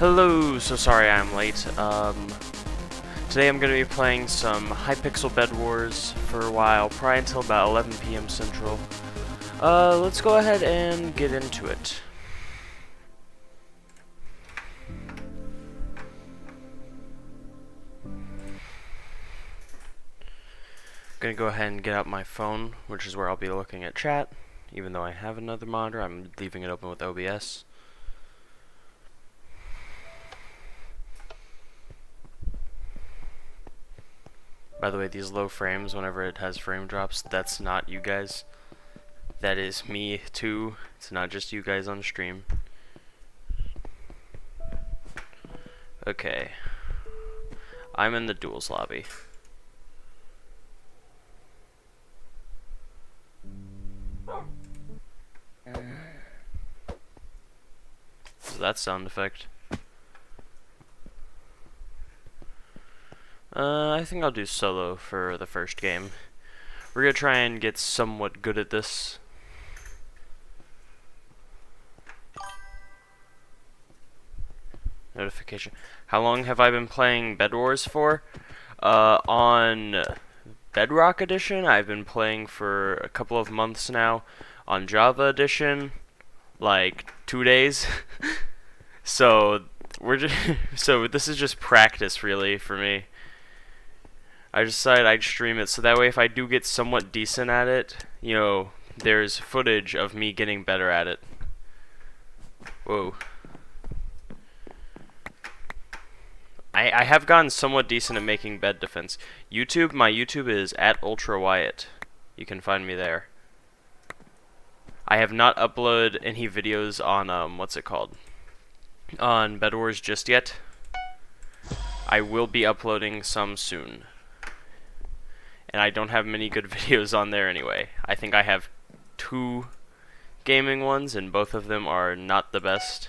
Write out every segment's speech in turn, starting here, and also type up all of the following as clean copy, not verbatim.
Hello, so sorry I'm late. Today I'm going to be playing some Hypixel Bedwars for a while, probably until about 11 p.m. Central. Let's go ahead and get into it. Gonna go ahead and get out my phone, which is where I'll be looking at chat. Even though I have another monitor, I'm leaving it open with OBS. By the way, these low frames, whenever it has frame drops, that's not you guys. That is me, too. It's not just you guys on stream. Okay. I'm in the duels lobby. So that sound effect. I think I'll do solo for the first game. We're gonna try and get somewhat good at this. Notification. How long have I been playing Bed Wars for? On Bedrock Edition, I've been playing for a couple of months now. On Java Edition, like 2 days. So so this is just practice, really, for me. I decided I'd stream it so that way if I do get somewhat decent at it, you know, there's footage of me getting better at it. Whoa. I have gotten somewhat decent at making bed defense. YouTube, my YouTube is @UltraWyatt. You can find me there. I have not uploaded any videos on, what's it called? On Bed Wars just yet. I will be uploading some soon. And I don't have many good videos on there anyway. I think I have 2 gaming ones, and both of them are not the best.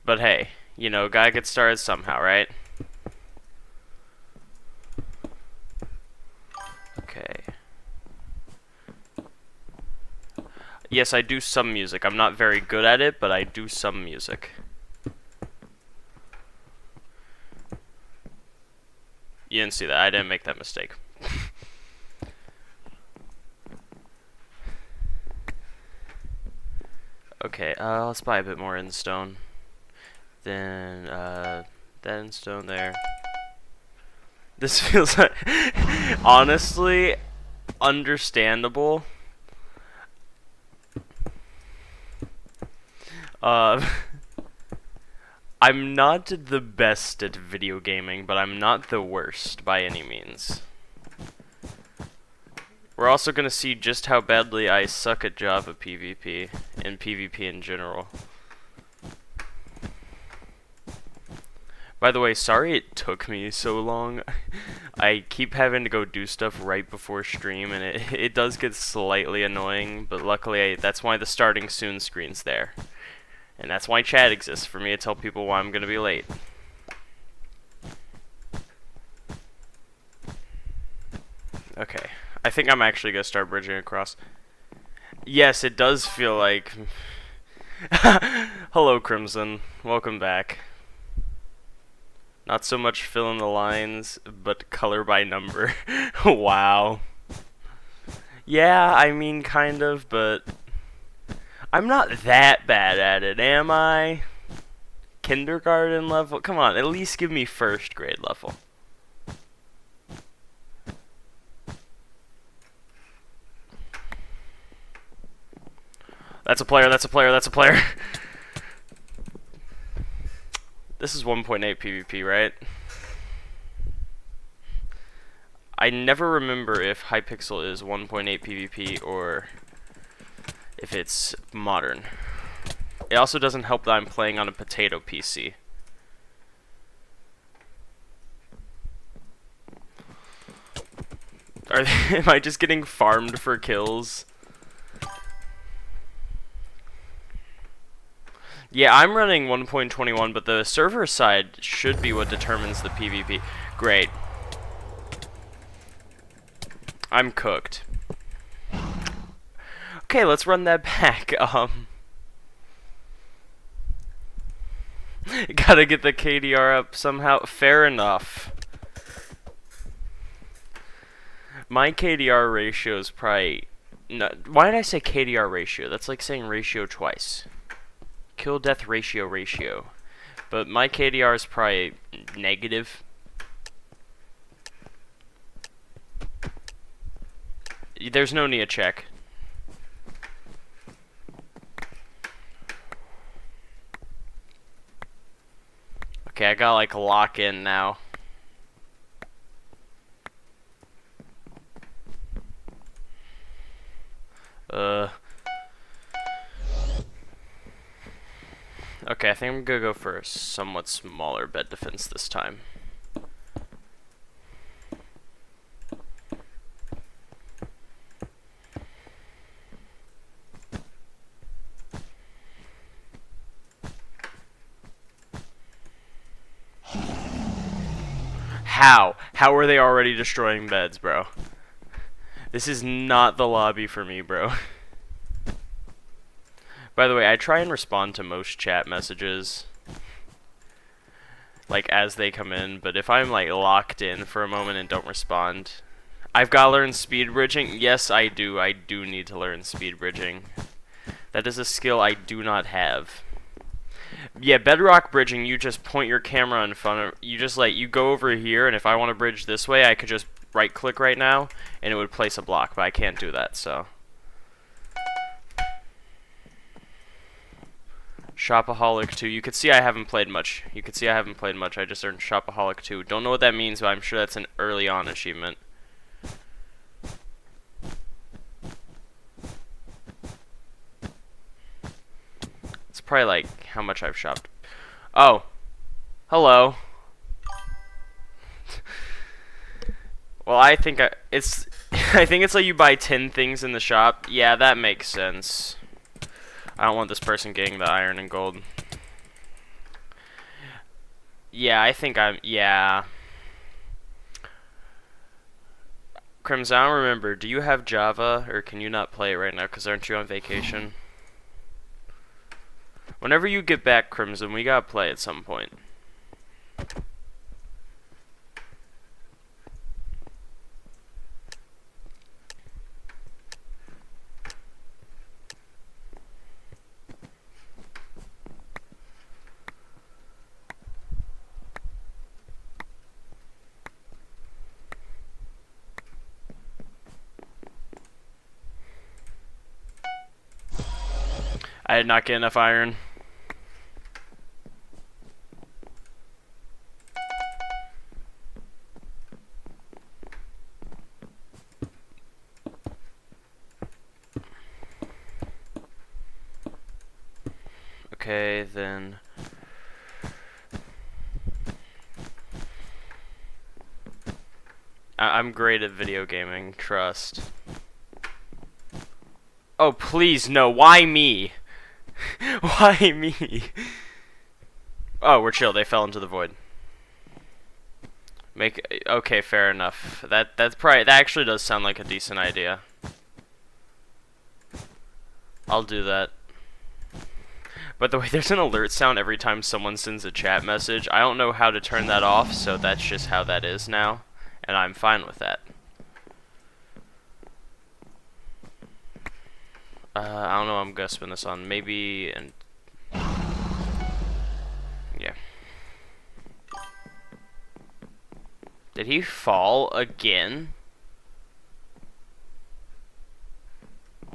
But hey, you know, gotta get started somehow, right? Okay. Yes, I do some music. I'm not very good at it, but I do some music. You didn't see that. I didn't make that mistake. Okay, let's buy a bit more in stone. Then, that in stone there. This feels like, honestly, understandable. I'm not the best at video gaming, but I'm not the worst by any means. We're also going to see just how badly I suck at Java PvP, and PvP in general. By the way, sorry it took me so long. I keep having to go do stuff right before stream, and it does get slightly annoying, but luckily that's why the starting soon screen's there. And that's why chat exists, for me to tell people why I'm going to be late. Okay, I think I'm actually going to start bridging across. Yes, it does feel like... Hello, Crimson. Welcome back. Not so much fill in the lines, but color by number. Wow. Yeah, I mean, kind of, but... I'm not that bad at it, am I? Kindergarten level? Come on, at least give me first grade level. That's a player, that's a player, that's a player. This is 1.8 PvP, right? I never remember if Hypixel is 1.8 PvP or if it's modern. It also doesn't help that I'm playing on a potato PC. Am I just getting farmed for kills? Yeah, I'm running 1.21, but the server side should be what determines the PvP. Great. I'm cooked. Okay, let's run that back. Gotta get the KDR up somehow. Fair enough. My KDR ratio is probably... No, why did I say KDR ratio? That's like saying ratio twice. Kill death ratio. But my KDR is probably negative. There's no Nia check. Okay, I gotta like lock in now. Okay, I think I'm gonna go for a somewhat smaller bed defense this time. How? How are they already destroying beds, bro? This is not the lobby for me, bro. By the way, I try and respond to most chat messages, like, as they come in, but if I'm, like, locked in for a moment and don't respond... I've gotta learn speed bridging. Yes, I do. I do need to learn speed bridging. That is a skill I do not have. Yeah, bedrock bridging, you just point your camera in front of... You just, like, you go over here, and if I want to bridge this way, I could just right-click right now, and it would place a block, but I can't do that, so... Shopaholic 2. You could see I haven't played much. I just earned Shopaholic 2. Don't know what that means, but I'm sure that's an early on achievement. It's probably like how much I've shopped. Oh. Hello. Well, I think it's I think it's like you buy 10 things in the shop. Yeah, that makes sense. I don't want this person getting the iron and gold. Yeah, I think yeah. Crimson, I don't remember. Do you have Java, or can you not play it right now? Because aren't you on vacation? Whenever you get back, Crimson, we gotta play at some point. I did not get enough iron. Okay, then... I'm great at video gaming, trust. Oh, please, no, why me? Why me? Oh, we're chill, they fell into the void. Okay, fair enough. That's probably, that actually does sound like a decent idea. I'll do that. By the way, there's an alert sound every time someone sends a chat message. I don't know how to turn that off, so that's just how that is now, and I'm fine with that. I don't know what I'm gonna spin this on. Maybe, and yeah. Did he fall again?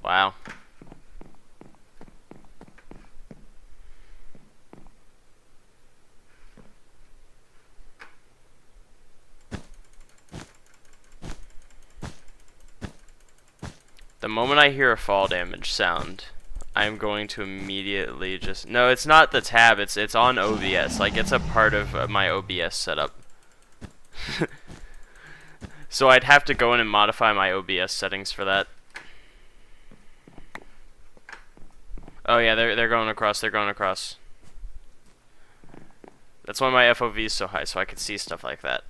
Wow. The moment I hear a fall damage sound, I'm going to immediately just... No, it's not the tab, it's on OBS. Like, it's a part of my OBS setup. So I'd have to go in and modify my OBS settings for that. Oh yeah, they're going across, That's why my FOV is so high, so I could see stuff like that.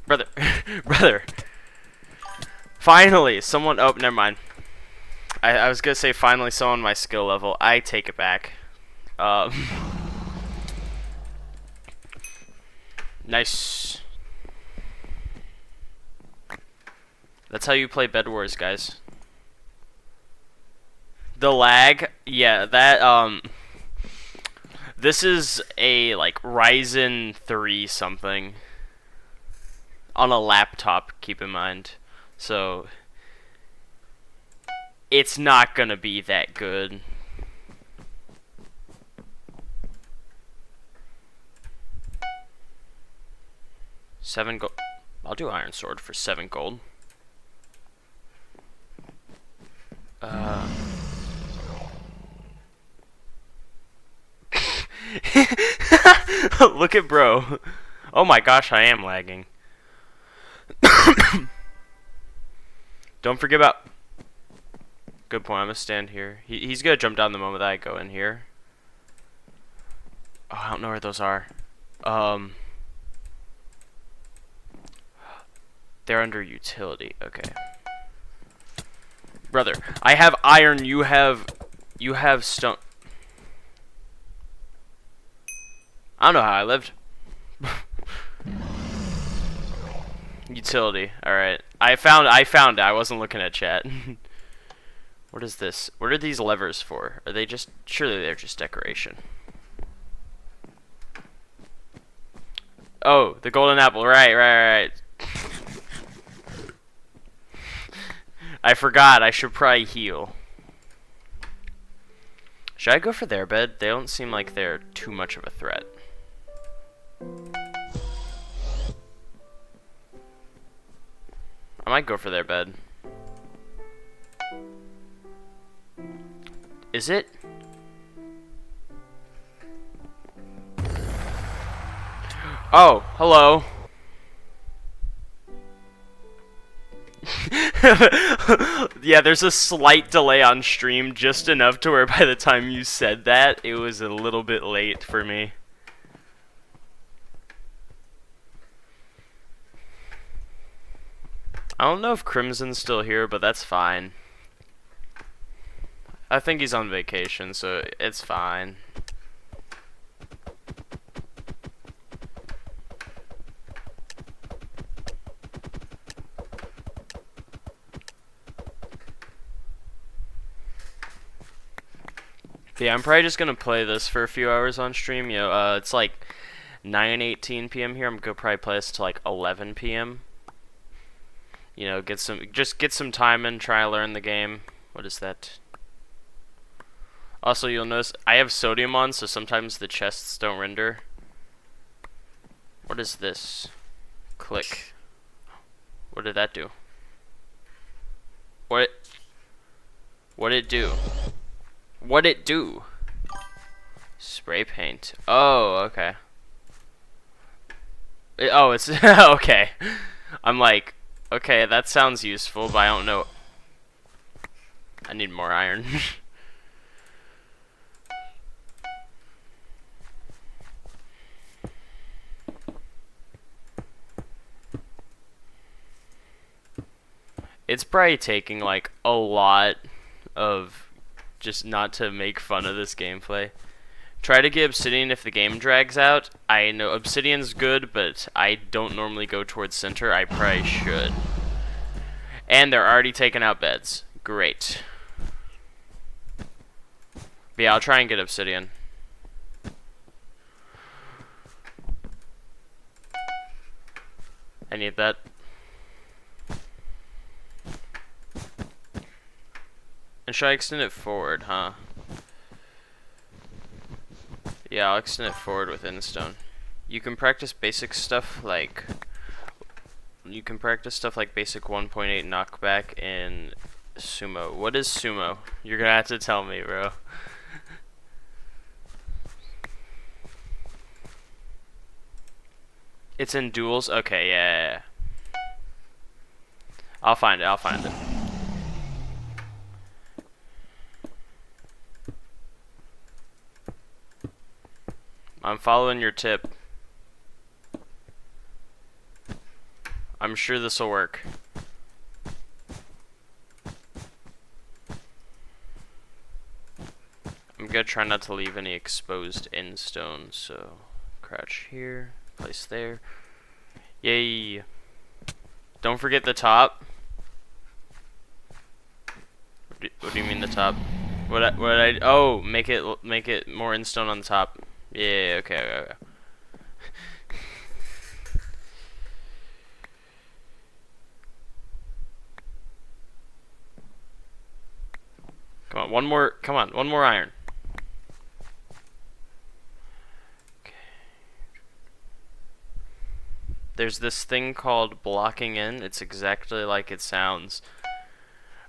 Brother. Brother. Finally, someone... Oh, never mind. I was gonna say finally someone my skill level. I take it back. Nice. That's how you play Bed Wars, guys. The lag, yeah, that this is a like Ryzen 3 something on a laptop, keep in mind. So it's not gonna be that good. $7 gold. I'll do Iron Sword for 7 gold. Look at bro. Oh my gosh, I am lagging. Don't forget about... Good point, I'm gonna stand here. He's gonna jump down the moment that I go in here. Oh, I don't know where those are. They're under utility, okay. Brother, I have iron, you have stone. I don't know how I lived. Utility. Alright. I found it. I wasn't looking at chat. What is this? What are these levers for? Are they just... Surely they're just decoration. Oh, the golden apple. Right. I forgot. I should probably heal. Should I go for their bed? They don't seem like they're too much of a threat. I might go for their bed. Is it? Oh, hello. Yeah, there's a slight delay on stream, just enough to where by the time you said that, it was a little bit late for me. I don't know if Crimson's still here, but that's fine. I think he's on vacation, so it's fine. Yeah, I'm probably just gonna play this for a few hours on stream. You know, it's like 9:18 p.m. here. I'm gonna probably play this till like 11 p.m. You know, get some time in, try to learn the game. What is that? Also, you'll notice I have sodium on, so sometimes the chests don't render. What is this? Click. What did that do? What it do? What'd it do? Spray paint. Oh, okay. It's okay. I'm like, okay, that sounds useful, but I don't know. I need more iron. It's probably taking like a lot of just not to make fun of this gameplay. Try to get obsidian if the game drags out. I know obsidian's good, but I don't normally go towards center. I probably should. And they're already taking out beds. Great. But yeah, I'll try and get obsidian. I need that. And should I extend it forward, huh? Yeah, I'll extend it forward with Endstone. You can practice basic stuff like... You can practice stuff like basic 1.8 knockback in sumo. What is sumo? You're gonna have to tell me, bro. It's in duels? Okay, yeah. I'll find it. I'm following your tip. I'm sure this will work. I'm gonna try not to leave any exposed end stone, so crouch here, place there. Yay! Don't forget the top. What do you mean the top? Oh, make it more end stone on the top. Yeah, okay. Come on, one more iron. Okay. There's this thing called blocking in. It's exactly like it sounds.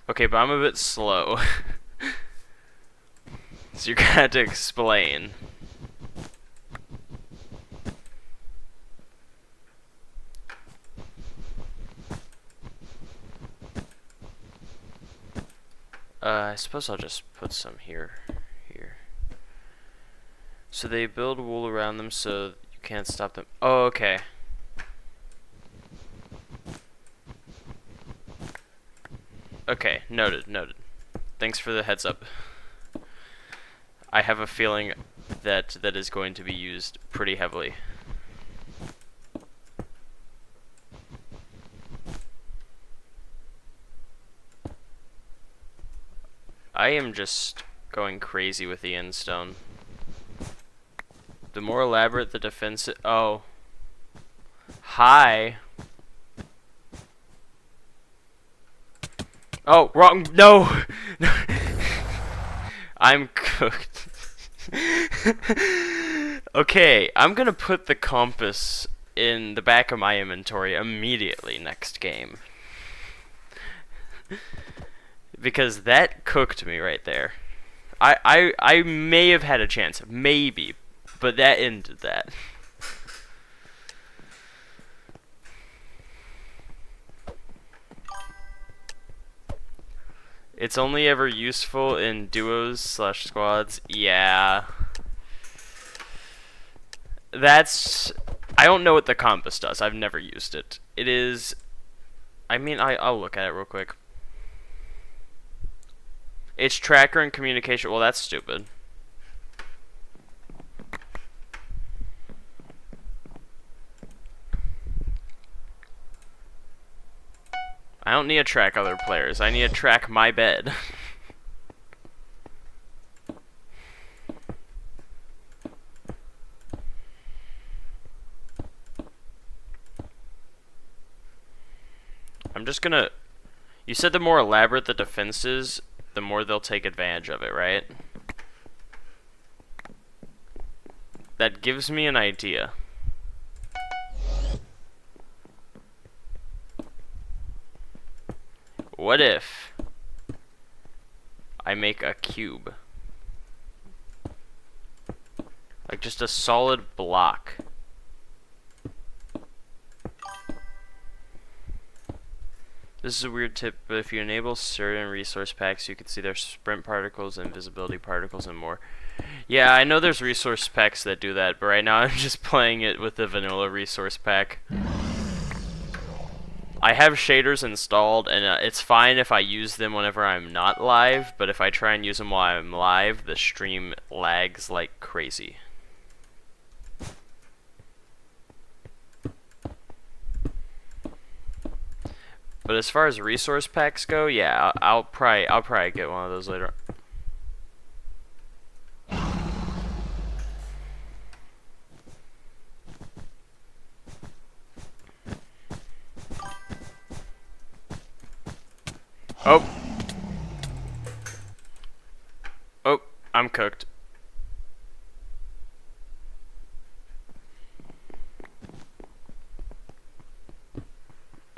Okay, but I'm a bit slow. So you're gonna have to explain. I suppose I'll just put some here. So they build wool around them so you can't stop them. Oh, okay. Okay, noted. Thanks for the heads up. I have a feeling that is going to be used pretty heavily. I am just going crazy with the end stone. The more elaborate the defense... Oh. Hi. Oh, wrong. No. I'm cooked. Okay, I'm gonna put the compass in the back of my inventory immediately next game. Because that cooked me right there. I may have had a chance, maybe, but that ended that. It's only ever useful in duos/squads. Yeah. I don't know what the compass does. I've never used it. It is... I mean, I'll look at it real quick. It's tracker and communication. Well, that's stupid. I don't need to track other players. I need to track my bed. I'm just gonna... You said the more elaborate the defense is, the more they'll take advantage of it, right? That gives me an idea. What if I make a cube? Like just a solid block. This is a weird tip, but if you enable certain resource packs, you can see their sprint particles, invisibility particles, and more. Yeah, I know there's resource packs that do that, but right now I'm just playing it with the vanilla resource pack. I have shaders installed, and it's fine if I use them whenever I'm not live, but if I try and use them while I'm live, the stream lags like crazy. But as far as resource packs go, yeah, I'll probably get one of those later. Oh. Oh, I'm cooked.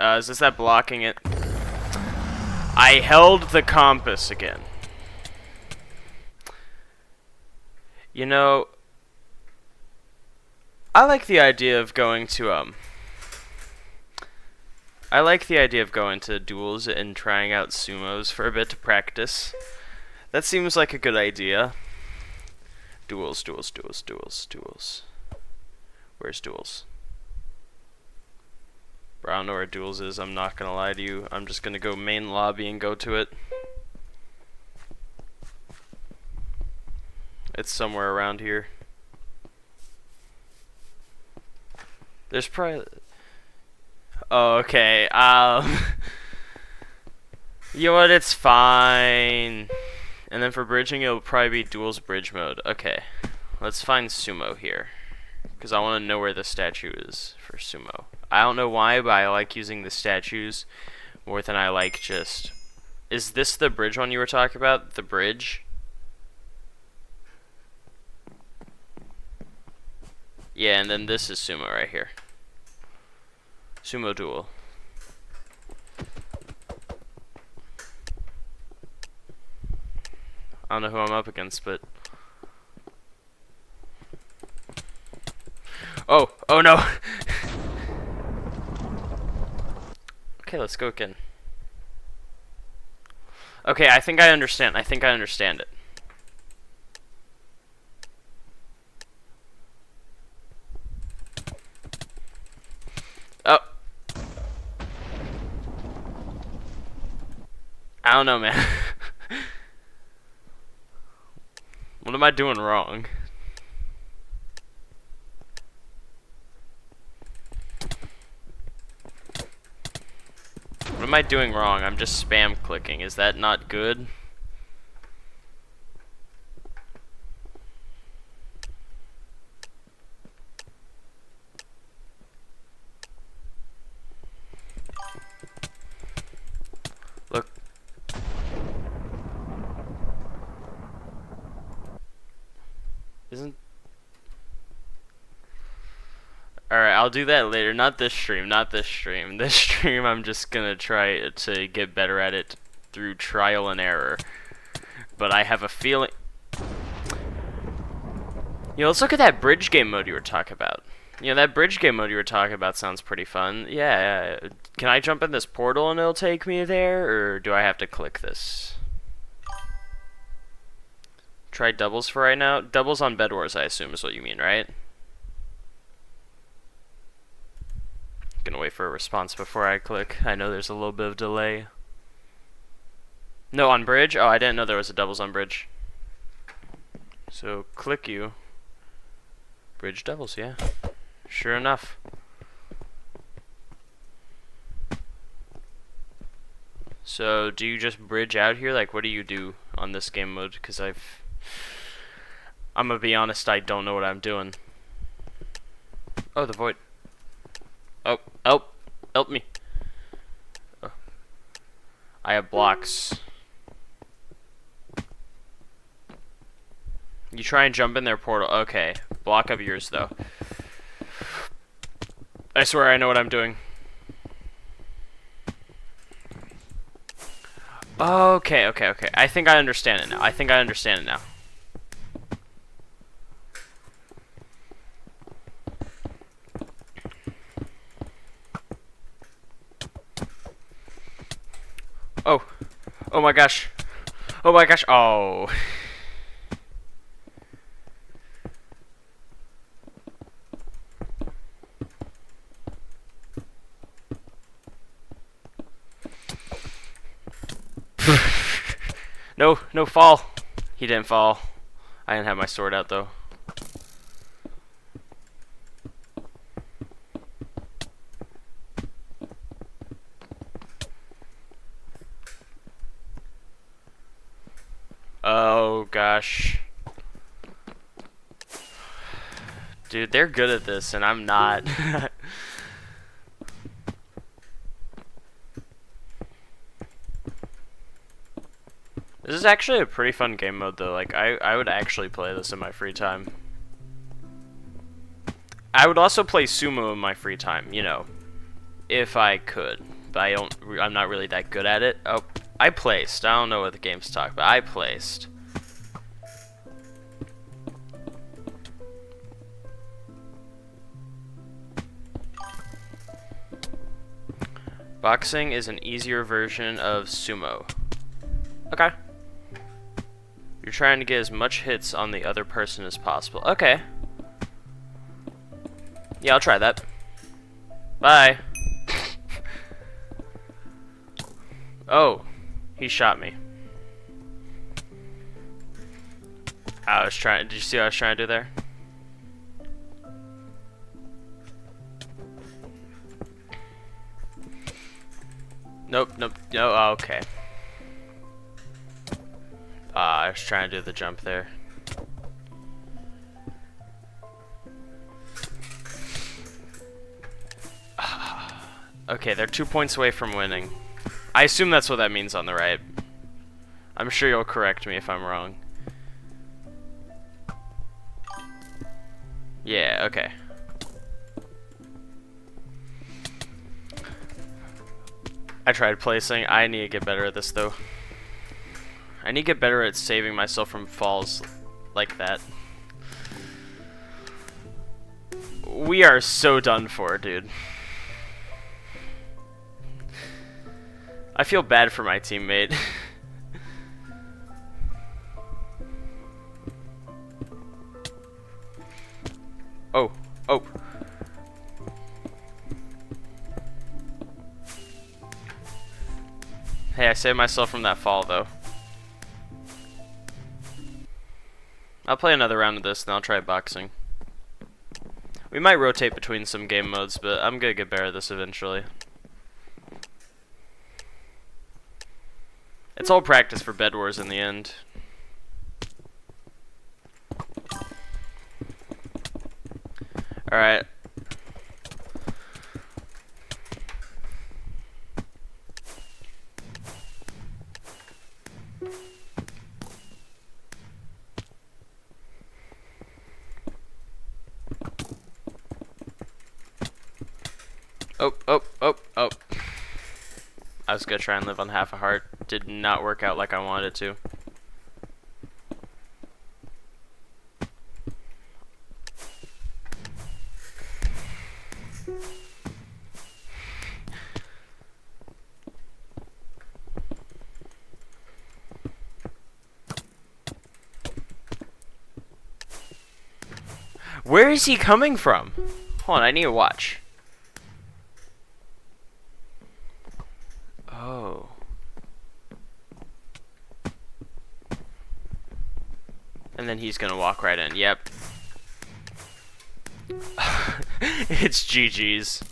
Is this that blocking it? I held the compass again. You know, I like the idea of going to duels and trying out sumos for a bit to practice. That seems like a good idea. Duels. Where's duels? Bro, I don't know where duels is, I'm not gonna lie to you. I'm just gonna go main lobby and go to it. It's somewhere around here. There's probably... Oh, okay. You know what? It's fine. And then for bridging, it'll probably be duels bridge mode. Okay. Let's find sumo here. Because I want to know where the statue is for sumo. I don't know why, but I like using the statues more than I like just... Is this the bridge one you were talking about? The bridge? Yeah, and then this is sumo right here. Sumo duel. I don't know who I'm up against, but... Oh! Oh no! Okay, let's go again. Okay, I think I understand. I think I understand it. Oh! I don't know, man. What am I doing wrong? What am I doing wrong? I'm just spam clicking. Is that not good? Look. Isn't... Alright, I'll do that later. Not this stream, not this stream. This stream, I'm just gonna try to get better at it through trial and error. But I have a feeling... You know, let's look at that bridge game mode you were talking about. You know, that bridge game mode you were talking about sounds pretty fun. Yeah, can I jump in this portal and it'll take me there, or do I have to click this? Try doubles for right now? Doubles on Bed Wars, I assume, is what you mean, right? Gonna wait for a response before I click. I know there's a little bit of delay. No, on bridge? Oh, I didn't know there was a doubles on bridge. So, click you. Bridge doubles, yeah. Sure enough. So, do you just bridge out here? Like, what do you do on this game mode? Because I'm gonna be honest, I don't know what I'm doing. Oh, the void. Oh, help! Help me! Oh. I have blocks. You try and jump in their portal. Okay. Block of yours, though. I swear I know what I'm doing. Okay, okay, okay. I think I understand it now. I think I understand it now. Oh. Oh my gosh. Oh my gosh. Oh. No, no, fall. He didn't fall. I didn't have my sword out though. Oh gosh. Dude, they're good at this and I'm not. This is actually a pretty fun game mode though. Like I would actually play this in my free time. I would also play sumo in my free time, you know, if I could. But I'm not really that good at it. Oh, I placed. I don't know what the game's talking about. I placed. Boxing is an easier version of sumo. Okay. You're trying to get as much hits on the other person as possible. Okay. Yeah, I'll try that. Bye. Oh, he shot me. I was trying. Did you see what I was trying to do there? Nope, nope, no, oh, okay. I was trying to do the jump there. Okay, they're 2 points away from winning. I assume that's what that means on the right. I'm sure you'll correct me if I'm wrong. Yeah, okay. I tried placing. I need to get better at this, though. I need to get better at saving myself from falls like that. We are so done for, dude. I feel bad for my teammate. Oh, oh. Hey, I saved myself from that fall, though. I'll play another round of this, then I'll try boxing. We might rotate between some game modes, but I'm gonna get better at this eventually. It's all practice for Bed Wars in the end. Alright. Oh, oh, oh, oh. I was gonna try and live on half a heart. Did not work out like I wanted it to. Where is he coming from? Hold on, I need to watch. Oh. And then he's gonna walk right in. Yep. It's GG's.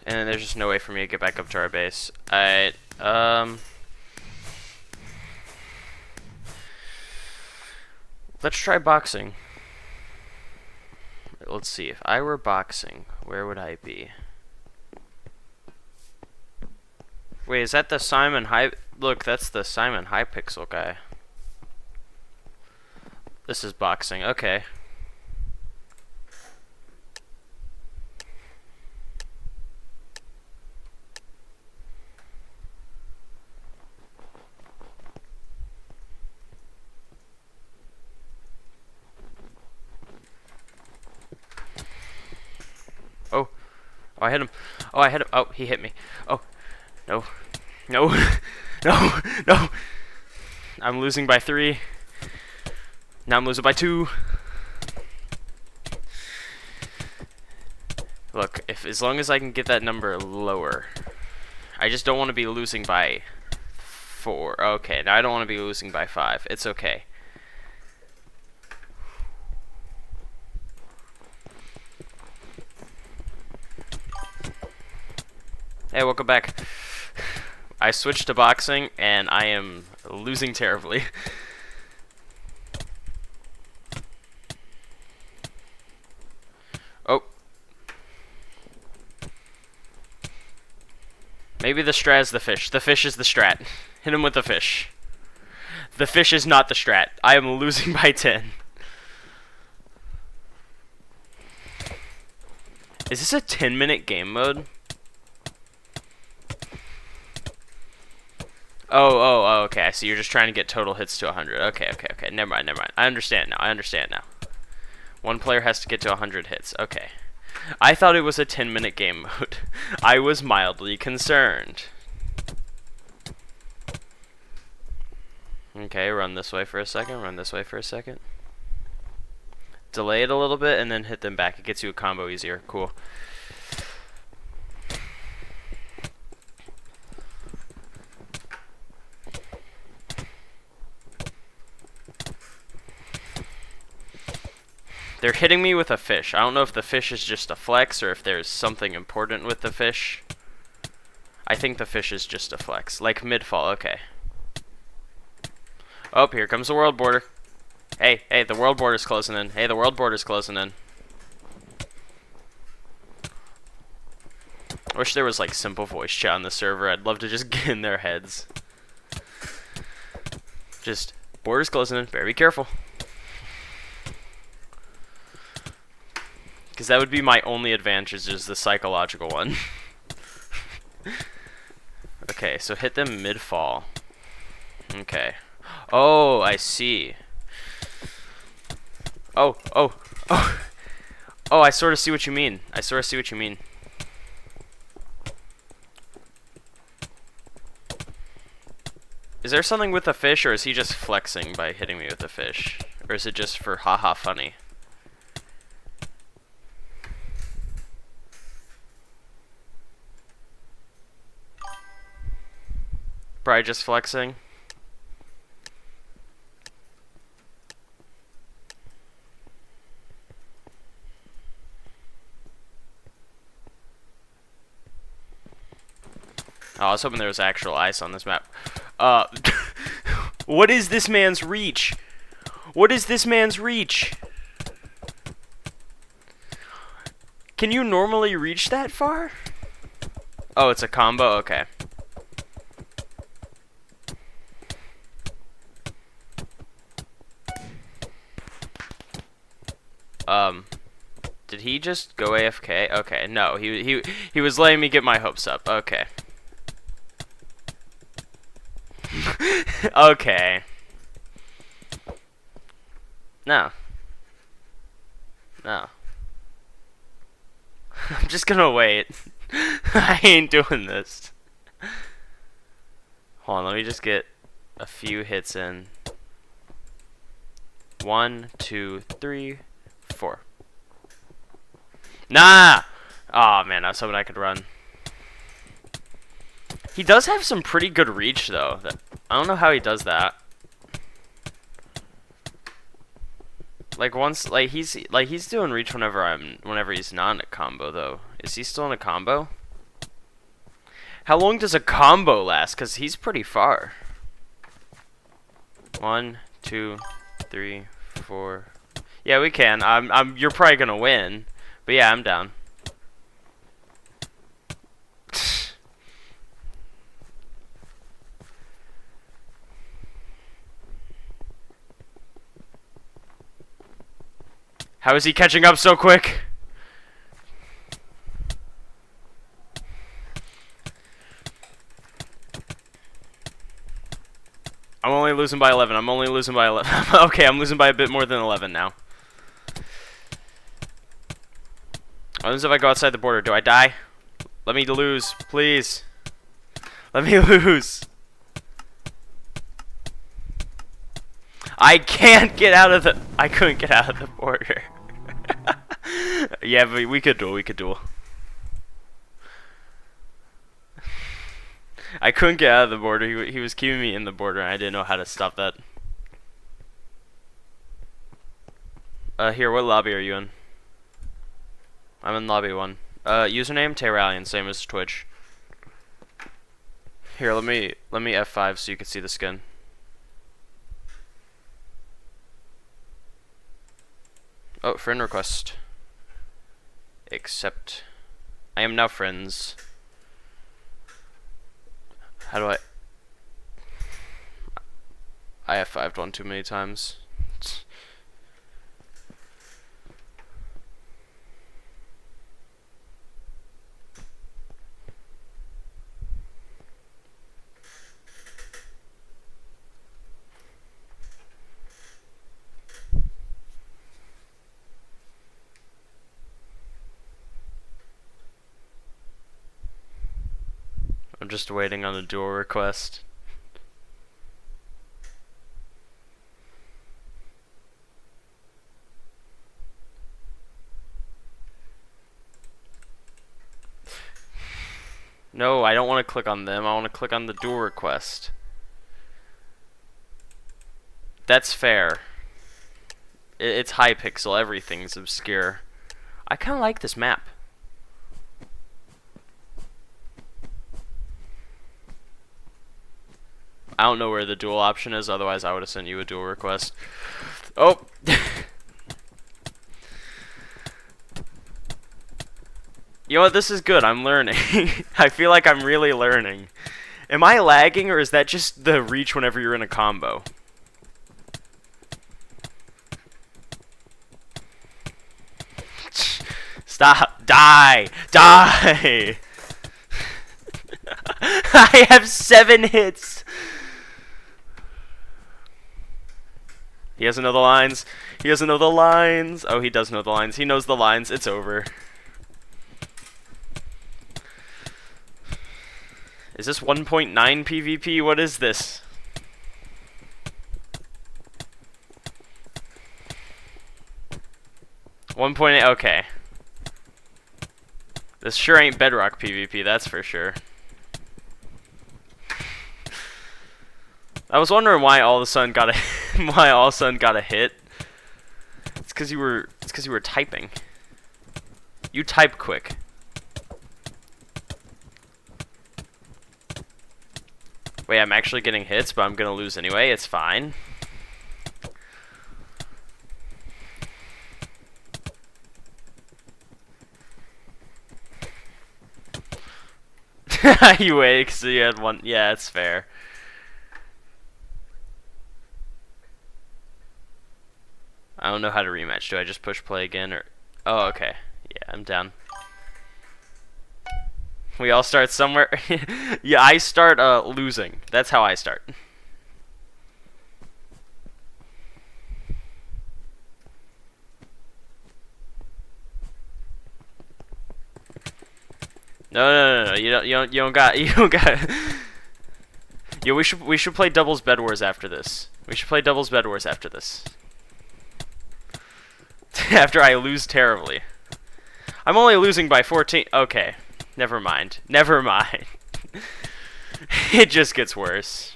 And then there's just no way for me to get back up to our base. Alright, let's try boxing. Let's see, if I were boxing, where would I be? Wait, is that the Simon Look, that's the Simon Hypixel guy. This is boxing, okay. Oh, I hit him. Oh, I hit him. Oh, he hit me. Oh, no. No. No. No. I'm losing by 3. Now I'm losing by 2. Look, as long as I can get that number lower. I just don't want to be losing by 4. Okay, now I don't want to be losing by 5. It's okay. Hey, welcome back. I switched to boxing, and I am losing terribly. Oh. Maybe the strat is the fish. The fish is the strat. Hit him with the fish. The fish is not the strat. I am losing by 10. Is this a 10-minute game mode? Oh, okay. So you're just trying to get total hits to 100. Okay. Never mind. I understand now. One player has to get to 100 hits. Okay. I thought it was a 10-minute game mode. I was mildly concerned. Okay, run this way for a second. Delay it a little bit and then hit them back. It gets you a combo easier. Cool. They're hitting me with a fish. I don't know if the fish is just a flex or if there's something important with the fish. I think the fish is just a flex. Like mid-fall, okay. Oh, here comes the world border. Hey, the world border's closing in. Hey, the world border's closing in. I wish there was like simple voice chat on the server. I'd love to just get in their heads. Just, border's closing in. Better be careful. Because that would be my only advantage, is the psychological one. Okay, so hit them mid-fall. Okay. Oh, I see. Oh. Oh, I sort of see what you mean. Is there something with the fish, or is he just flexing by hitting me with the fish? Or is it just for haha funny? Probably just flexing. Oh, I was hoping there was actual ice on this map. What is this man's reach? What is this man's reach? Can you normally reach that far? Oh, it's a combo? Okay. Did he just go AFK? Okay, no, he was letting me get my hopes up. Okay. Okay. No. I'm just gonna wait. I ain't doing this. Hold on, let me just get a few hits in. 1, 2, 3, 4. Nah! Aw, oh, man, I was hoping I could run. He does have some pretty good reach, though. I don't know how he does that. Like he's doing reach whenever he's not in a combo, though. Is he still in a combo? How long does a combo last? 'Cause he's pretty far. 1, 2, 3, 4. Yeah, we can. You're probably gonna win, but yeah, I'm down. How is he catching up so quick? I'm only losing by 11. Okay, I'm losing by a bit more than 11 now. What happens if I go outside the border? Do I die? Let me lose, please. Let me lose. I couldn't get out of the border. Yeah, but we could duel. I couldn't get out of the border. He was keeping me in the border, and I didn't know how to stop that. Here, what lobby are you in? I'm in lobby 1. Username Terralian, same as Twitch. Here, let me F5 so you can see the skin. Oh, friend request. Accept. I am now friends. How do I F5'd one too many times. I'm just waiting on a duel request. No, I don't want to click on them. I want to click on the duel request. That's fair. It's Hypixel. Everything's obscure. I kind of like this map. I don't know where the duel option is, otherwise I would have sent you a duel request. Oh! You know what, this is good, I'm learning. I feel like I'm really learning. Am I lagging, or is that just the reach whenever you're in a combo? Stop! Die! Die! I have 7 hits! He doesn't know the lines. He doesn't know the lines. Oh, he does know the lines. He knows the lines. It's over. Is this 1.9 PvP? What is this? Okay. This sure ain't Bedrock PvP, that's for sure. I was wondering why all of a sudden got a hit. It's because you were typing. You type quick. Wait, I'm actually getting hits, but I'm gonna lose anyway. It's fine. You wait, because you had one. Yeah, it's fair. I don't know how to rematch. Do I just push play again, or? Oh, okay. Yeah, I'm down. We all start somewhere. Yeah, I start losing. That's how I start. No. You don't got. Yo, we should play doubles Bed Wars after this. We should play doubles Bed Wars after this. After I lose terribly. I'm only losing by 14. Okay. Never mind. Never mind. It just gets worse.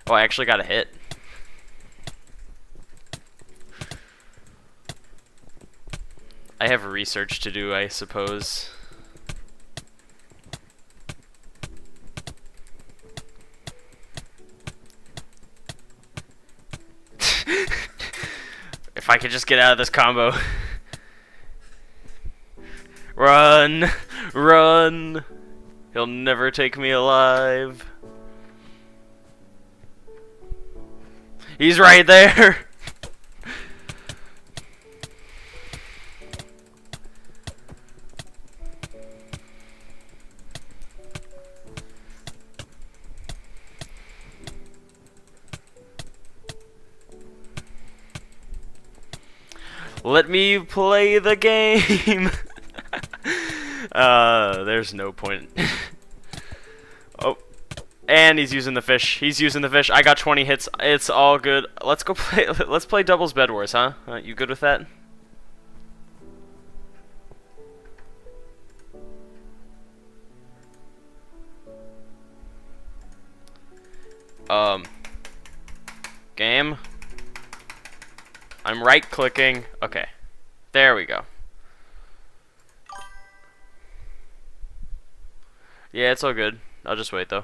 Oh, I actually got a hit. I have research to do, I suppose. If I could just get out of this combo. Run! Run! He'll never take me alive. He's right there! Let me play the game! There's no point. Oh, and he's using the fish. He's using the fish. I got 20 hits. It's all good. Let's go play. Let's play doubles Bed Wars, huh? You good with that? Game. I'm right clicking. Okay, there we go. Yeah, it's all good. I'll just wait, though.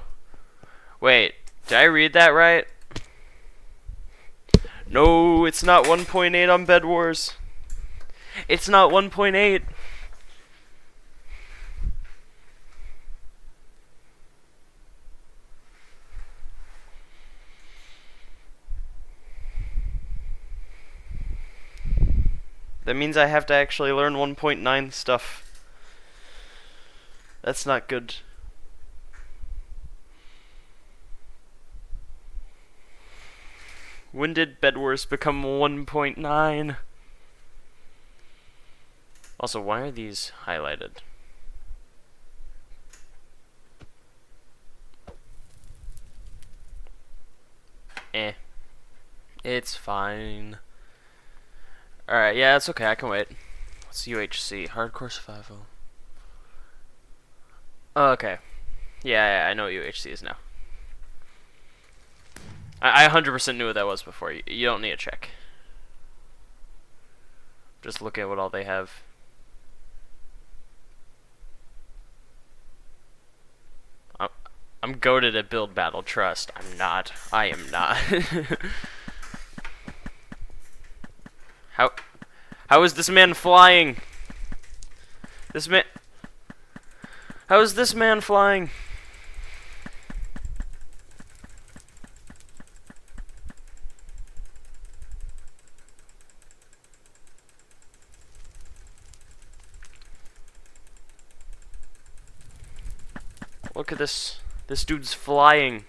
Wait, did I read that right? No, it's not 1.8 on Bed Wars. It's not 1.8. That means I have to actually learn 1.9 stuff. That's not good. When did Bed Wars become 1.9? Also, why are these highlighted? It's fine. Alright, yeah, it's okay, I can wait. What's UHC? Hardcore Survival. Oh, okay. Yeah, I know what UHC is now. I 100% knew what that was before. You don't need a check. Just look at what all they have. I'm goated at build battle, trust. I'm not. I am not. How is this man flying? How is this man flying? Look at this. This dude's flying.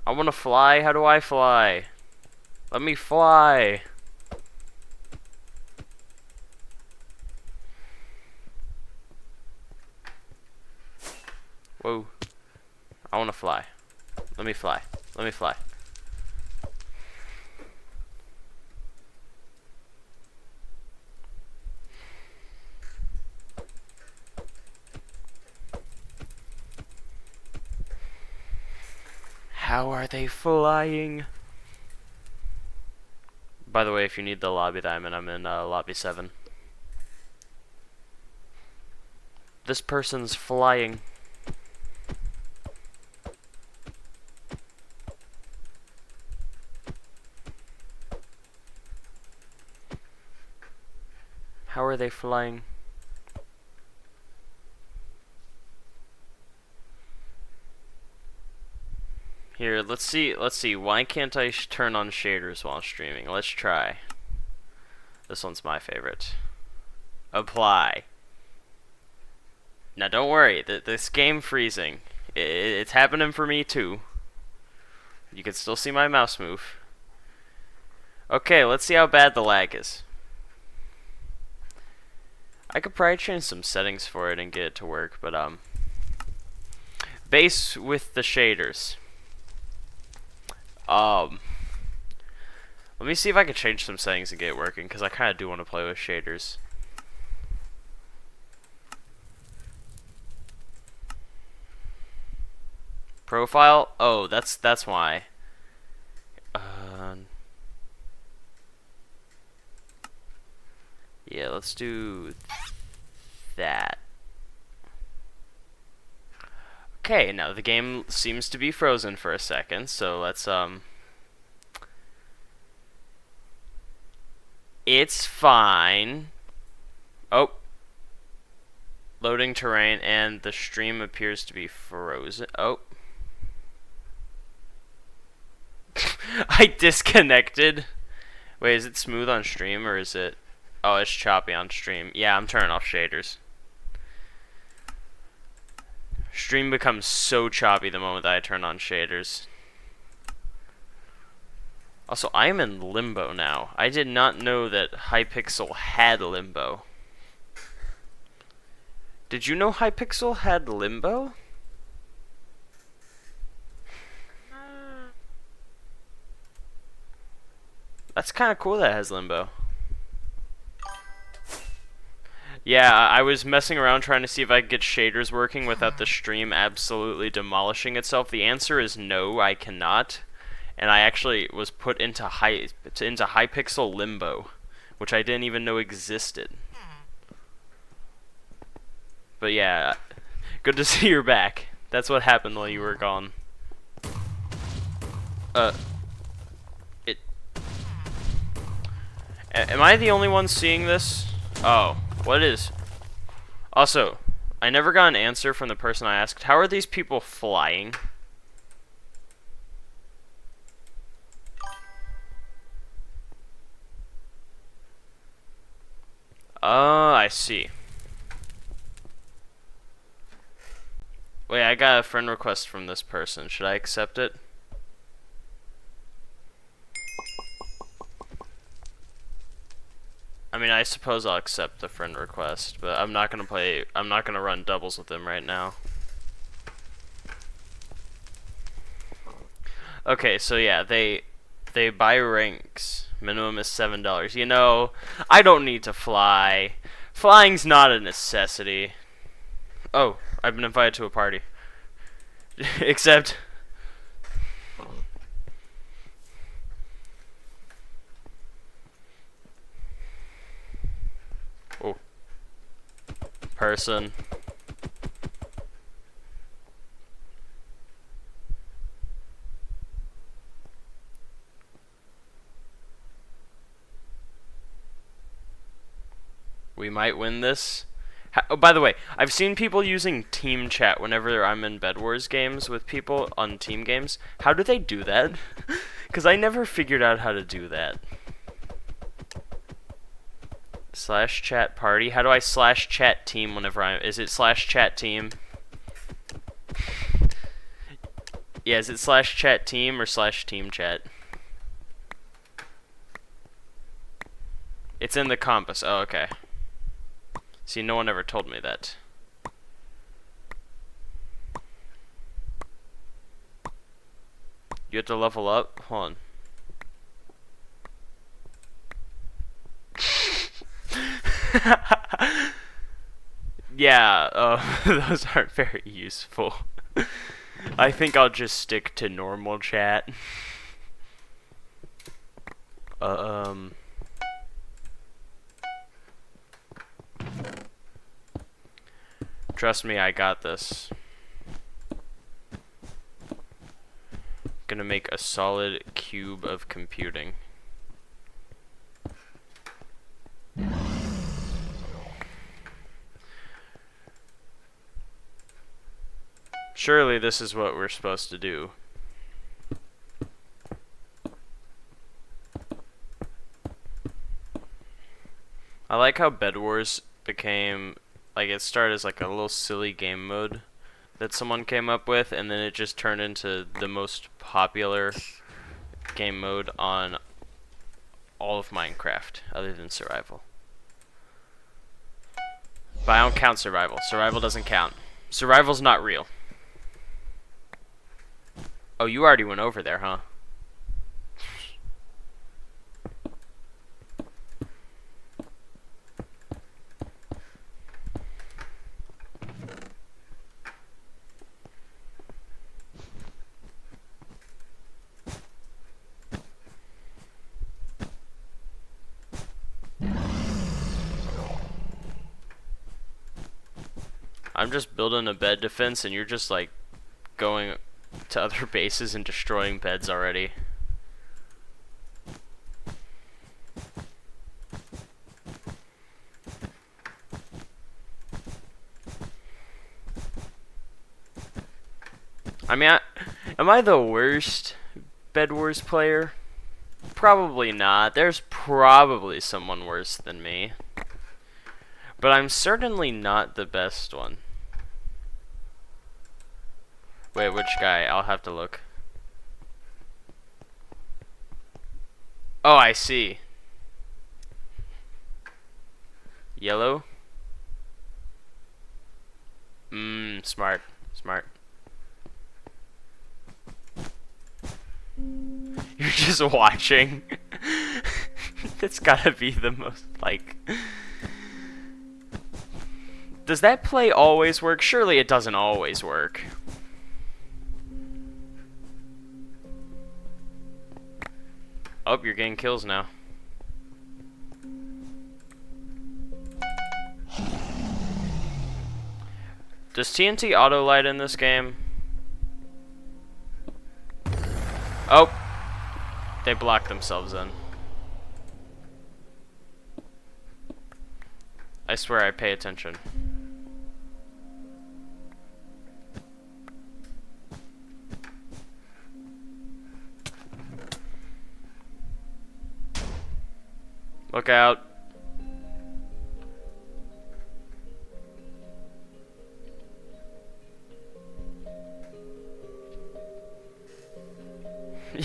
I wanna fly. How do I fly? Let me fly. Whoa. I wanna fly. Let me fly. Let me fly. How are they flying? By the way, if you need the lobby that I'm in lobby 7. This person's flying. How are they flying? Here, let's see, why can't I turn on shaders while streaming? Let's try. This one's my favorite. Apply. Now don't worry, this game freezing. It's happening for me too. You can still see my mouse move. Okay, let's see how bad the lag is. I could probably change some settings for it and get it to work, but base with the shaders. Let me see if I can change some settings and get it working, because I kind of do want to play with shaders. Profile? Oh, that's why. Yeah, let's do that. Okay, now the game seems to be frozen for a second, so let's it's fine. Oh. Loading terrain, and the stream appears to be frozen. Oh. I disconnected. Wait, is it smooth on stream, or is it... Oh, it's choppy on stream. Yeah, I'm turning off shaders. Stream becomes so choppy the moment that I turn on shaders. Also, I am in limbo now. I did not know that Hypixel had limbo. Did you know Hypixel had limbo? That's kind of cool that it has limbo. Yeah, I was messing around trying to see if I could get shaders working without the stream absolutely demolishing itself. The answer is no, I cannot. And I actually was put into Hypixel limbo, which I didn't even know existed. But yeah, good to see you're back. That's what happened while you were gone. Am I the only one seeing this? Oh, what is... Also, I never got an answer from the person I asked. How are these people flying? Oh, I see. Wait, I got a friend request from this person. Should I accept it? I mean, I suppose I'll accept the friend request, but I'm not gonna run doubles with them right now. Okay, so yeah, they buy ranks. Minimum is $7. You know, I don't need to fly. Flying's not a necessity. Oh, I've been invited to a party. Except... Oh. Person. We might win this. Oh, by the way, I've seen people using team chat whenever I'm in Bed Wars games with people on team games. How do they do that? Because I never figured out how to do that. Slash chat party. How do I slash chat team whenever I'm... Is it slash chat team? Yeah, is it slash chat team or slash team chat? It's in the compass. Oh, okay. See, no one ever told me that. You have to level up? Hold on. Yeah, those aren't very useful. I think I'll just stick to normal chat. Trust me, I got this. Gonna make a solid cube of computing. Surely this is what we're supposed to do. I like how Bed Wars became, like, it started as like a little silly game mode that someone came up with, and then it just turned into the most popular game mode on all of Minecraft, other than survival. But I don't count survival. Survival doesn't count. Survival's not real. Oh, you already went over there, huh? I'm just building a bed defense, and you're just like going to other bases and destroying beds already. I mean, am I the worst Bed Wars player? Probably not. There's probably someone worse than me. But I'm certainly not the best one. Wait, which guy? I'll have to look. Oh, I see. Yellow? Smart. Smart. You're just watching. That's gotta be the most, like... Does that play always work? Surely it doesn't always work. Oh, you're getting kills now. Does TNT auto light in this game? Oh, they blocked themselves in. I swear I pay attention. Look out.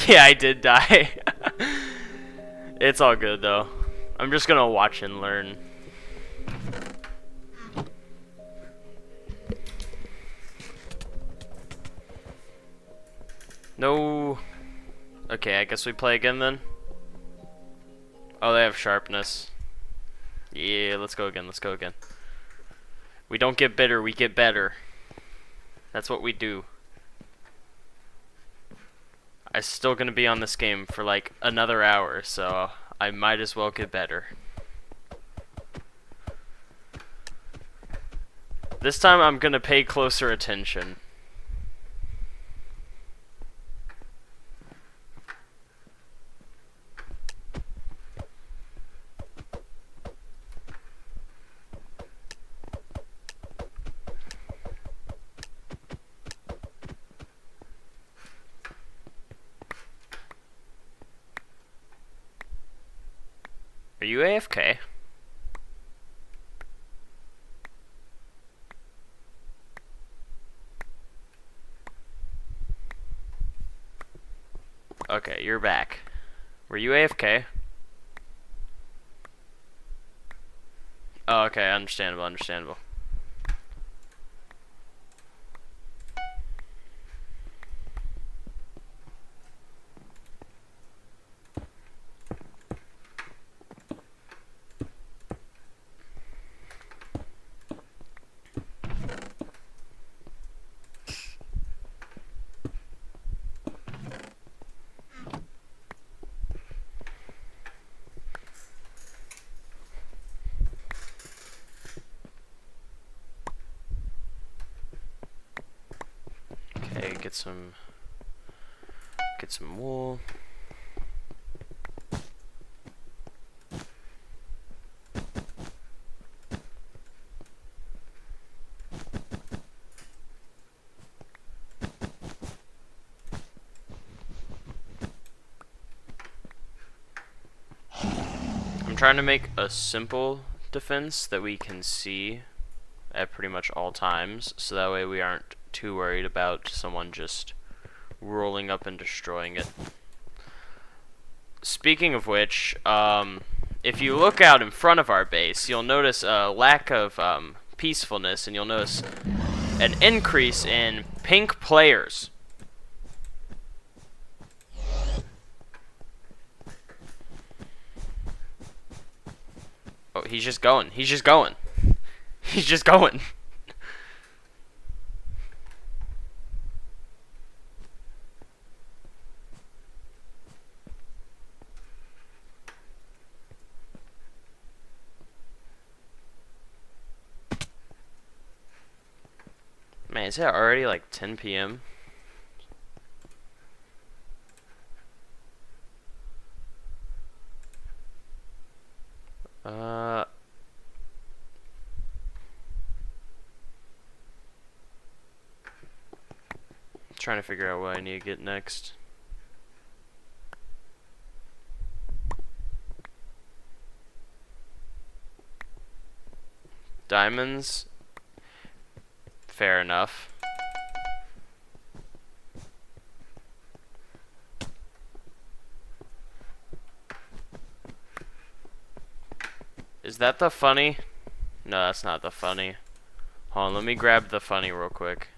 Yeah, I did die. It's all good though. I'm just gonna watch and learn. No. Okay, I guess we play again then. Oh, they have sharpness. Yeah, let's go again, let's go again. We don't get bitter, we get better. That's what we do. I'm still gonna be on this game for like another hour, so I might as well get better. This time I'm gonna pay closer attention. Are you AFK? Okay, you're back. Were you AFK? Oh, okay, understandable, understandable. Okay, get some wool. I'm trying to make a simple defense that we can see at pretty much all times, so that way we aren't too worried about someone just rolling up and destroying it. Speaking of which, if you look out in front of our base, you'll notice a lack of peacefulness, and you'll notice an increase in pink players. Oh, he's just going. He's just going. He's just going. Man, is it already like 10 p.m.? Trying to figure out what I need to get next. Diamonds. Fair enough. Is that the funny? No, that's not the funny. Hold on, let me grab the funny real quick.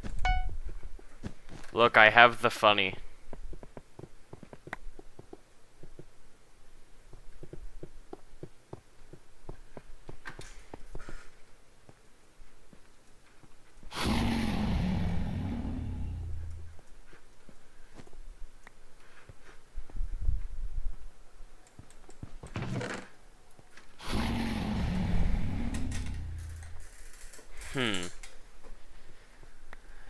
Look, I have the funny.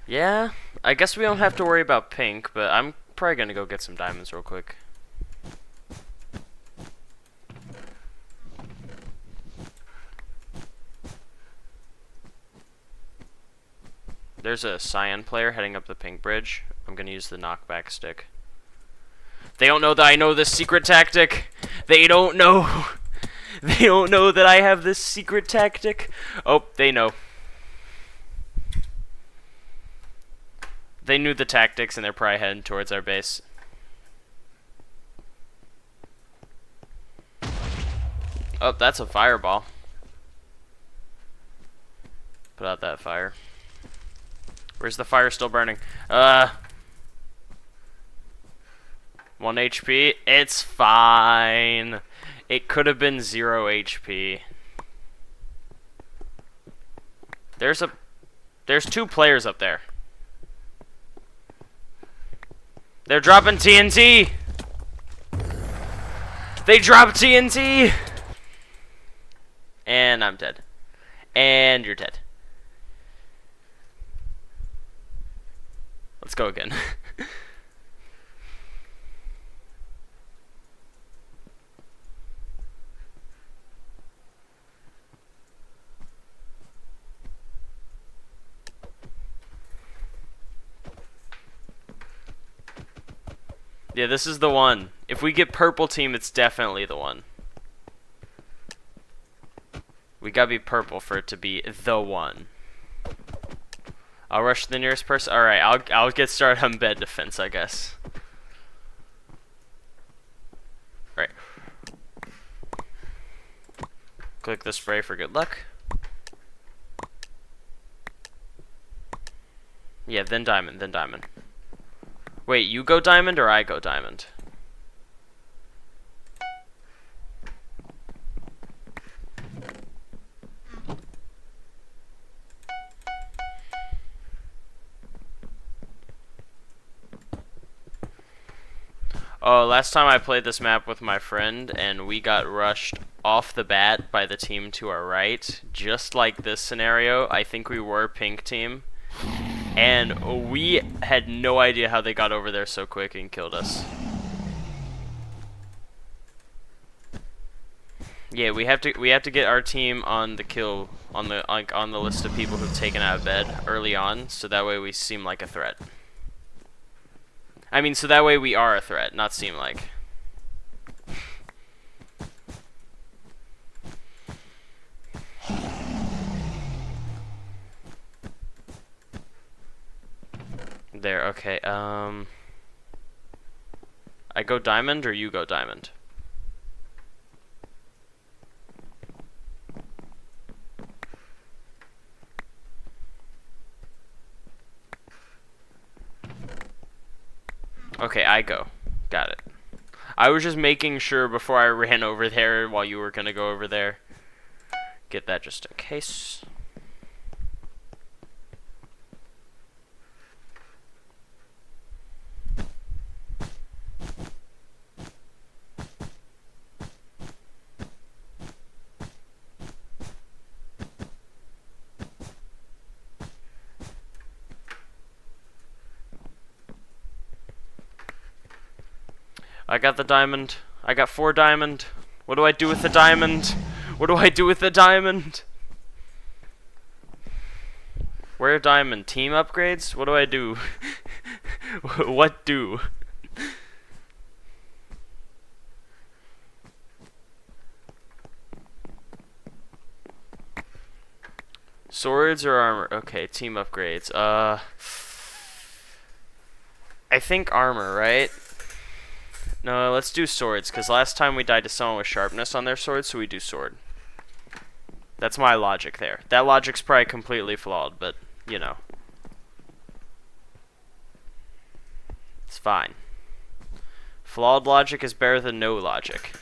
Yeah, I guess we don't have to worry about pink, but I'm probably gonna go get some diamonds real quick. There's a cyan player heading up the pink bridge. I'm gonna use the knockback stick. They don't know that I know this secret tactic. They don't know. They don't know that I have this secret tactic. Oh, they know. They knew the tactics, and they're probably heading towards our base. Oh, that's a fireball. Put out that fire. Where's the fire still burning? 1 HP. It's fine. It could have been 0 HP. There's 2 players up there. They're dropping TNT! They dropped TNT! And I'm dead. And you're dead. Let's go again. Yeah, this is the one. If we get purple team, it's definitely the one. We gotta be purple for it to be the one. I'll rush the nearest person. Alright, I'll get started on bed defense, I guess. Right. Click the spray for good luck. Yeah, then diamond, then diamond. Wait, you go diamond or I go diamond? Oh, last time I played this map with my friend and we got rushed off the bat by the team to our right, just like this scenario. I think we were pink team. And we had no idea how they got over there so quick and killed us. Yeah, we have to get our team on the kill on the list of people who've taken out of bed early on, so that way we seem like a threat. I mean, so that way we are a threat, not seem like. There, okay, I go diamond or you go diamond? Okay, I go. Got it. I was just making sure before I ran over there while you were gonna go over there. Get that just in case. I got the diamond. I got 4 diamond. What do I do with the diamond? What do I do with the diamond? Where diamond? Team upgrades? What do I do? What do? Swords or armor? Okay, team upgrades. I think armor, right? No, let's do swords, because last time we died to someone with sharpness on their sword, so we do sword. That's my logic there. That logic's probably completely flawed, but, you know. It's fine. Flawed logic is better than no logic.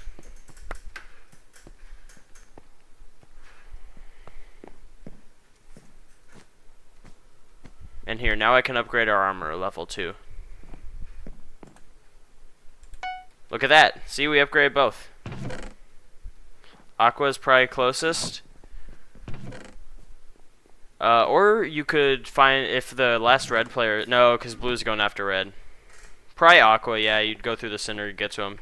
And here, now I can upgrade our armor level 2. Look at that. See, we upgraded both. Aqua is probably closest. Or you could find if the last red player... No, because blue's going after red. Probably Aqua, yeah. You'd go through the center to get to him.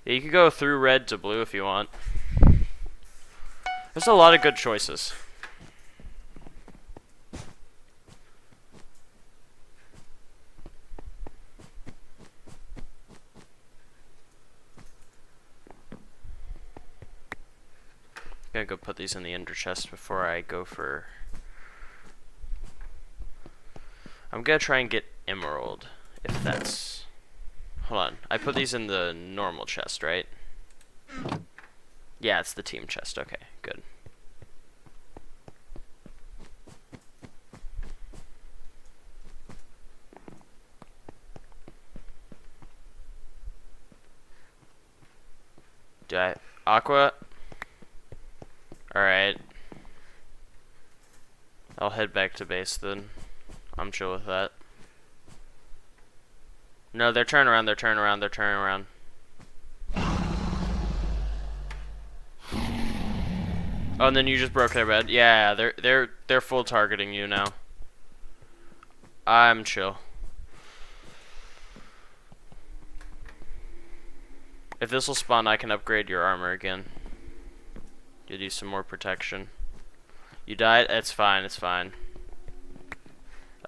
Yeah, you could go through red to blue if you want. There's a lot of good choices. I'm gonna go put these in the ender chest before I go for... I'm gonna try and get emerald, if that's... Hold on, I put these in the normal chest, right? Yeah, it's the team chest, okay, good. Do I... Aqua? Alright. I'll head back to base then. I'm chill with that. No, they're turning around, they're turning around, they're turning around. Oh, and then you just broke their bed. Yeah, they're full targeting you now. I'm chill. If this will spawn, I can upgrade your armor again. Give you some more protection. You died? It's fine, it's fine.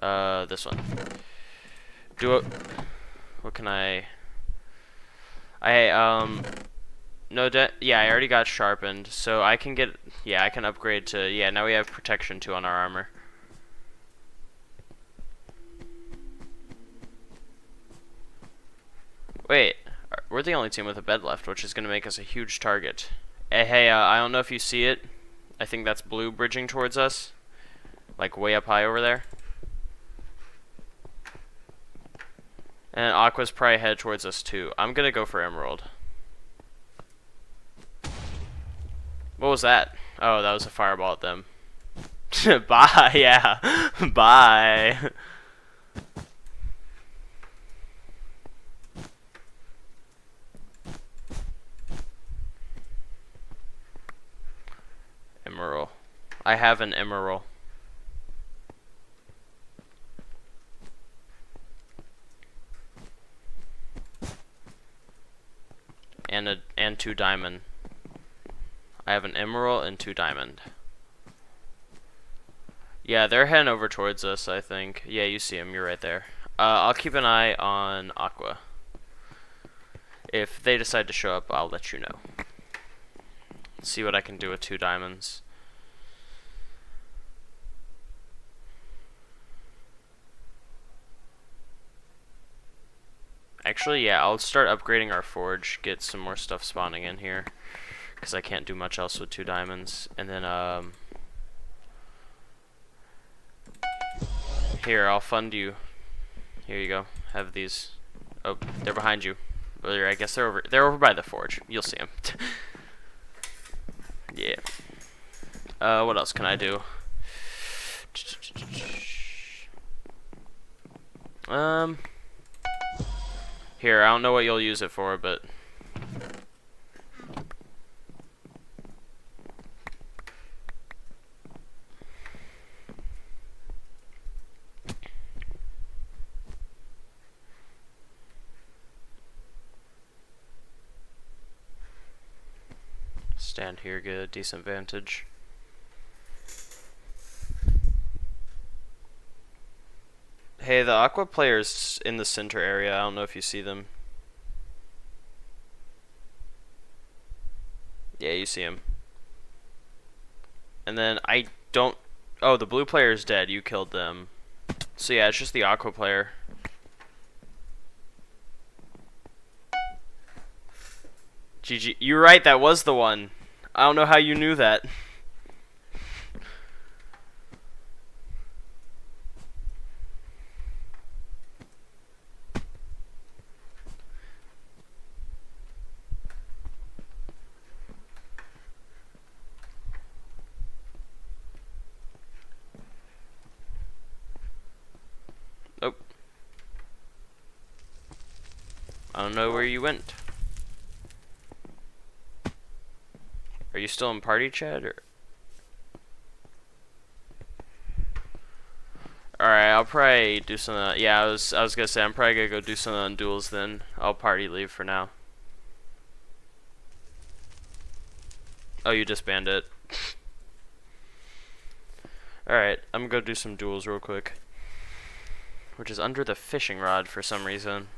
This one. Do it. What can I... No, yeah, I already got sharpened, so I can get... Yeah, I can upgrade to... Yeah, now we have protection 2 on our armor. Wait, we're the only team with a bed left, which is going to make us a huge target. Hey, I don't know if you see it. I think that's blue bridging towards us. Like, way up high over there. And Aqua's probably headed towards us, too. I'm going to go for Emerald. What was that? Oh, that was a fireball at them. Bye, yeah. Bye. Emerald. I have an emerald. And 2 diamond. I have an emerald and 2 diamond. Yeah, they're heading over towards us, I think. Yeah, you see them. You're right there. I'll keep an eye on Aqua. If they decide to show up, I'll let you know. See what I can do with 2 diamonds. Actually, yeah, I'll start upgrading our forge, get some more stuff spawning in here, because I can't do much else with 2 diamonds. And then, here, I'll fund you. Here you go. Have these. Oh, they're behind you. Or I guess they're over by the forge. You'll see them. Yeah. What else can I do? Here, I don't know what you'll use it for, but stand here, get a decent vantage. Hey, the Aqua player's in the center area. I don't know if you see them. Yeah, you see him. And then I don't... Oh, the blue player is dead. You killed them. So yeah, it's just the Aqua player. GG. You're right, that was the one. I don't know how you knew that. Nope. I don't know where you went. Are you still in party chat or? Alright, I'll probably do some. Yeah, I was gonna say I'm probably gonna go do some on duels then. I'll party leave for now. Oh, you disbanded it. Alright, I'm gonna go do some duels real quick. Which is under the fishing rod for some reason.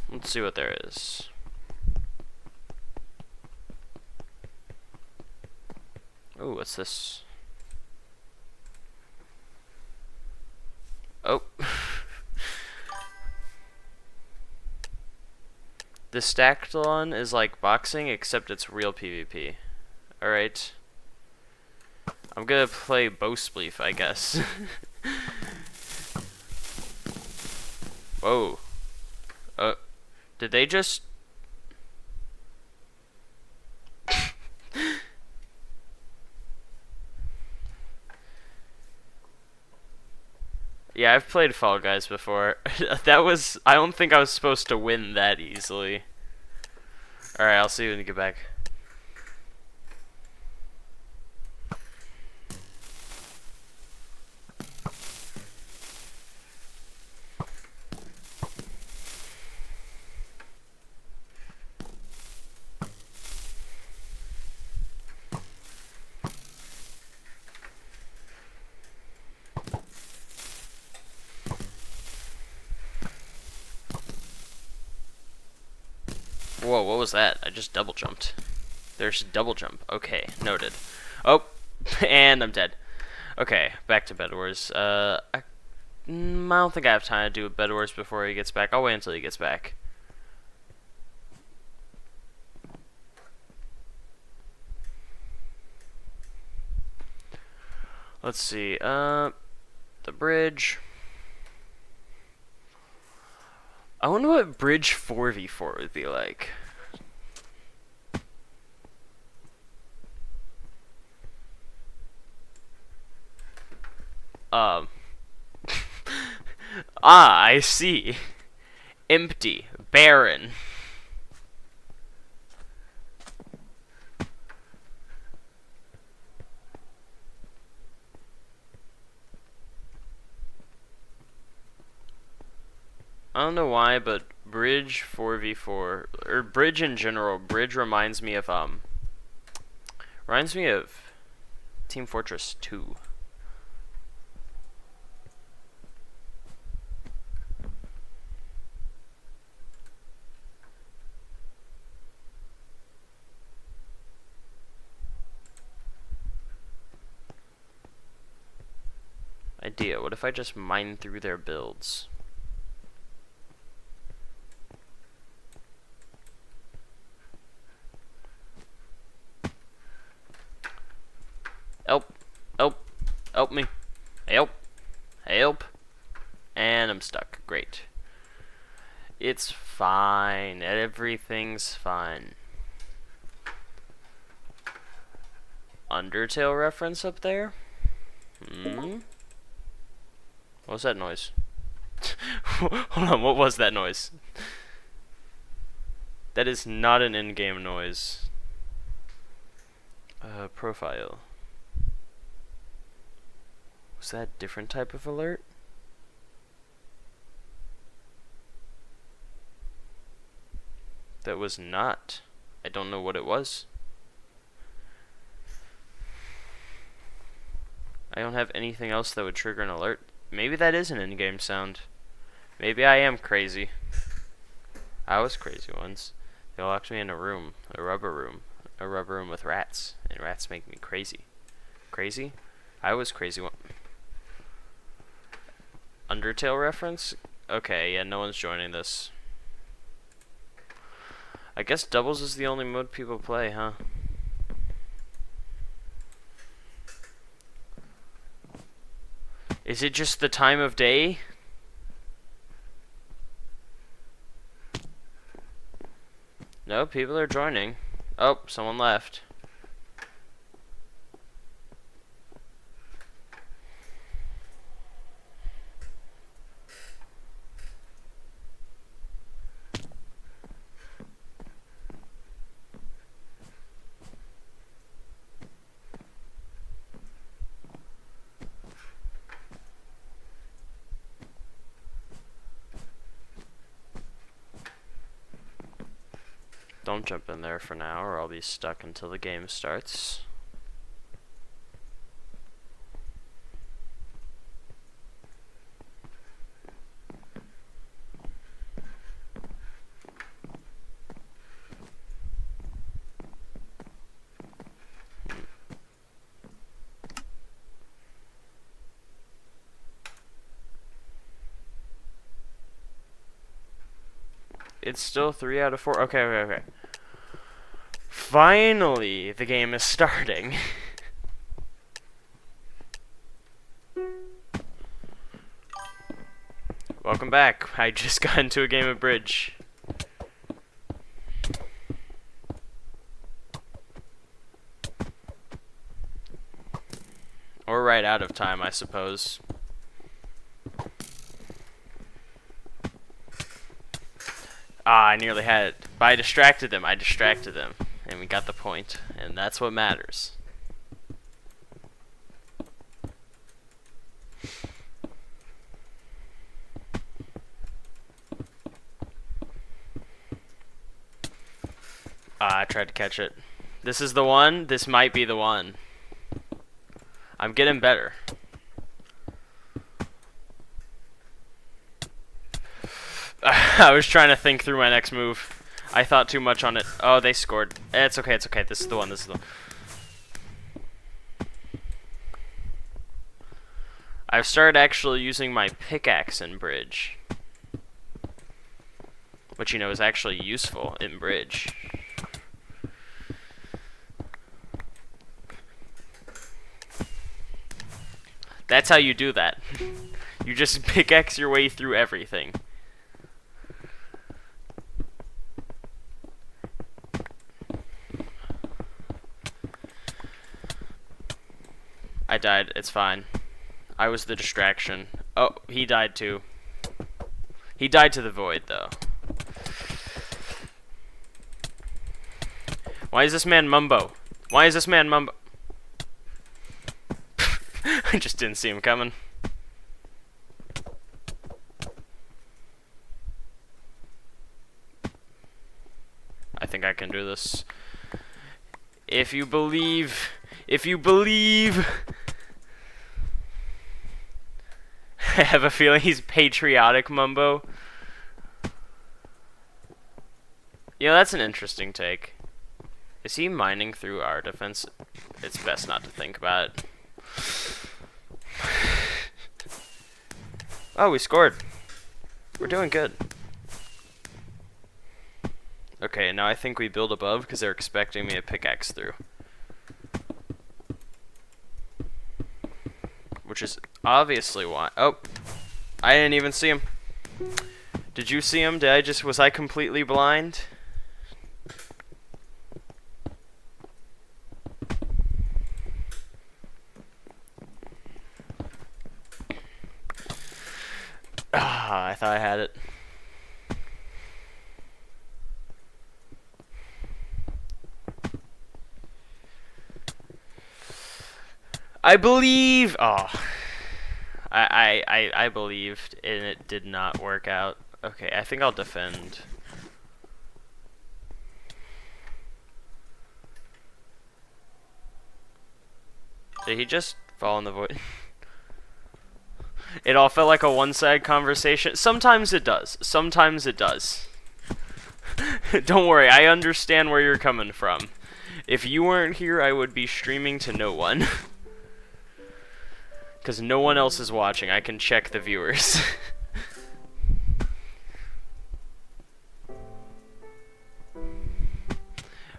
Let's see what there is. Oh, what's this? Oh. The stacked one is like boxing, except it's real PvP. Alright. I'm gonna play Bow Spleef, I guess. Whoa. Did they just... Yeah, I've played Fall Guys before. I don't think I was supposed to win that easily. Alright, I'll see you when you get back. Whoa, what was that? I just double jumped. There's double jump. Okay, noted. Oh, and I'm dead. Okay, back to Bed Wars. I don't think I have time to do Bed Wars before he gets back. I'll wait until he gets back. Let's see. The bridge. I wonder what bridge 4v4 would be like. I see. Empty. Barren. I don't know why, but bridge 4v4 or bridge in general, bridge reminds me of Team Fortress 2. Idea, what if I just mine through their builds? Help! Help! Help me! Help! Help! And I'm stuck. Great. It's fine. Everything's fine. Undertale reference up there? What was that noise? Hold on, what was that noise? That is not an in-game noise. Profile. Was that a different type of alert? That was not. I don't know what it was. I don't have anything else that would trigger an alert. Maybe that is an in-game sound. Maybe I am crazy. I was crazy once. They locked me in a room, a rubber room with rats, and rats make me crazy. Crazy? I was crazy one. Undertale reference? Okay, yeah, no one's joining this. I guess doubles is the only mode people play, huh? Is it just the time of day? No, people are joining. Oh, someone left. Don't jump in there for now, or I'll be stuck until the game starts. It's still 3 out of 4. Okay. Finally, the game is starting. Welcome back. I just got into a game of bridge. Or right out of time, I suppose. Ah, I nearly had it. But I distracted them. And we got the point. And that's what matters. I tried to catch it. This is the one. This might be the one. I'm getting better. I was trying to think through my next move. I thought too much on it. Oh, they scored. It's okay, it's okay. This is the one, this is the one. I've started actually using my pickaxe in bridge. Which, you know, is actually useful in bridge. That's how you do that. You just pickaxe your way through everything. I died. It's fine. I was the distraction. Oh, he died too. He died to the void, though. Why is this man Mumbo? Why is this man Mumbo? I just didn't see him coming. I think I can do this. If you believe... If you believe... I have a feeling he's patriotic, Mumbo. Yeah, that's an interesting take. Is he mining through our defense? It's best not to think about it. Oh, we scored. We're doing good. Okay, now I think we build above because they're expecting me to pickaxe through. Which is obviously why. Oh, I didn't even see him. Did you see him? Was I completely blind? Ah, I thought I had it. I believe. Oh, I believed, and it did not work out. Okay, I think I'll defend. Did he just fall in the void? It all felt like a one-sided conversation. Sometimes it does. Sometimes it does. Don't worry, I understand where you're coming from. If you weren't here, I would be streaming to no one. Because no one else is watching. I can check the viewers.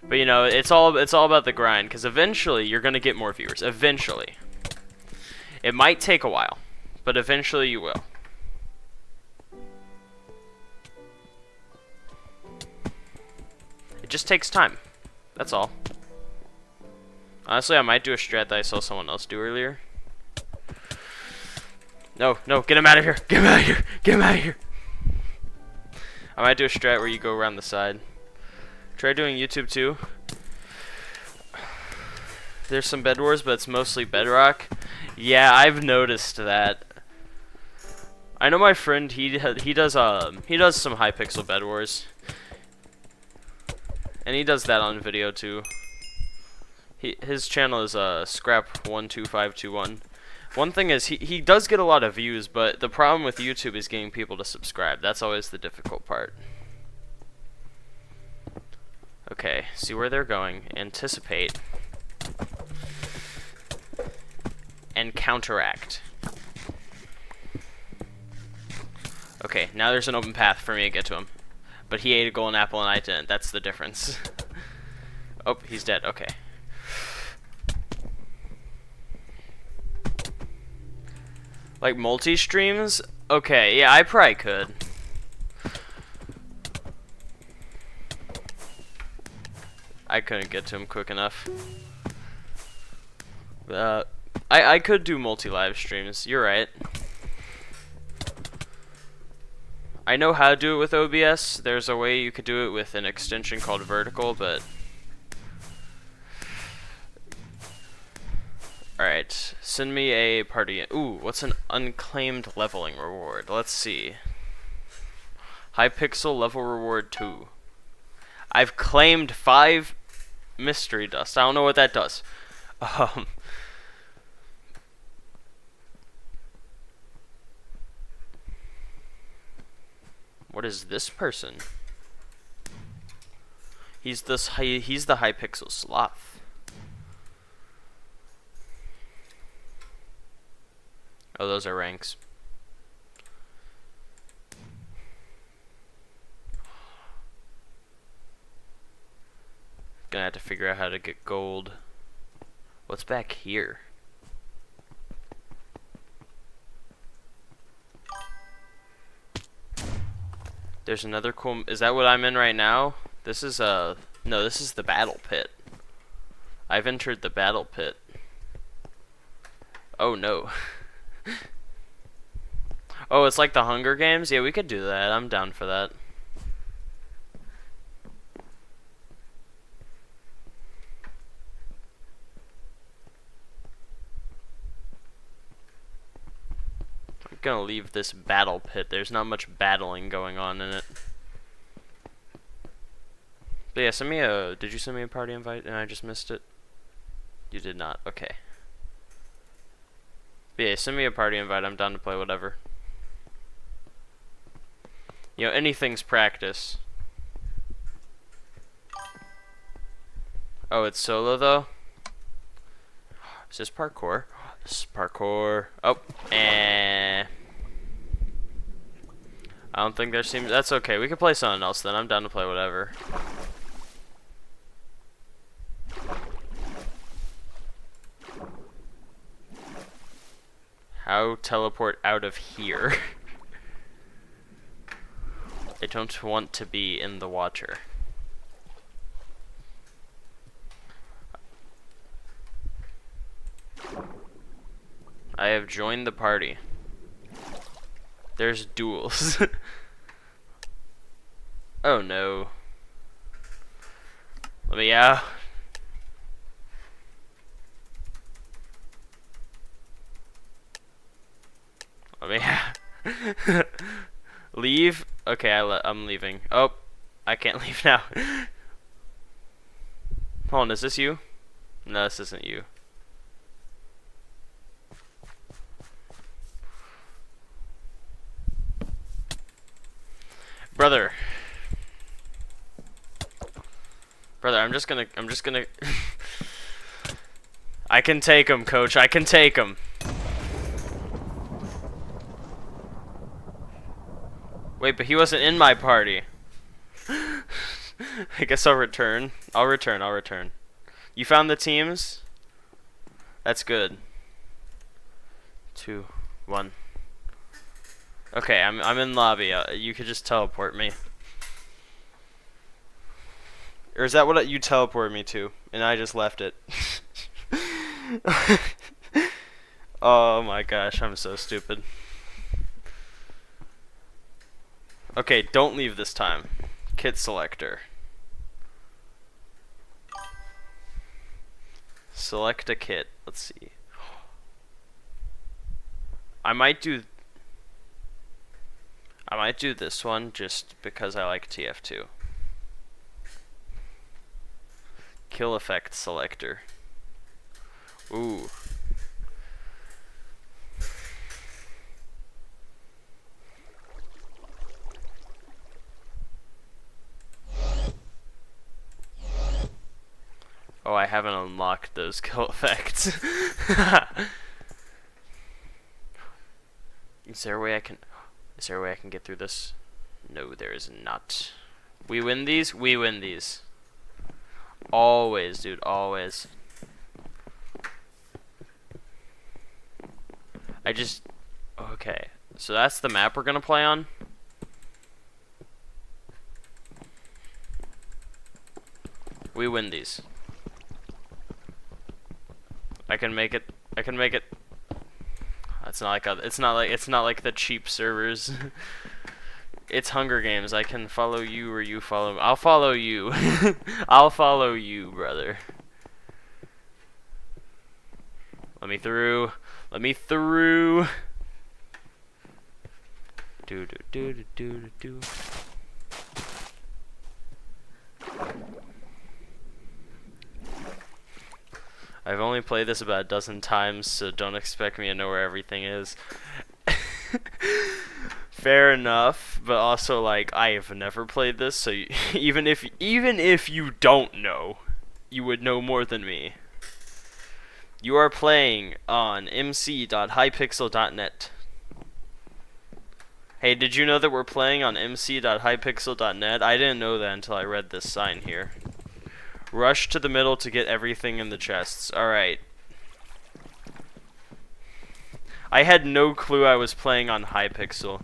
But you know, it's all about the grind. Because eventually, you're gonna get more viewers. Eventually, it might take a while, but eventually you will. It just takes time. That's all. Honestly, I might do a strat that I saw someone else do earlier. No, no, get him out of here! Get him out of here! Get him out of here! I might do a strat where you go around the side. Try doing YouTube too. There's some Bed Wars, but it's mostly Bedrock. Yeah, I've noticed that. I know my friend. He does some Hypixel Bed Wars, and he does that on video too. His channel is Scrap12521. One thing is he does get a lot of views, but the problem with YouTube is getting people to subscribe. That's always the difficult part. Okay, see where they're going. Anticipate. And counteract. Okay, now there's an open path for me to get to him. But he ate a golden apple and I didn't. That's the difference. Oh, he's dead. Okay. Like multi-streams? Okay, yeah, I probably could. I couldn't get to him quick enough. I could do multi-live streams. You're right. I know how to do it with OBS. There's a way you could do it with an extension called Vertical, but... Alright, send me a party. Ooh, what's an unclaimed leveling reward? Let's see. Hypixel level reward 2. I've claimed 5 mystery dust. I don't know what that does. What is this person? He's the Hypixel sloth. Oh, those are ranks. Gonna have to figure out how to get gold. What's back here? There's another cool... Is that what I'm in right now? This is no, this is the battle pit. I've entered the battle pit. Oh no. Oh, it's like the Hunger Games? Yeah, we could do that. I'm down for that. I'm gonna leave this battle pit. There's not much battling going on in it. But yeah, send me a... Did you send me a party invite and I just missed it? You did not. Okay. But yeah, send me a party invite. I'm down to play whatever. You know, anything's practice. Oh, it's solo though? Is this parkour? This is parkour. Oh, I don't think there seems... That's okay. We can play something else then. I'm down to play whatever. How teleport out of here? I don't want to be in the Watcher. I have joined the party. There's duels. Oh no. Let me out. Let me out. Leave? Okay, I'm leaving. Oh, I can't leave now. Hold on, is this you? No, this isn't you. Brother, I'm just gonna I can take him, coach. I can take him. Wait, but he wasn't in my party. I guess I'll return. I'll return. You found the teams? That's good. 2, 1. Okay, I'm in lobby. You could just teleport me. Or is that what you teleported me to? And I just left it. Oh my gosh, I'm so stupid. Okay, don't leave this time. Kit selector. Select a kit. Let's see. I might do this one just because I like TF2. Kill effect selector. Ooh. Oh, I haven't unlocked those kill effects. Is there a way I can get through this? No, there is not. We win these? We win these. Always, dude, always. Okay. So that's the map we're gonna play on. We win these. I can make it. It's not like the cheap servers. It's Hunger Games. I can follow you or you follow me. I'll follow you. I'll follow you, brother. Let me through. Let me through. Do do do do do do. I've only played this about a dozen times, so don't expect me to know where everything is. Fair enough, but also like I have never played this, so even if you don't know, you would know more than me. You are playing on mc.hypixel.net. Hey, did you know that we're playing on mc.hypixel.net? I didn't know that until I read this sign here. Rush to the middle to get everything in the chests. Alright. I had no clue I was playing on Hypixel.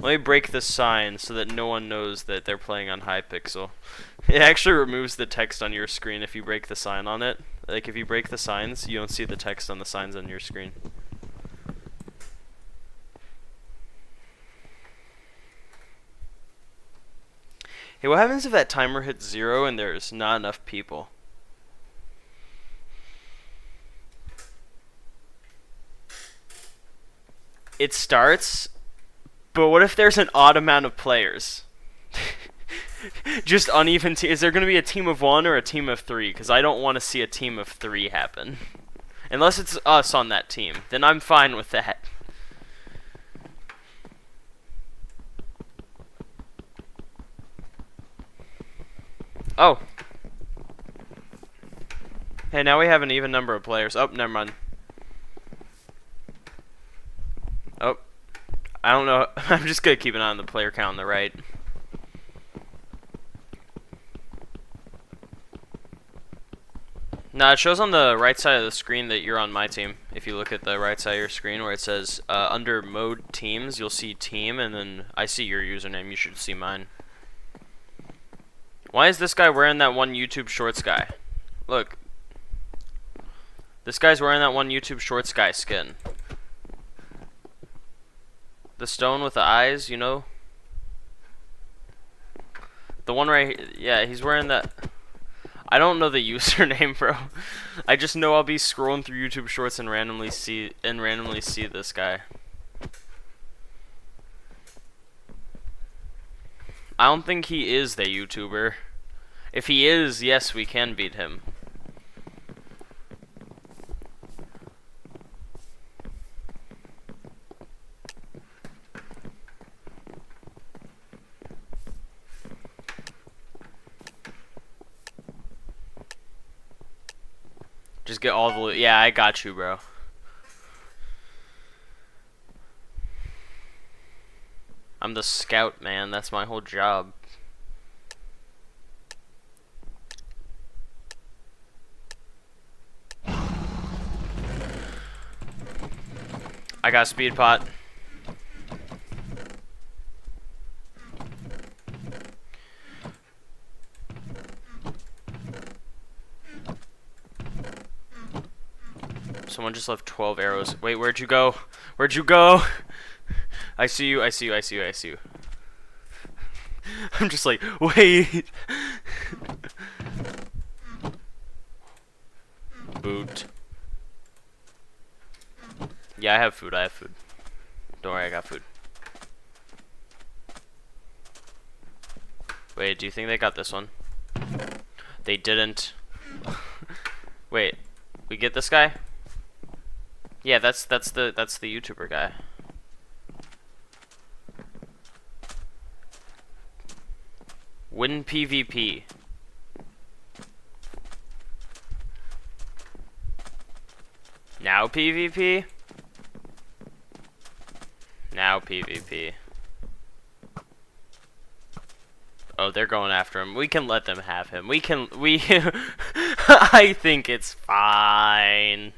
Let me break this sign so that no one knows that they're playing on Hypixel. It actually removes the text on your screen if you break the sign on it. Like, if you break the signs, you don't see the text on the signs on your screen. Hey, what happens if that timer hits 0 and there's not enough people? It starts, but what if there's an odd amount of players? Just uneven is there going to be a team of 1 or a team of 3? Because I don't want to see a team of 3 happen. Unless it's us on that team. Then I'm fine with that. Oh. Hey, now we have an even number of players. Oh, never mind. Oh. I don't know. I'm just going to keep an eye on the player count on the right. Nah, it shows on the right side of the screen that you're on my team. If you look at the right side of your screen where it says under mode teams, you'll see team, and then I see your username. You should see mine. Why is this guy wearing that one YouTube Shorts guy? Look. This guy's wearing that one YouTube Shorts guy skin. The stone with the eyes, you know? The one right here. Yeah, he's wearing that. I don't know the username, bro. I just know I'll be scrolling through YouTube Shorts and randomly see this guy. I don't think he is the YouTuber. If he is, yes, we can beat him. Just get all the loot. Yeah, I got you, bro. I'm the scout, man. That's my whole job. I got speed pot. Someone just left 12 arrows. Wait, where'd you go? Where'd you go? I see you, I see you, I see you, I see you. I'm just like, wait. Boot. Yeah, I have food, I have food. Don't worry, I got food. Wait, do you think they got this one? They didn't. Wait, we get this guy? Yeah, that's the YouTuber guy. Win PvP. Now PvP? Now PvP. Oh, they're going after him. We can let them have him. We I think it's fine.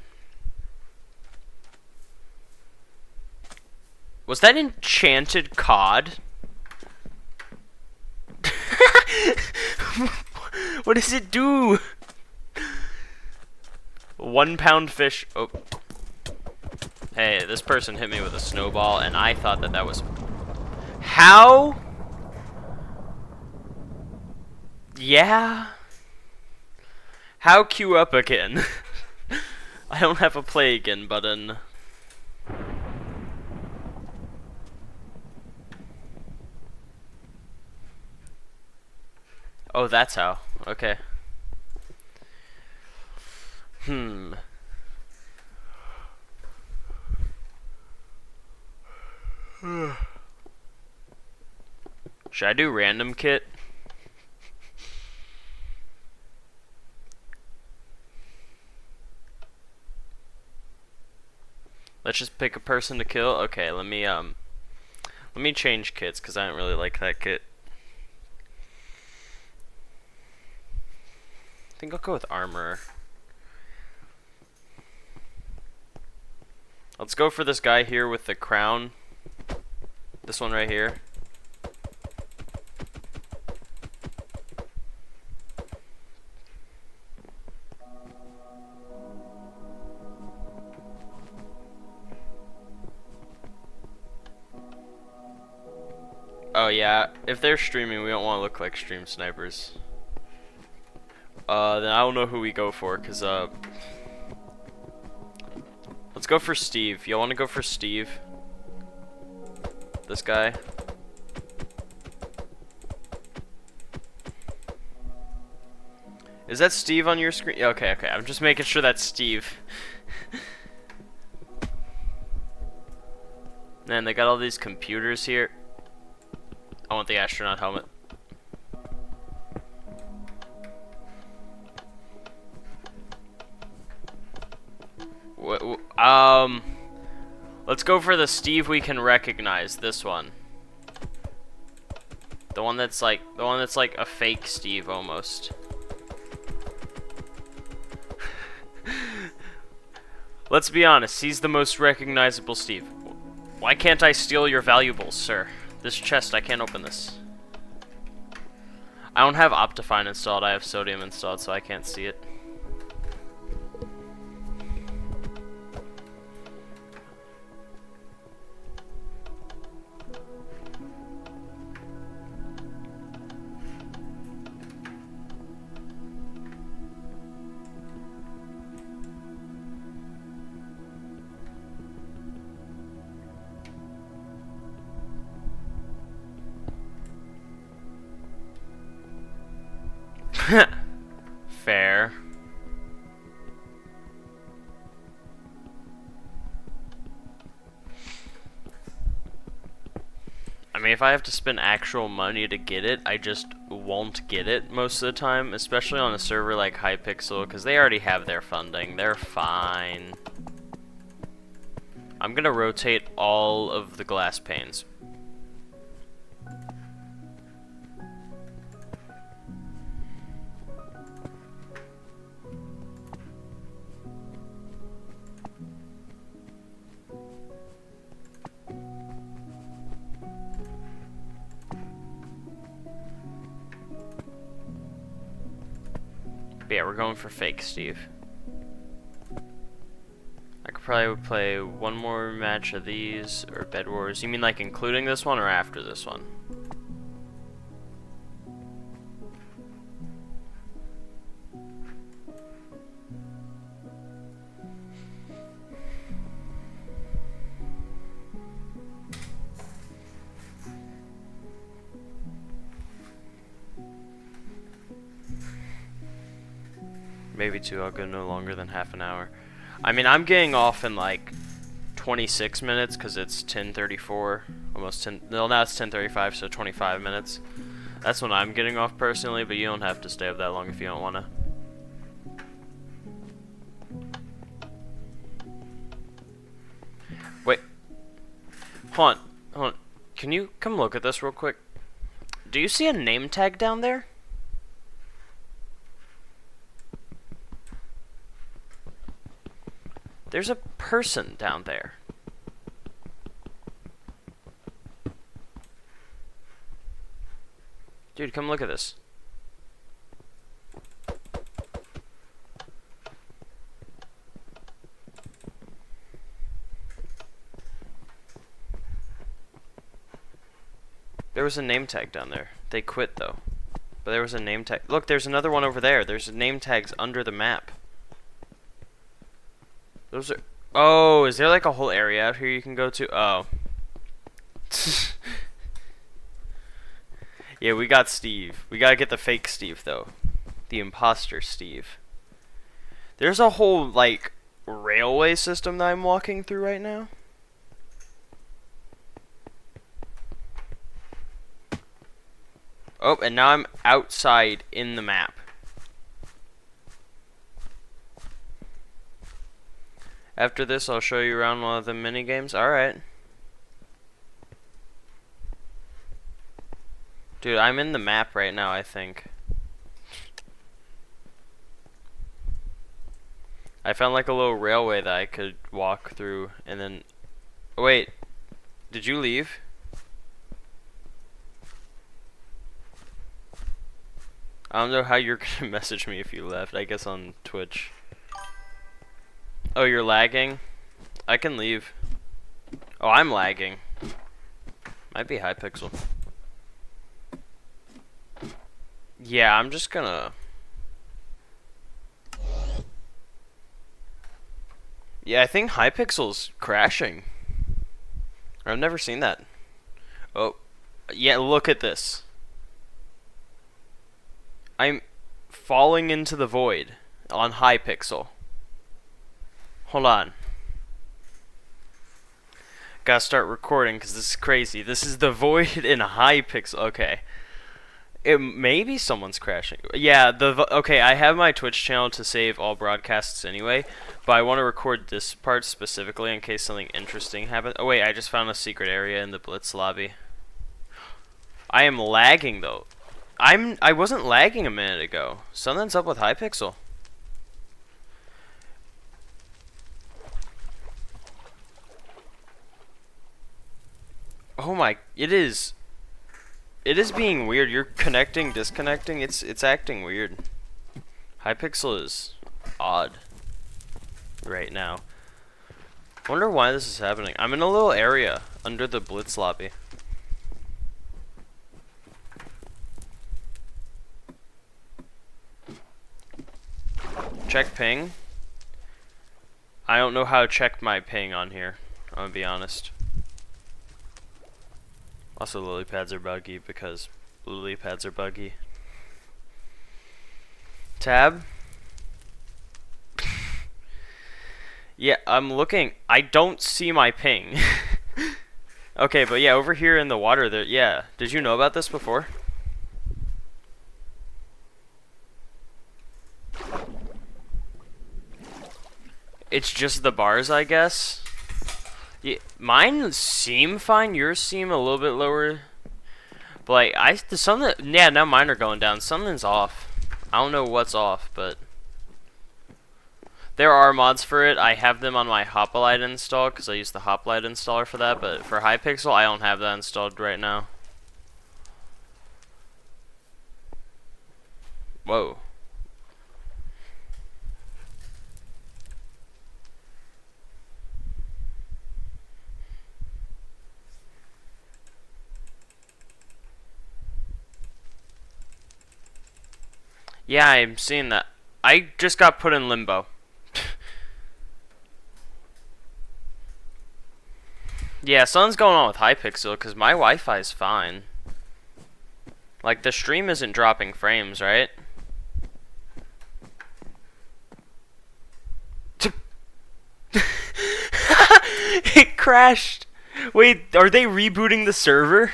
Was that enchanted cod? What does it do? 1 pound fish. Oh. Hey, this person hit me with a snowball, and I thought that was... How? Yeah. How queue up again? I don't have a play again button. Oh, that's how. Okay. Should I do random kit? Let's just pick a person to kill. Okay, let me change kits because I don't really like that kit. I think I'll go with armor. Let's go for this guy here with the crown. This one right here. Oh yeah, if they're streaming, we don't want to look like stream snipers. Then I don't know who we go for, cause let's go for Steve. Y'all want to go for Steve? This guy. Is that Steve on your screen? Okay, okay. I'm just making sure that's Steve. Man, they got all these computers here. I want the astronaut helmet. Let's go for the Steve we can recognize. This one. The one that's like a fake Steve almost. Let's be honest, he's the most recognizable Steve. Why can't I steal your valuables, sir? This chest, I can't open this. I don't have Optifine installed, I have Sodium installed, so I can't see it. Fair. I mean, if I have to spend actual money to get it, I just won't get it most of the time, especially on a server like Hypixel, because they already have their funding. They're fine. I'm gonna rotate all of the glass panes. But yeah, we're going for fake Steve. I could probably play one more match of these, or Bed Wars. You mean like including this one, or after this one? Maybe two, I'll go no longer than half an hour. I mean, I'm getting off in like 26 minutes because it's 10:34, almost 10. No, now it's 10:35, so 25 minutes. That's when I'm getting off personally, but you don't have to stay up that long if you don't want to. Wait. Hold on. Hold on. Can you come look at this real quick? Do you see a name tag down there? There's a person down there. Dude, come look at this. There was a name tag down there. They quit though. But there was a name tag. Look, there's another one over there. There's name tags under the map. Those are... Oh, is there like a whole area out here you can go to? Oh. Yeah, we got Steve. We gotta get the fake Steve though. The imposter Steve. There's a whole like railway system that I'm walking through right now. Oh, and now I'm outside in the map. After this, I'll show you around one of the mini games. Alright. Dude, I'm in the map right now, I think. I found like a little railway that I could walk through and then... Oh, wait. Did you leave? I don't know how you're gonna message me if you left. I guess on Twitch. Oh, you're lagging? I can leave. Oh, I'm lagging. Might be Hypixel. Yeah, I'm just gonna... Yeah, I think Hypixel's crashing. I've never seen that. Oh, yeah, look at this. I'm falling into the void on Hypixel. Hold on. Gotta start recording because this is crazy. This is the void in Hypixel. Okay. Maybe someone's crashing. Yeah, okay, I have my Twitch channel to save all broadcasts anyway, but I want to record this part specifically in case something interesting happens. Oh wait, I just found a secret area in the Blitz lobby. I am lagging though. I wasn't lagging a minute ago. Something's up with Hypixel. Oh my, it is being weird. You're connecting, disconnecting. It's acting weird. Hypixel is odd right now. Wonder why this is happening. I'm in a little area under the Blitz lobby. Check ping. I don't know how to check my ping on here. I'm gonna be honest. Also, lily pads are buggy because lily pads are buggy. Tab. Yeah, I'm looking. I don't see my ping. Okay, but yeah, over here in the water there. Yeah, did you know about this before? It's just the bars, I guess. Yeah, mine seem fine. Yours seem a little bit lower. But like something. Yeah, now mine are going down. Something's off. I don't know what's off, but there are mods for it. I have them on my Hoplite install because I use the Hoplite installer for that. But for Hypixel, I don't have that installed right now. Whoa. Yeah, I'm seeing that. I just got put in limbo. Yeah, something's going on with Hypixel because my Wi-Fi is fine. Like, the stream isn't dropping frames, right? It crashed. Wait, are they rebooting the server?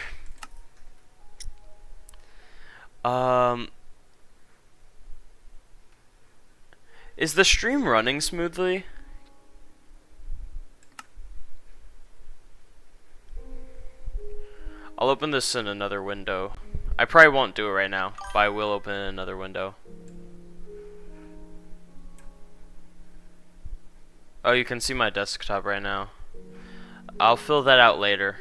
Is the stream running smoothly? I'll open this in another window. I probably won't do it right now, but I will open in another window. Oh, you can see my desktop right now. I'll fill that out later.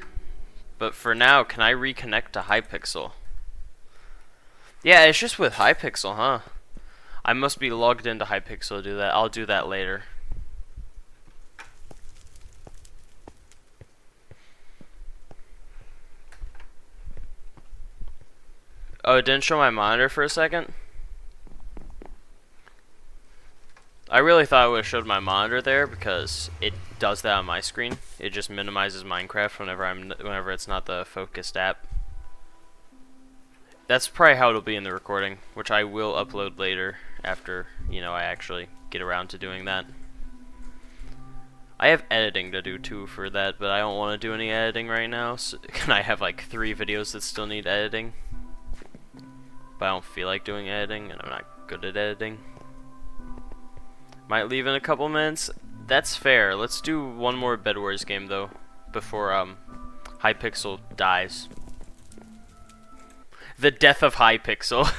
But for now, can I reconnect to Hypixel? Yeah, it's just with Hypixel, huh? I must be logged into Hypixel to do that. I'll do that later. Oh, it didn't show my monitor for a second? I really thought it would have showed my monitor there because it does that on my screen. It just minimizes Minecraft whenever it's not the focused app. That's probably how it'll be in the recording, which I will upload later after, you know, I actually get around to doing that. I have editing to do too for that, but I don't want to do any editing right now. So I have like 3 videos that still need editing. But I don't feel like doing editing, and I'm not good at editing. Might leave in a couple minutes. That's fair. Let's do one more Bed Wars game though, before Hypixel dies. The death of Hypixel.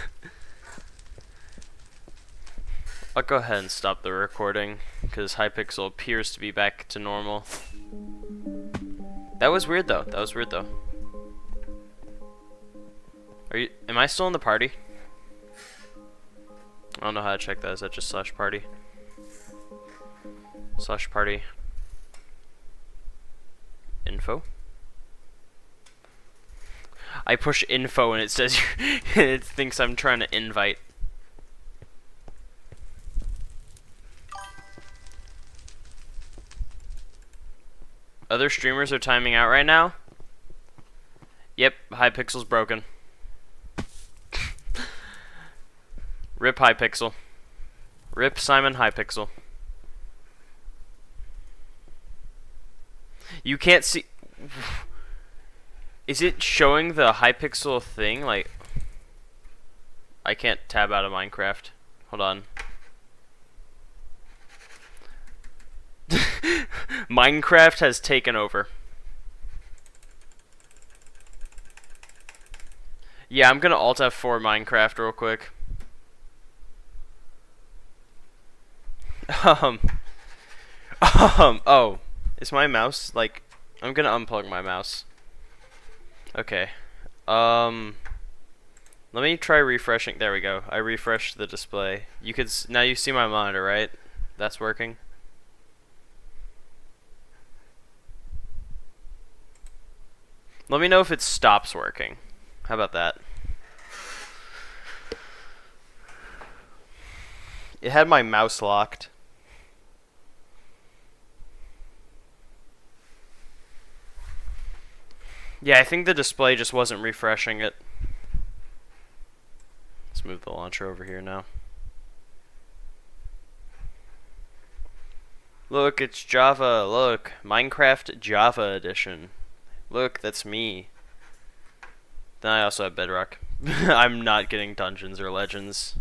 I'll go ahead and stop the recording because Hypixel appears to be back to normal. That was weird though. That was weird though. Am I still in the party? I don't know how to check that. Is that just /party? /party. Info. I push info and it says it thinks I'm trying to invite. Other streamers are timing out right now. Yep, Hypixel's broken. Rip Hypixel. Rip Simon Hypixel. You can't see. Is it showing the Hypixel thing? Like, I can't tab out of Minecraft. Hold on. Minecraft has taken over. Yeah, I'm gonna Alt F4 Minecraft real quick. Oh, is my mouse like? I'm gonna unplug my mouse. Okay. Let me try refreshing. There we go. I refreshed the display. You could now you see my monitor, right? That's working. Let me know if it stops working. How about that? It had my mouse locked. Yeah, I think the display just wasn't refreshing it. Let's move the launcher over here now. Look, it's Java. Look, Minecraft Java Edition. Look, that's me. Then I also have Bedrock. I'm not getting Dungeons or Legends.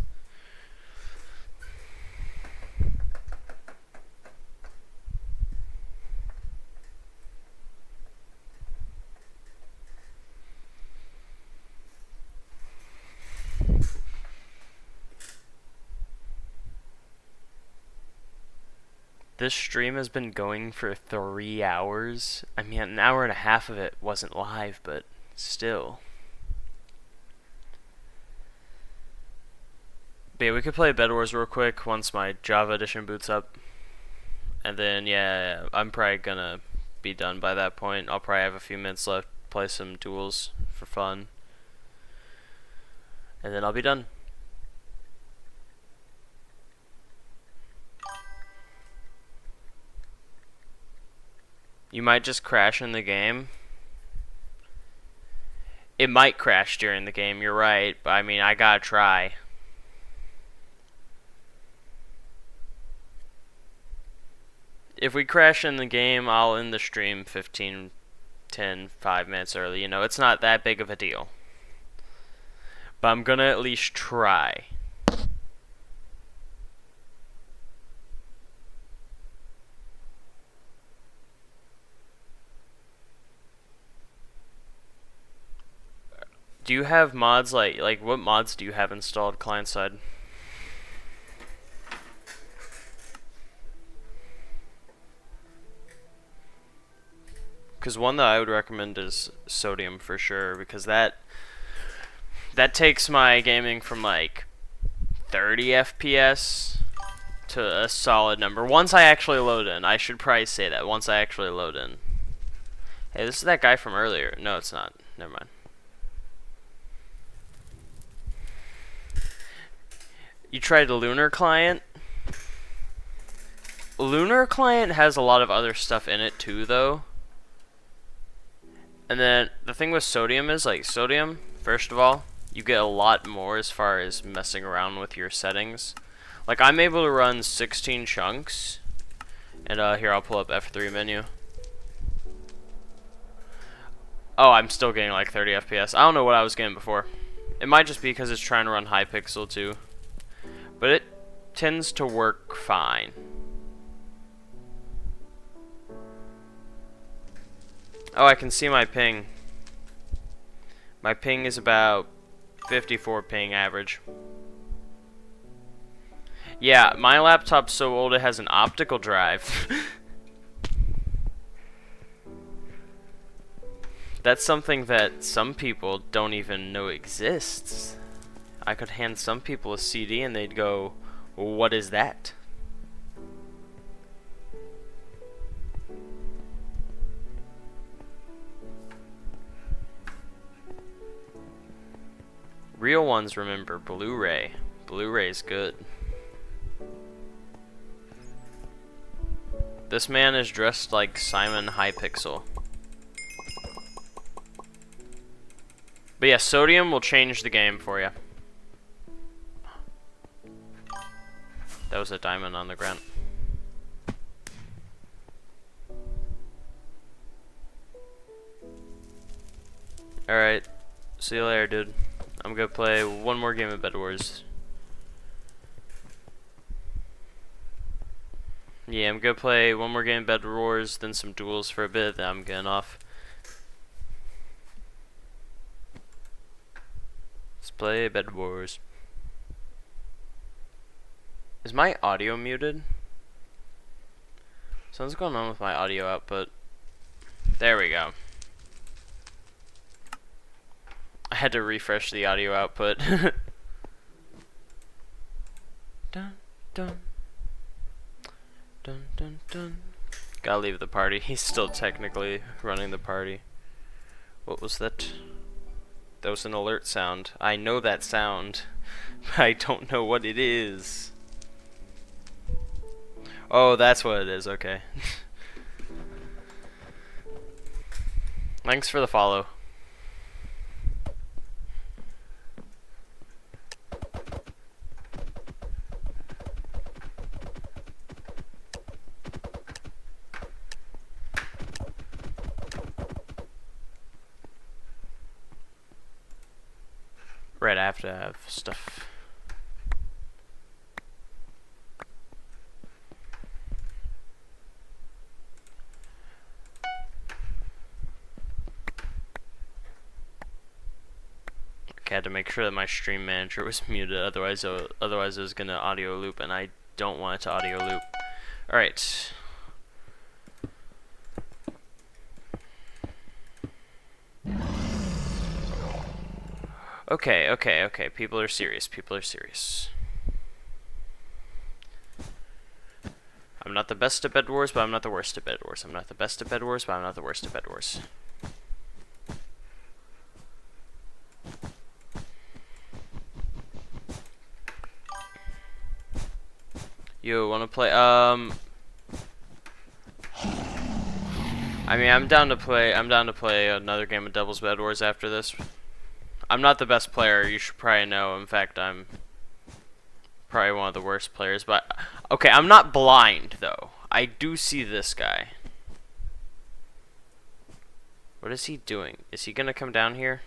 This stream has been going for 3 hours. I mean, an hour and a half of it wasn't live, but still. But yeah, we could play Bed Wars real quick once my Java Edition boots up. And then, yeah, I'm probably gonna be done by that point. I'll probably have a few minutes left, play some duels for fun. And then I'll be done. You might just crash in the game. It might crash during the game, you're right, but I mean, I gotta try. If we crash in the game, I'll end the stream 15, 10, 5 minutes early. You know, it's not that big of a deal. But I'm gonna at least try. Do you have mods like what mods do you have installed client side? Because one that I would recommend is Sodium for sure, because that takes my gaming from like 30 FPS to a solid number. Once I actually load in, I should probably say that once I actually load in. Hey, this is that guy from earlier. No, it's not. Never mind. You tried Lunar Client. Lunar Client has a lot of other stuff in it too, though. And then the thing with Sodium is, like, Sodium, first of all, you get a lot more as far as messing around with your settings. Like, I'm able to run 16 chunks. And here, I'll pull up F3 menu. Oh, I'm still getting like 30 FPS. I don't know what I was getting before. It might just be because it's trying to run Hypixel too. But it tends to work fine. Oh, I can see my ping. My ping is about 54 ping average. Yeah, my laptop's so old it has an optical drive. That's something that some people don't even know exists. I could hand some people a CD and they'd go, "What is that?" Real ones remember Blu-ray. Blu-ray's good. This man is dressed like Simon Hypixel. But yeah, Sodium will change the game for you. That was a diamond on the ground. Alright, see you later, dude. I'm gonna play one more game of Bed Wars. Yeah, I'm gonna play one more game of Bed Wars, then some duels for a bit, then I'm getting off. Let's play Bed Wars. Is my audio muted? Something's going on with my audio output. There we go. I had to refresh the audio output. Dun, dun. Dun, dun, dun. Gotta leave the party. He's still technically running the party. What was that? That was an alert sound. I know that sound, but I don't know what it is. Oh, that's what it is. Okay. Thanks for the follow. Right, I have to have stuff. I had to make sure that my stream manager was muted, otherwise it was gonna audio loop, and I don't want it to audio loop. All right. Okay. People are serious. People are serious. I'm not the best at Bed Wars, but I'm not the worst at Bed Wars. I'm not the best at Bed Wars, but I'm not the worst at Bed Wars. You wanna play? I mean, I'm down to play another game of Devil's Bed Wars after this. I'm not the best player. You should probably know. In fact, I'm probably one of the worst players. But okay, I'm not blind though. I do see this guy. What is he doing? Is he gonna come down here?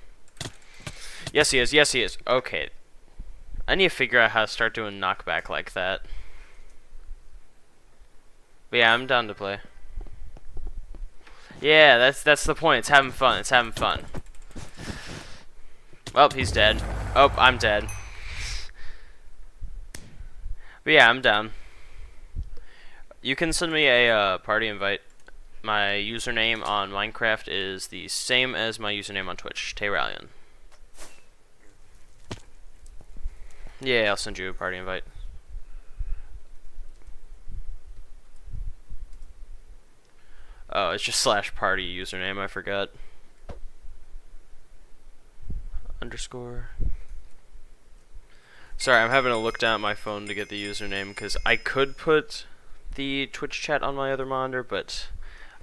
Yes, he is. Yes, he is. Okay. I need to figure out how to start doing knockback like that. But yeah, I'm down to play. Yeah, that's the point. It's having fun. It's having fun. Oh, he's dead. Oh, I'm dead. But yeah, I'm down. You can send me a party invite. My username on Minecraft is the same as my username on Twitch, Tayrallion. Yeah, I'll send you a party invite. Oh, it's just /party username, I forgot. _ Sorry, I'm having to look down at my phone to get the username because I could put the Twitch chat on my other monitor, but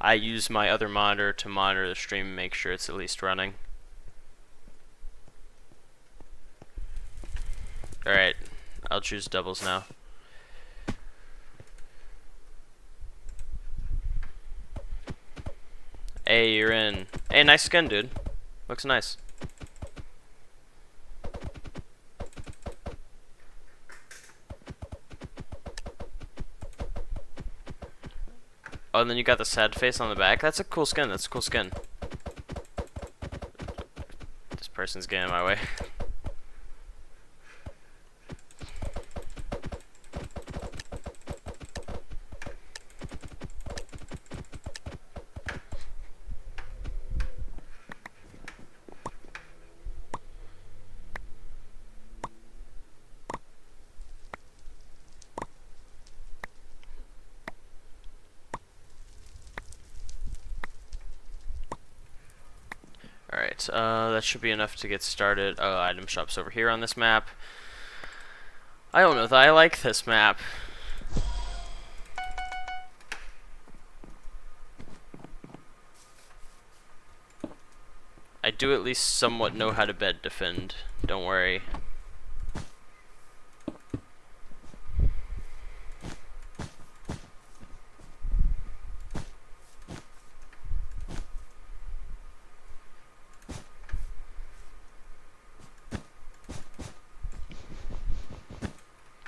I use my other monitor to monitor the stream and make sure it's at least running. Alright, I'll choose doubles now. Hey, you're in. Hey, nice skin, dude. Looks nice. Oh, and then you got the sad face on the back. That's a cool skin. That's a cool skin. This person's getting in my way. Alright, that should be enough to get started. Oh, item shop's over here on this map. I don't know that I like this map. I do at least somewhat know how to bed defend. Don't worry.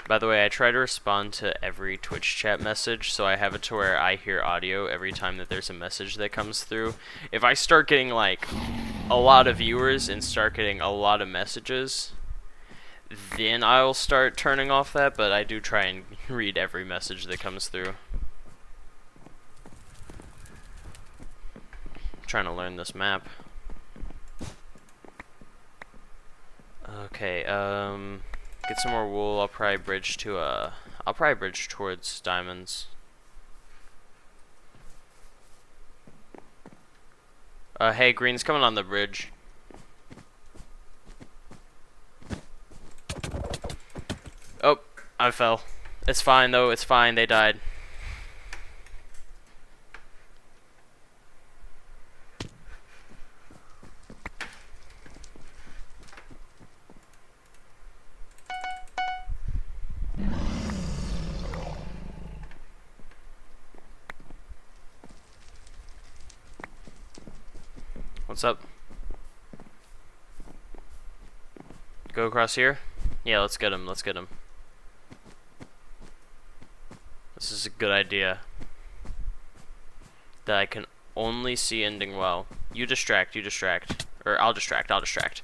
By the way, I try to respond to every Twitch chat message, so I have it to where I hear audio every time that there's a message that comes through. If I start getting like a lot of viewers and start getting a lot of messages, then I'll start turning off that, but I do try and read every message that comes through. I'm trying to learn this map. Okay, get some more wool. I'll probably bridge to I'll probably bridge towards diamonds. Hey, green's coming on the bridge. Oh, I fell. It's fine though. It's fine. They died. What's up? Go across here? Yeah, let's get him. Let's get him. This is a good idea. That I can only see ending well. You distract, you distract. Or I'll distract, I'll distract.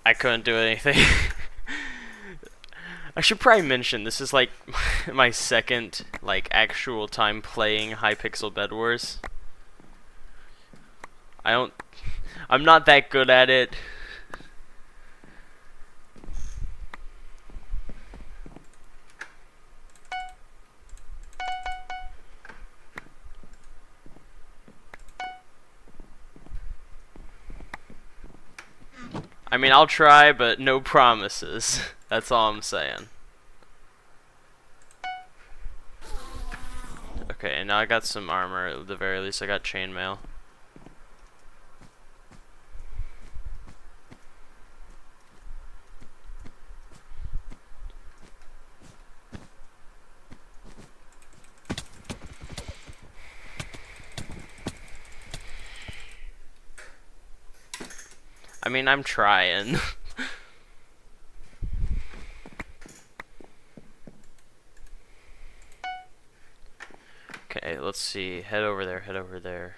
I couldn't do anything. I should probably mention this is like my second like actual time playing Hypixel Bedwars. I'm not that good at it. I mean, I'll try, but no promises. That's all I'm saying. Okay, and now I got some armor. At the very least, I got chainmail. I mean, I'm trying. Okay, let's see. Head over there, head over there.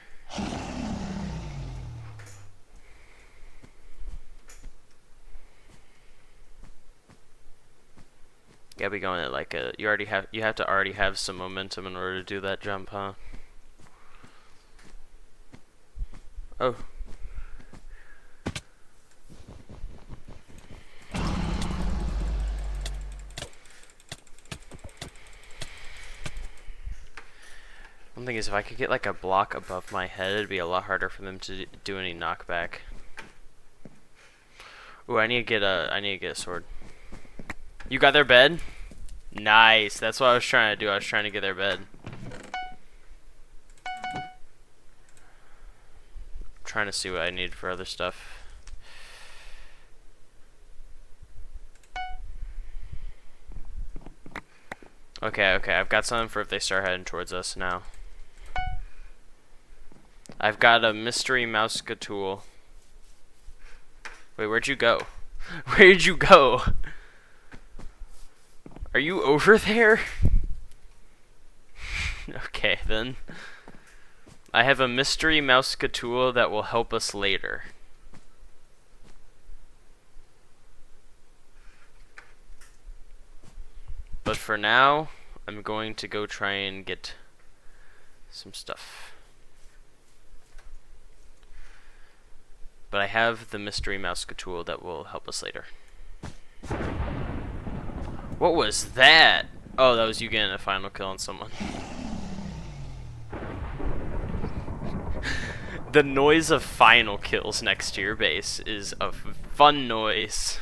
Gotta be going at like a you have to already have some momentum in order to do that jump, huh? Oh. One thing is, if I could get like a block above my head, it'd be a lot harder for them to do any knockback. Ooh, I need to get a sword. You got their bed? Nice. That's what I was trying to do. I was trying to get their bed. Trying to see what I need for other stuff. Okay, I've got something for if they start heading towards us now. I've got a mystery mouse tool. Wait, where'd you go? Where'd you go? Are you over there? Okay, then. I have a mystery mouse tool that will help us later. But for now, I'm going to go try and get some stuff. But I have the mystery mouse tool that will help us later. What was that? Oh, that was you getting a final kill on someone. The noise of final kills next to your base is a fun noise.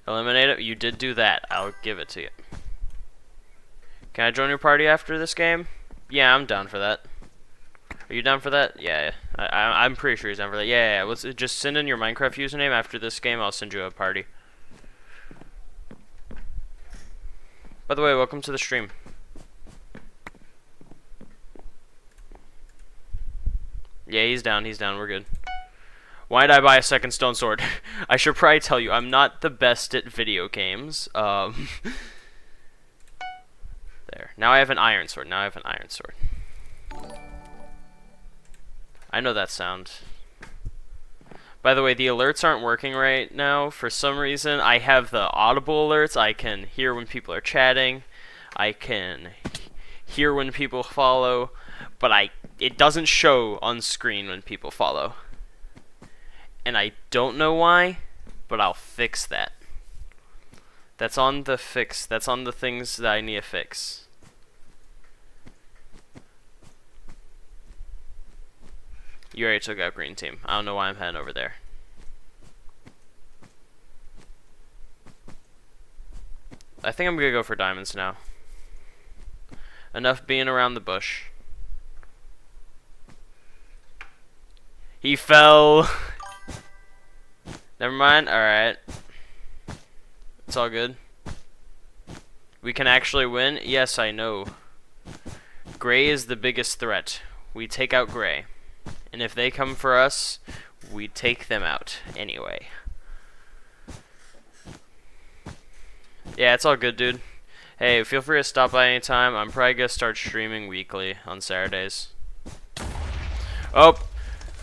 Eliminate it? You did do that. I'll give it to you. Can I join your party after this game? Yeah, I'm down for that. Are you down for that? Yeah. I'm pretty sure he's down for that. Yeah. Let's just send in your Minecraft username after this game. I'll send you a party. By the way, welcome to the stream. Yeah, he's down. We're good. Why did I buy a second stone sword? I should probably tell you, I'm not the best at video games. There. Now I have an iron sword. I know that sound. By the way, the alerts aren't working right now. For some reason, I have the audible alerts. I can hear when people are chatting. I can hear when people follow. But it doesn't show on screen when people follow. And I don't know why, but I'll fix that. That's on the fix. That's on the things that I need to fix. You already took out green team. I don't know why I'm heading over there. I think I'm gonna go for diamonds now. Enough being around the bush. He fell. Never mind. Alright. It's all good. We can actually win. Yes, I know. Gray is the biggest threat. We take out Gray. And if they come for us, we take them out anyway. Yeah, it's all good, dude. Hey, feel free to stop by anytime. I'm probably gonna start streaming weekly on Saturdays. Oh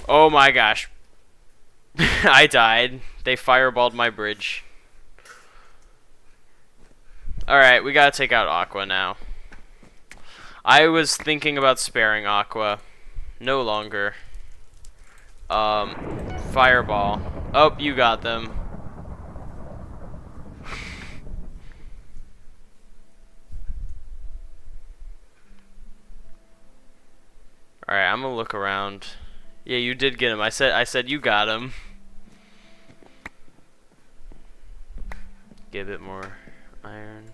my gosh. I died. They fireballed my bridge. Alright, we gotta take out Aqua now. I was thinking about sparing Aqua. No longer. Fireball. Oh, you got them. Alright, I'm gonna look around. Yeah, you did get him. I said you got him. Get a bit more iron.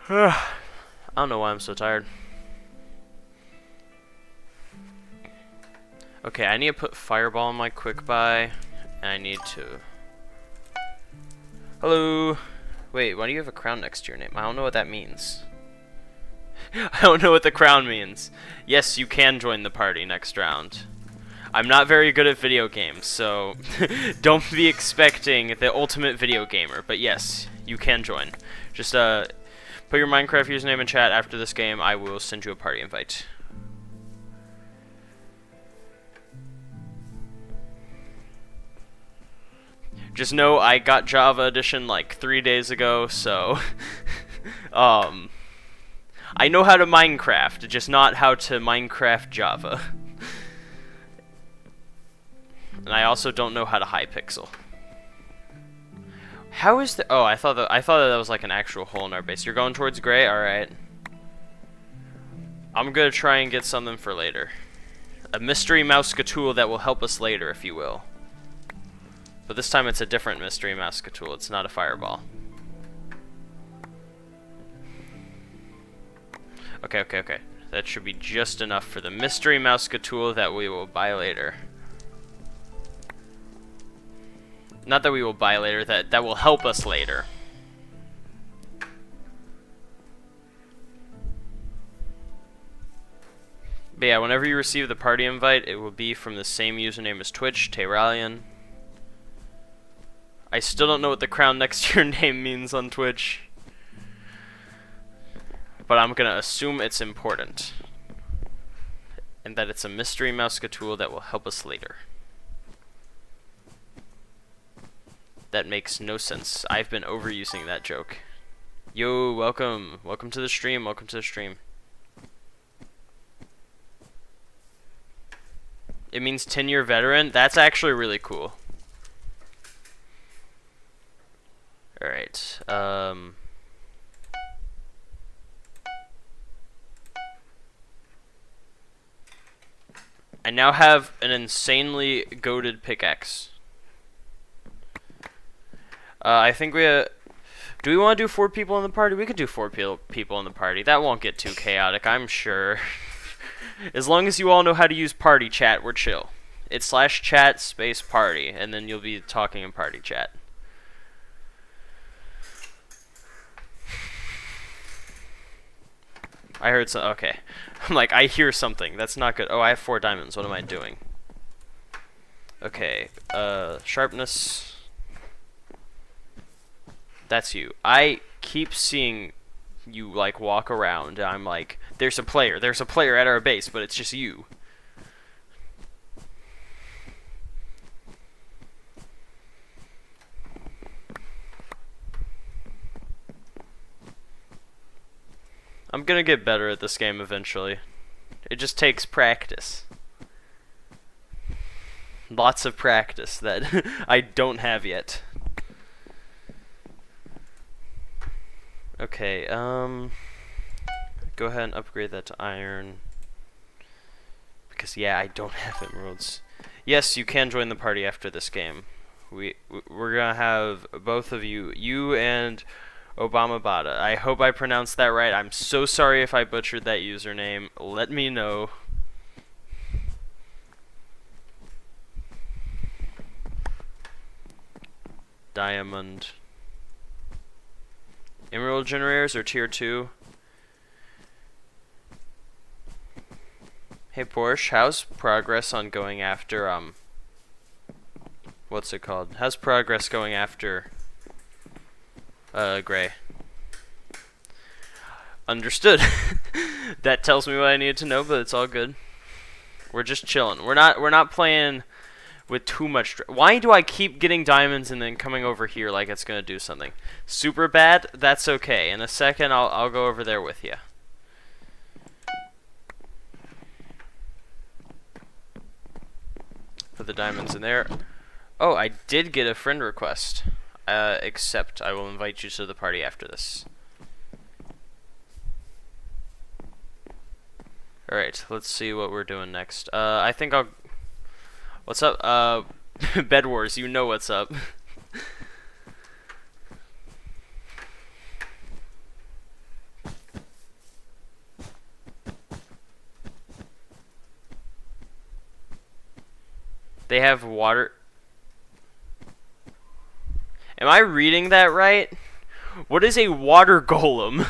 I don't know why I'm so tired. Okay, I need to put fireball in my quick buy, and I need to... Hello! Wait, why do you have a crown next to your name? I don't know what that means. I don't know what the crown means. Yes, you can join the party next round. I'm not very good at video games, so don't be expecting the ultimate video gamer, but yes, you can join. Just put your Minecraft username in chat after this game. I will send you a party invite. Just know I got Java Edition like 3 days ago, so I know how to Minecraft, just not how to Minecraft Java. And I also don't know how to Hypixel. How is the... Oh, I thought that was like an actual hole in our base. You're going towards gray? Alright. I'm gonna try and get something for later. A mystery mouse tool that will help us later, if you will. But this time it's a different mystery mouse tool. It's not a fireball. Okay. That should be just enough for the mystery mouse tool that we will buy later. Not that we will buy later, that will help us later. But yeah, whenever you receive the party invite, it will be from the same username as Twitch, Tayralian. I still don't know what the crown next to your name means on Twitch. But I'm gonna assume it's important. And that it's a mystery mouse tool that will help us later. That makes no sense. I've been overusing that joke. Yo, welcome. Welcome to the stream. Welcome to the stream. It means 10-year veteran. That's actually really cool. Alright. I now have an insanely goated pickaxe. I think do we want to do 4 people in the party? We could do 4 people in the party. That won't get too chaotic, I'm sure. As long as you all know how to use party chat, we're chill. It's /chat space party, and then you'll be talking in party chat. I heard some. Okay. I'm like, I hear something. That's not good. Oh, I have 4 diamonds. What am I doing? Okay. Sharpness. That's you. I keep seeing you, like, walk around. I'm like, there's a player. There's a player at our base, but it's just you. I'm gonna get better at this game eventually. It just takes practice. Lots of practice that I don't have yet. Okay, go ahead and upgrade that to iron. Because yeah, I don't have emeralds. Yes, you can join the party after this game. We're gonna have both of you and Obama Bada. I hope I pronounced that right. I'm so sorry if I butchered that username. Let me know. Diamond. Emerald generators are tier 2. Hey Porsche, how's progress on going after what's it called? How's progress going after Gray? Understood. That tells me what I needed to know, but it's all good. We're just chilling. We're not playing with too much. Why do I keep getting diamonds and then coming over here like it's gonna do something? Super bad? That's okay. In a second, I'll go over there with you. Put the diamonds in there. Oh, I did get a friend request. Accept. I will invite you to the party after this. Alright, let's see what we're doing next. I think I'll... What's up? Bed Wars, you know what's up. They have water... Am I reading that right? What is a water golem?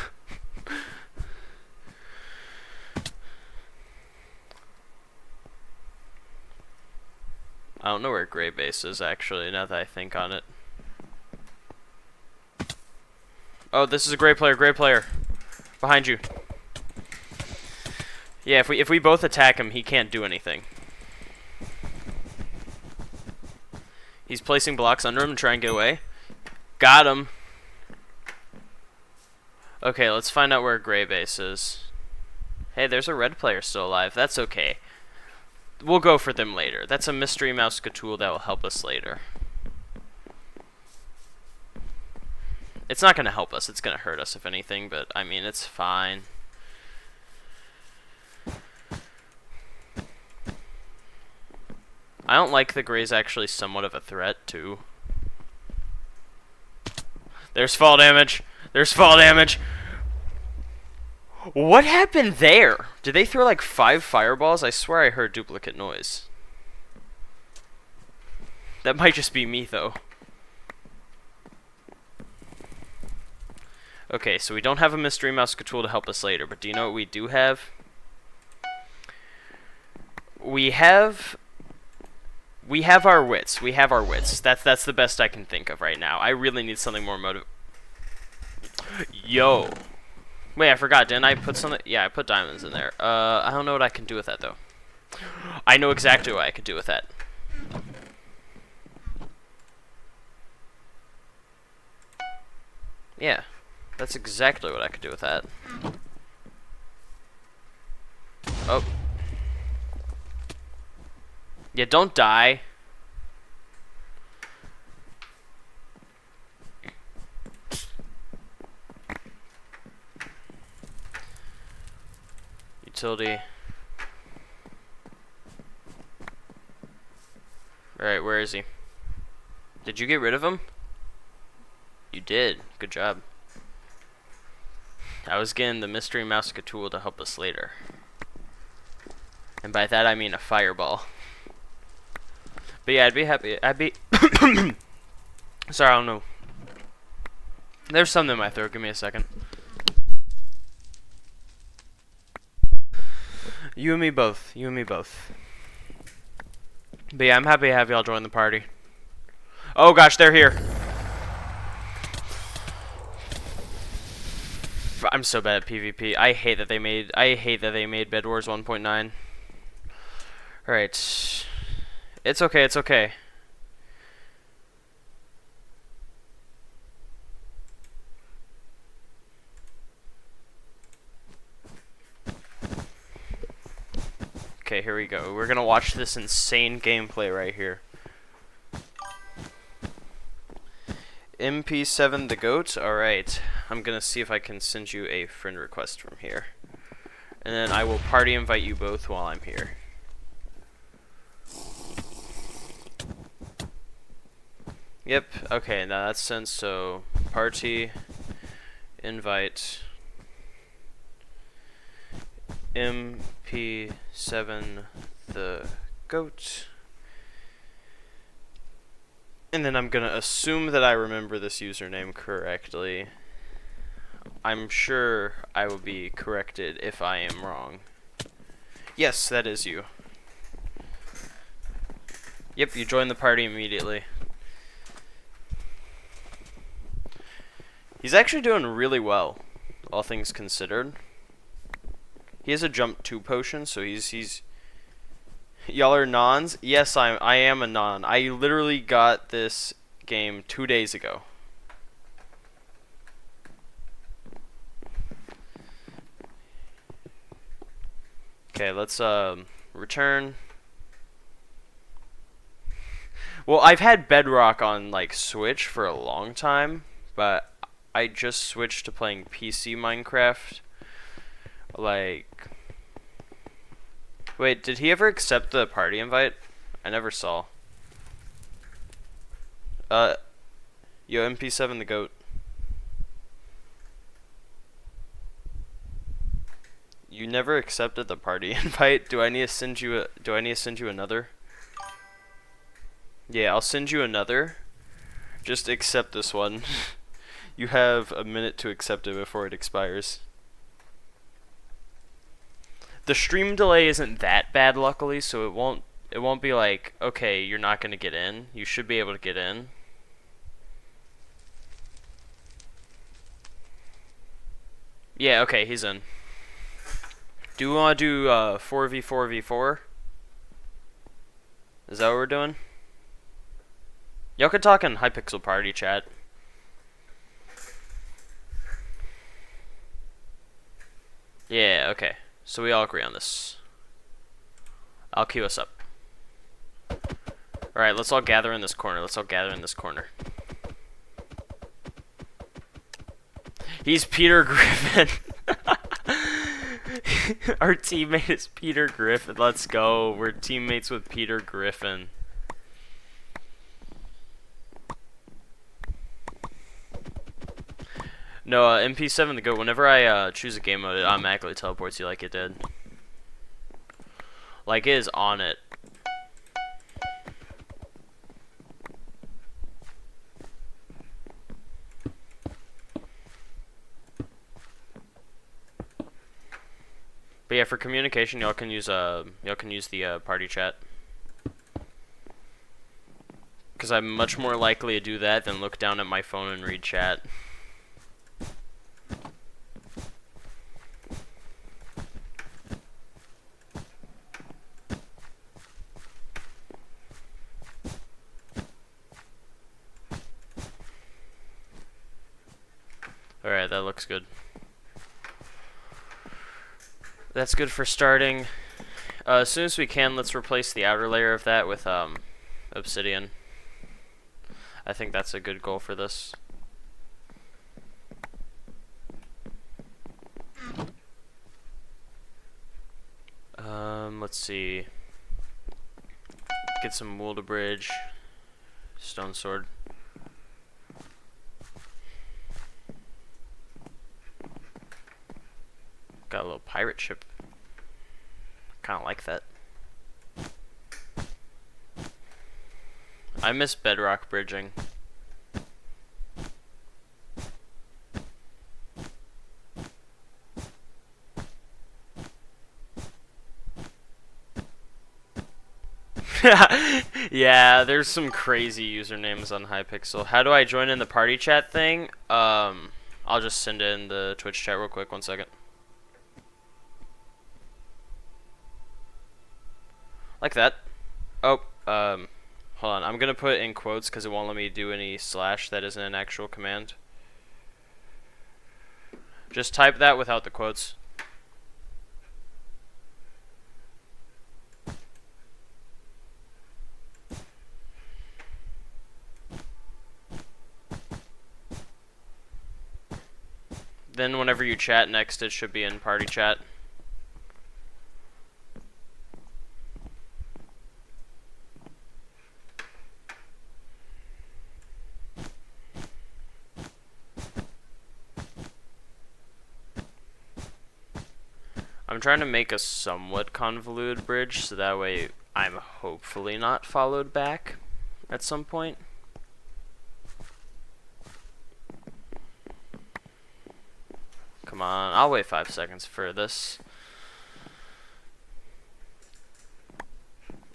I don't know where Gray Base is, actually, now that I think on it. Oh, this is a Gray player, Behind you. Yeah, if we both attack him, he can't do anything. He's placing blocks under him to try and get away. Got him. Okay, let's find out where Gray Base is. Hey, there's a red player still alive. That's okay. We'll go for them later. That's a mystery mouse tool that will help us later. It's not going to help us. It's going to hurt us, if anything, but, I mean, it's fine. I don't like the Gray's actually somewhat of a threat, too. There's fall damage. There's fall damage. What happened there? Did they throw like 5 fireballs? I swear I heard duplicate noise. That might just be me, though. Okay, so we don't have a mystery mouse tool to help us later, but do you know what we do have? We have our wits. We have our wits. That's the best I can think of right now. I really need something more Yo. Wait, I forgot. Didn't I put something? Yeah, I put diamonds in there. I don't know what I can do with that, though. I know exactly what I could do with that. Yeah. That's exactly what I could do with that. Oh. Yeah, don't die. Utility. Alright, where is he? Did you get rid of him? You did. Good job. I was getting the mystery mouse tool to help us later. And by that I mean a fireball. But yeah, I'd be happy. Sorry, I don't know. There's something in my throat. Give me a second. You and me both. You and me both. But yeah, I'm happy to have y'all join the party. Oh gosh, they're here. I'm so bad at PvP. I hate that they made Bed Wars 1.9. Alright. It's okay, it's okay. Okay, here we go. We're gonna watch this insane gameplay right here. MP7 the GOAT? Alright. I'm gonna see if I can send you a friend request from here. And then I will party invite you both while I'm here. Yep, okay, now that's sent, so party invite MP7 the GOAT. And then I'm gonna assume that I remember this username correctly. I'm sure I will be corrected if I am wrong. Yes, that is you. Yep, you joined the party immediately. He's actually doing really well, all things considered. He has a jump 2 potion, so he's y'all are nons? Yes, I am a non. I literally got this game 2 days ago. Okay, let's return. Well, I've had Bedrock on like Switch for a long time, but I just switched to playing PC Minecraft. Like, wait, did he ever accept the party invite? I never saw. Yo, MP7 the GOAT. You never accepted the party invite. Do I need to send you another? Yeah, I'll send you another. Just accept this one. You have a minute to accept it before it expires. The stream delay isn't that bad, luckily, so it won't be like, okay, you're not gonna get in. You should be able to get in. Yeah, okay, he's in. Do you want to do 4v4v4? Is that what we're doing? Y'all could talk in Hypixel party chat. Yeah, okay. So we all agree on this. I'll queue us up. Alright, let's all gather in this corner. Let's all gather in this corner. He's Peter Griffin. Our teammate is Peter Griffin. Let's go. We're teammates with Peter Griffin. No, MP7 the GOAT, whenever I choose a game mode, it automatically teleports you like it did. Like it is on it. But yeah, for communication, y'all can use the party chat. Because I'm much more likely to do that than look down at my phone and read chat. Alright, that looks good. That's good for starting. As soon as we can, let's replace the outer layer of that with obsidian. I think that's a good goal for this. Let's see. Get some wool to bridge. Stone sword. Got a little pirate ship. Kind of like that. I miss bedrock bridging. Yeah, there's some crazy usernames on Hypixel. How do I join in the party chat thing? I'll just send it in the Twitch chat real quick. 1 second. Like that. Oh, hold on. I'm gonna put it in quotes because it won't let me do any slash that isn't an actual command. Just type that without the quotes. Then whenever you chat next, it should be in party chat. I'm trying to make a somewhat convoluted bridge, so that way I'm hopefully not followed back at some point. Come on, I'll wait 5 seconds for this.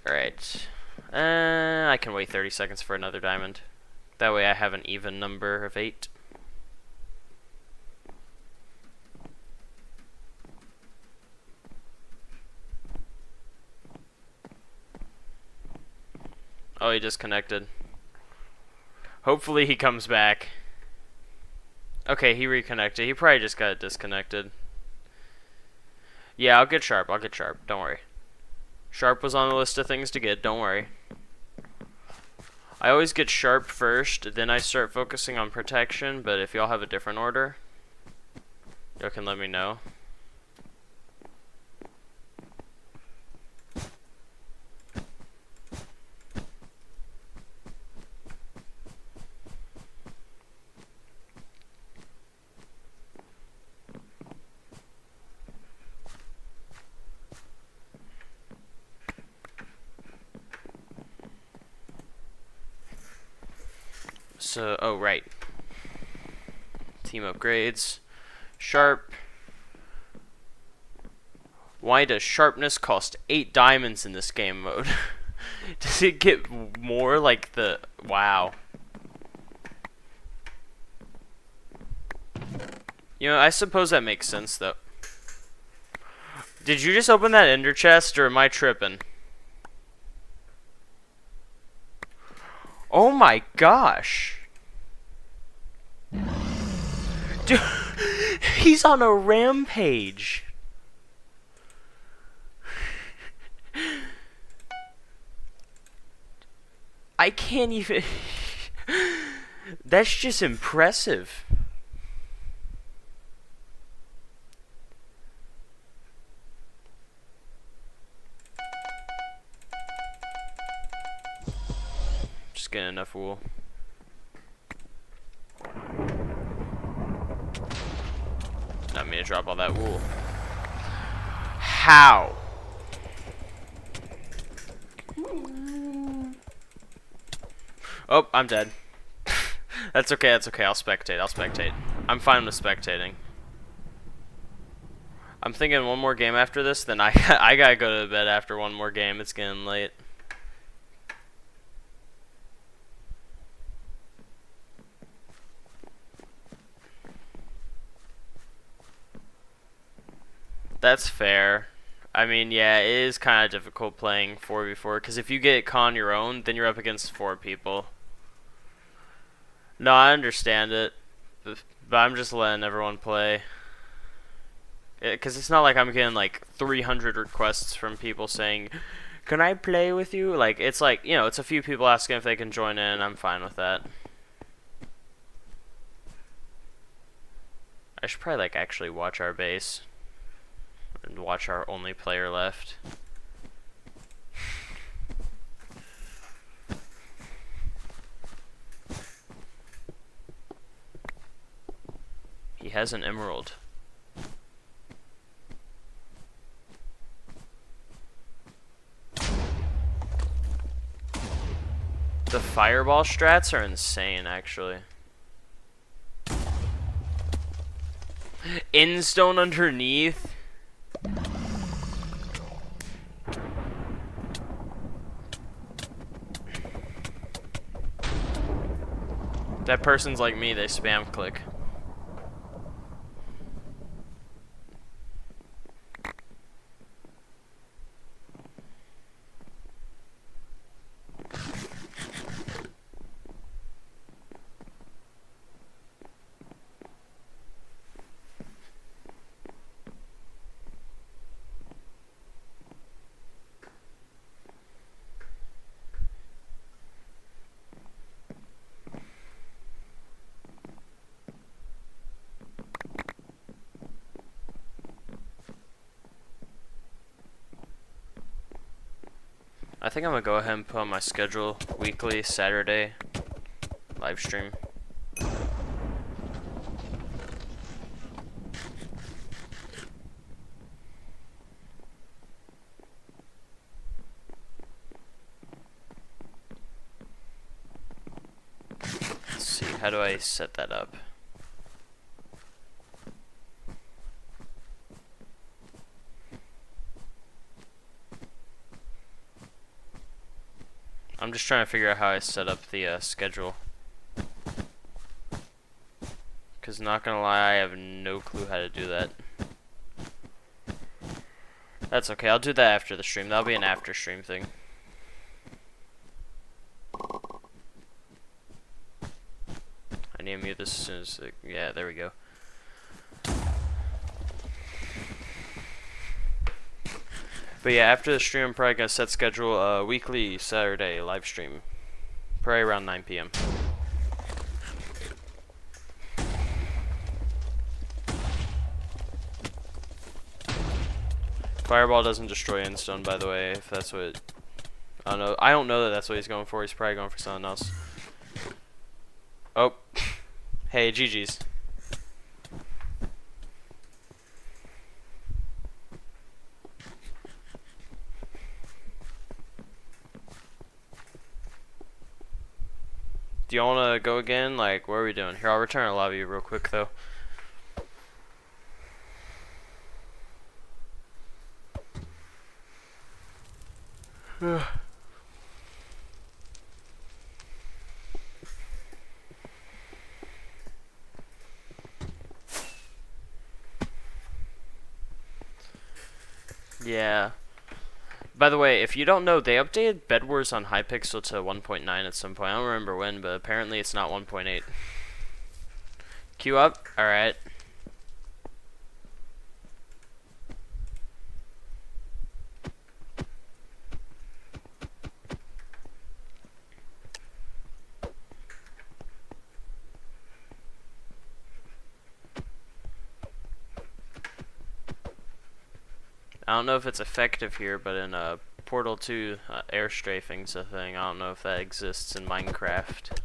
Alright. I can wait 30 seconds for another diamond. That way I have an even number of 8. Oh, he disconnected. Hopefully he comes back. Okay, he reconnected. He probably just got disconnected. Yeah, I'll get sharp. I'll get sharp. Don't worry. Sharp was on the list of things to get. Don't worry. I always get sharp first, then I start focusing on protection, but if y'all have a different order, y'all can let me know. So, oh, right. Team upgrades. Sharp. Why does sharpness cost 8 diamonds in this game mode? Does it get more like the... Wow. You know, I suppose that makes sense, though. Did you just open that ender chest, or am I tripping? Oh my gosh. Dude, he's on a rampage. I can't even... That's just impressive. Just getting enough wool. want me to drop all that wool? How? Oh, I'm dead. That's okay, that's okay. I'll spectate. I'm fine with spectating. I'm thinking one more game after this, then I gotta go to bed after one more game. It's getting late. That's fair. I mean, yeah, it is kind of difficult playing 4v4, because if you get caught on your own, then you're up against 4 people. No, I understand it, but I'm just letting everyone play. Because it's not like I'm getting like 300 requests from people saying, can I play with you? Like, it's like, you know, it's a few people asking if they can join in. I'm fine with that. I should probably like actually watch our base and watch our only player left. He has an emerald. The fireball strats are insane, actually. In-stone underneath? That person's like me, they spam click. I think I'm gonna go ahead and put on my schedule weekly Saturday live stream. Let's see, how do I set that up? I'm just trying to figure out how I set up the schedule. Because not gonna lie, I have no clue how to do that. That's okay, I'll do that after the stream. That'll be an after stream thing. I need to mute this as soon as... yeah, there we go. But yeah, after the stream, I'm probably gonna set schedule weekly Saturday live stream, probably around 9 p.m. Fireball doesn't destroy Endstone, by the way. If that's what, I don't know. I don't know that that's what he's going for. He's probably going for something else. Oh, hey, GG's. Do you want to go again? Like, what are we doing? Here, I'll return a lobby real quick, though. Yeah. By the way, if you don't know, they updated Bedwars on Hypixel to 1.9 at some point. I don't remember when, but apparently it's not 1.8. Queue up? Alright. I don't know if it's effective here, but in Portal 2, air strafing's a thing. I don't know if that exists in Minecraft.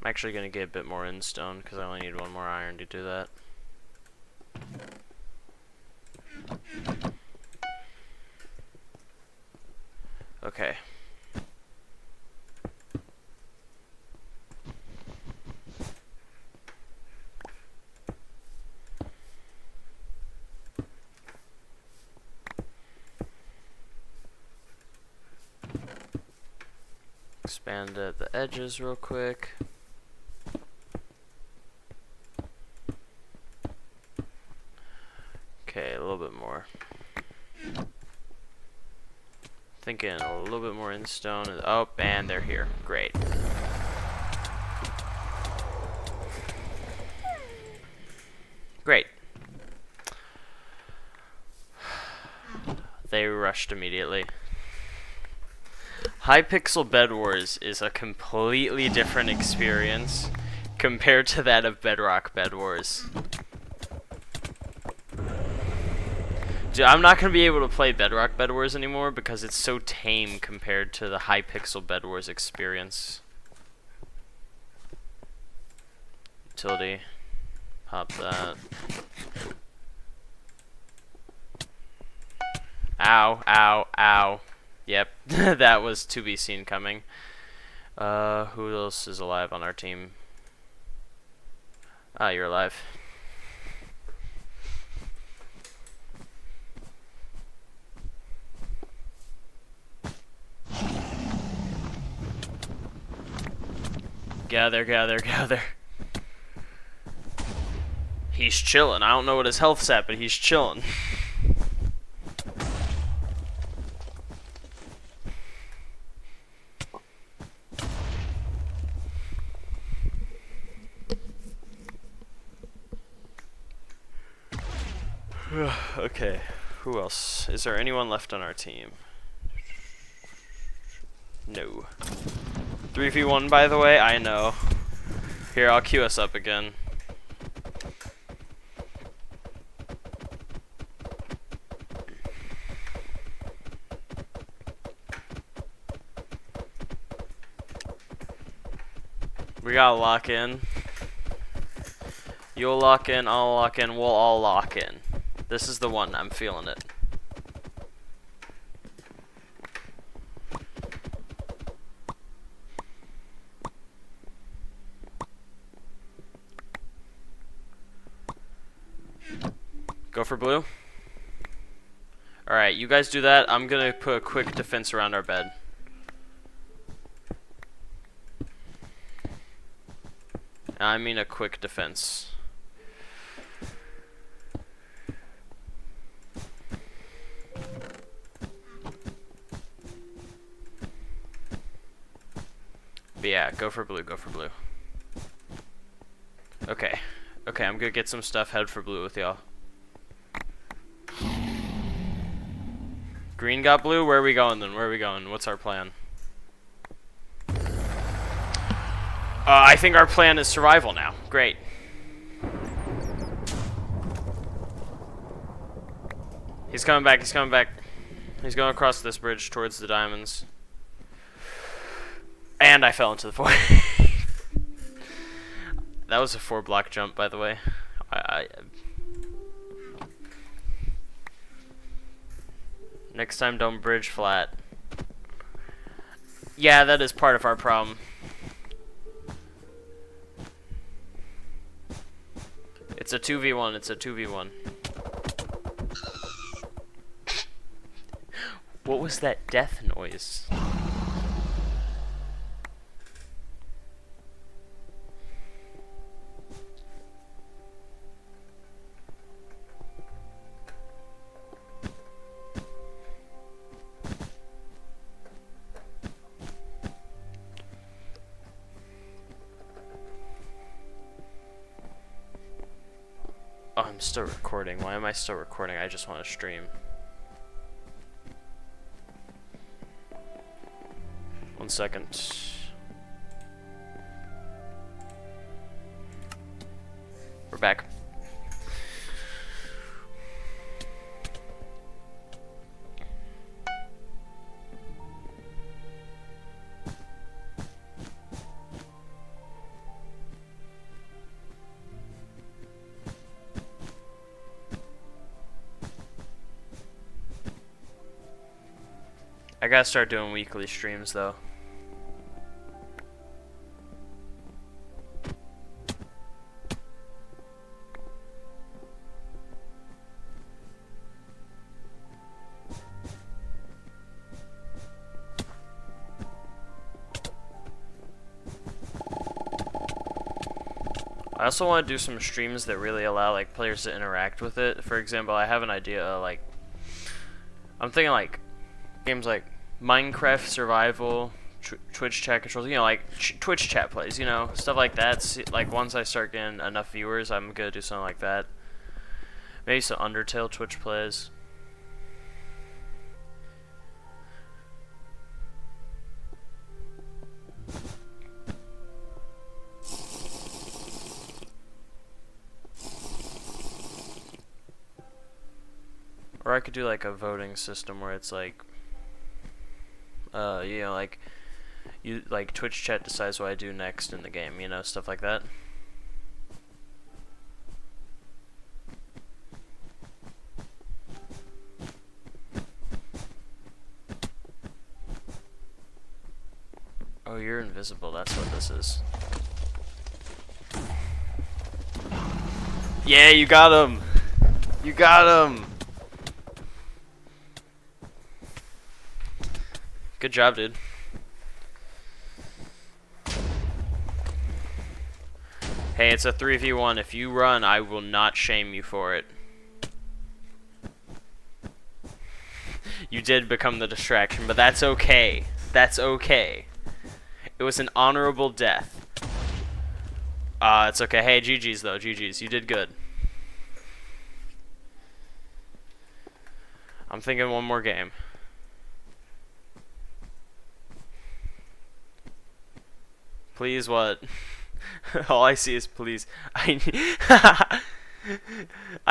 actually going to get a bit more in stone because I only need one more iron to do that. Okay. Expand the edges real quick. Okay, a little bit more. Thinking a little bit more in stone. Oh, and they're here. Great. Great. They rushed immediately. Hypixel Bedwars is a completely different experience compared to that of Bedrock Bedwars. Dude, I'm not going to be able to play Bedrock Bedwars anymore because it's so tame compared to the Hypixel Bedwars experience. Utility. Pop that. Ow, ow, ow. Yep, that was to be seen coming. Who else is alive on our team? Ah, you're alive. Gather, gather, gather. He's chilling. I don't know what his health's at, but he's chilling. Okay, who else? Is there anyone left on our team? No. 3v1, by the way, I know. Here, I'll queue us up again. We gotta lock in. You'll lock in, I'll lock in, we'll all lock in. This is the one, I'm feeling it. Go for blue? Alright, you guys do that. I'm gonna put a quick defense around our bed. I mean a quick defense. But yeah, go for blue, go for blue. Okay. Okay, I'm gonna get some stuff, head for blue with y'all. Green got blue? Where are we going then? Where are we going? What's our plan? I think our plan is survival now. Great. He's coming back, he's coming back. He's going across this bridge towards the diamonds. And I fell into the void. That was a 4-block jump, by the way. Next time, don't bridge flat. Yeah, that is part of our problem. It's a 2v1, it's a 2v1. What was that death noise? Oh, I'm still recording. Why am I still recording? I just want to stream. One second. We're back. I gotta start doing weekly streams though. I also want to do some streams that really allow like players to interact with it. For example, I have an idea like I'm thinking like games like Minecraft survival, Twitch chat controls, you know, like Twitch chat plays, you know, stuff like that. Like once I start getting enough viewers, I'm gonna do something like that. Maybe some Undertale Twitch plays. Or I could do like a voting system where it's like, you know, like Twitch chat decides what I do next in the game, you know, stuff like that. Oh, you're invisible. That's what this is. Yeah, you got him. You got him. Good job, dude. Hey, it's a 3v1. If you run, I will not shame you for it. You did become the distraction, but that's okay. That's okay. It was an honorable death. It's okay. Hey, GG's though. GG's. You did good. I'm thinking one more game. Please, what? All I see is please. I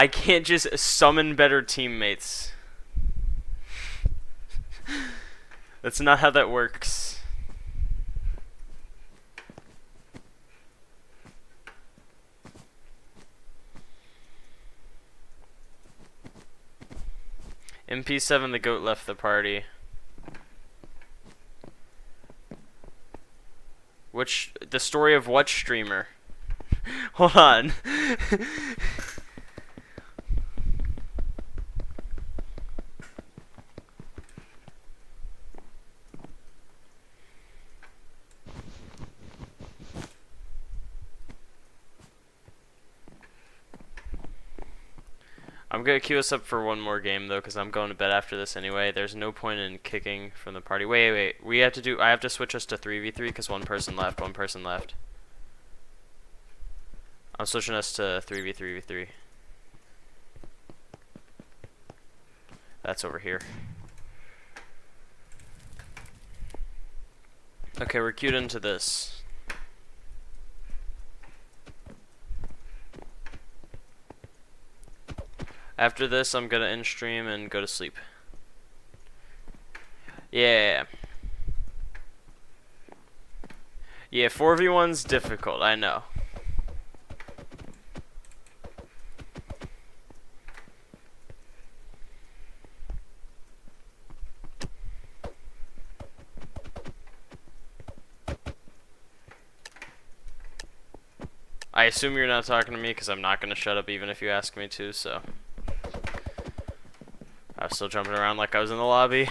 can't just summon better teammates. That's not how that works. MP7 the goat left the party. The story of what streamer? Hold on. I'm gonna queue us up for one more game though, because I'm going to bed after this anyway. There's no point in kicking from the party. Wait. I have to switch us to 3v3 because one person left. I'm switching us to 3v3v3. That's over here. Okay, we're queued into this. After this, I'm gonna end stream and go to sleep. Yeah. Yeah, 4v1's difficult, I know. I assume you're not talking to me because I'm not gonna shut up even if you ask me to, so. I was still jumping around like I was in the lobby.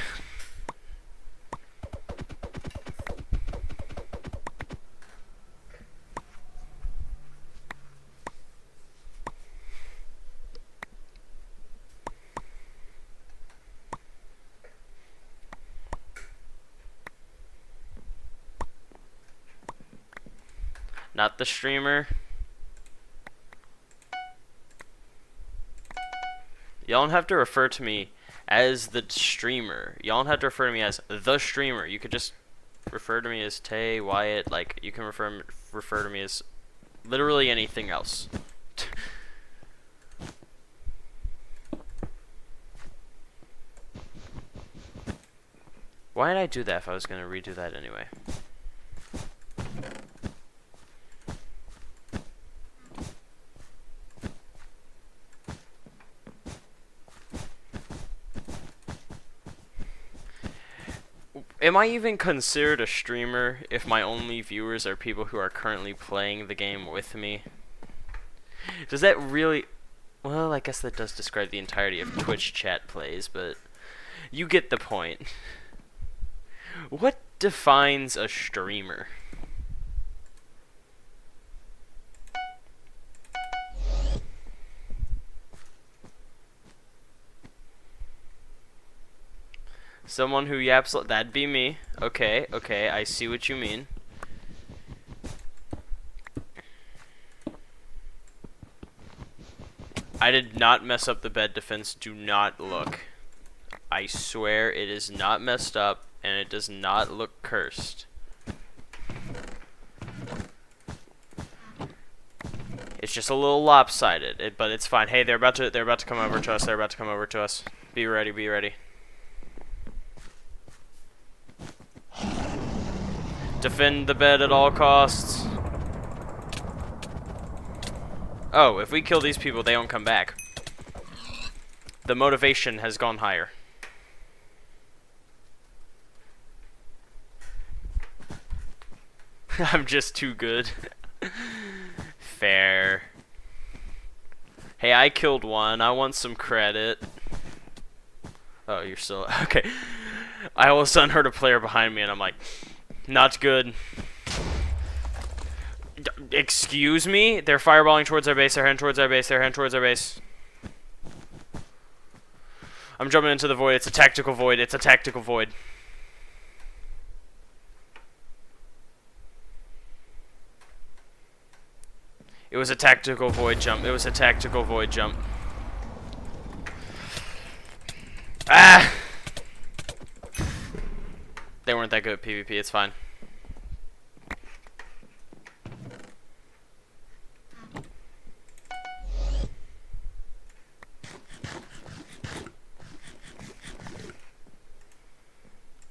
Not the streamer. Y'all don't have to refer to me as the streamer. Y'all don't have to refer to me as the streamer. You could just refer to me as Tay, Wyatt. Like, you can refer to me as literally anything else. Why did I do that if I was going to redo that anyway? am I even considered a streamer if my only viewers are people who are currently playing the game with me? Does that really... Well, I guess that does describe the entirety of Twitch chat plays, but you get the point. What defines a streamer? Someone who yaps... That'd be me. Okay, okay, I see what you mean. I did not mess up the bed defense. Do not look. I swear it is not messed up, and it does not look cursed. It's just a little lopsided, but it's fine. Hey, they're about to come over to us. They're about to come over to us. Be ready, be ready. Defend the bed at all costs. Oh, if we kill these people, they don't come back. The motivation has gone higher. I'm just too good. Fair. Hey, I killed one. I want some credit. Oh, you're still... Okay. I all of a sudden heard a player behind me, and I'm like, not good. Excuse me? They're fireballing towards our base. They're heading towards our base. They're heading towards our base. I'm jumping into the void. It's a tactical void. It's a tactical void. It was a tactical void jump. It was a tactical void jump. Ah! They weren't that good at PvP. It's fine.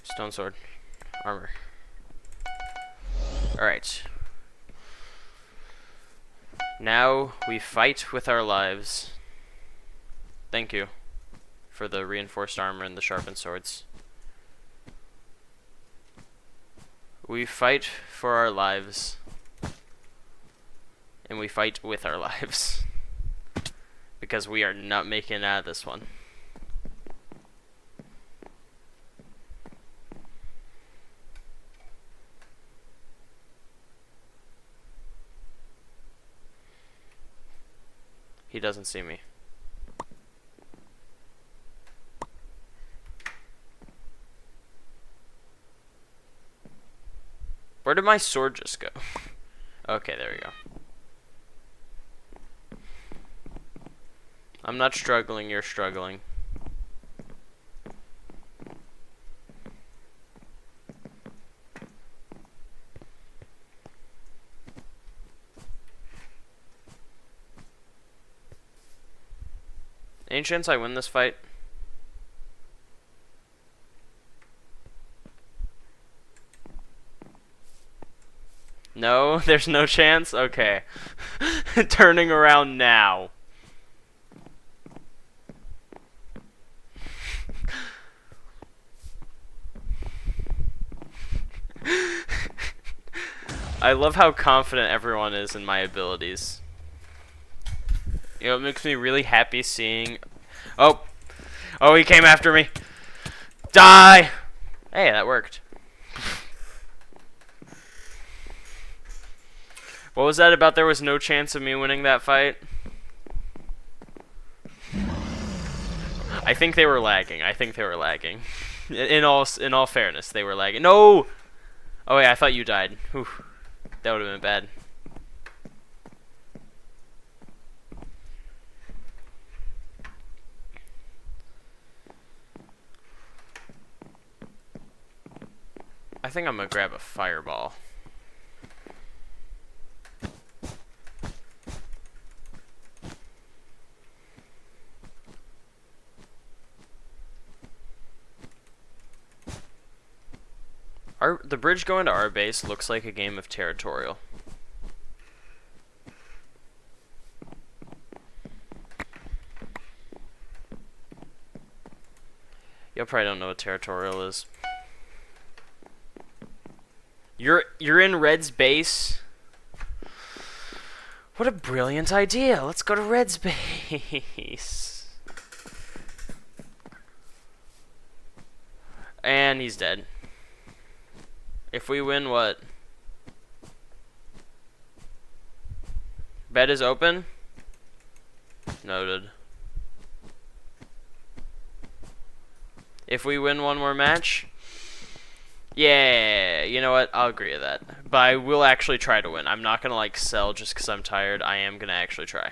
Stone sword. Armor. Alright. Now we fight with our lives. Thank you for the reinforced armor and the sharpened swords. We fight for our lives. And we fight with our lives. Because we are not making it out of this one. He doesn't see me. Where did my sword just go? Okay, there we go. I'm not struggling, you're struggling. Any chance I win this fight? No, there's no chance? Okay. Turning around now. I love how confident everyone is in my abilities. You know, it makes me really happy seeing... Oh! Oh, he came after me! Die! Hey, that worked. What was that about there was no chance of me winning that fight? I think they were lagging. I think they were lagging. In all fairness, they were lagging. No! Oh, wait, I thought you died. Whew. That would have been bad. I think I'm gonna grab a fireball. The bridge going to our base looks like a game of territorial. Y'all probably don't know what territorial is. You're in Red's base. What a brilliant idea. Let's go to Red's base. And he's dead. If we win, what? Bed is open. Noted. If we win one more match, yeah, you know what? I'll agree with that. But I will actually try to win. I'm not gonna like sell just because I'm tired. I am gonna actually try.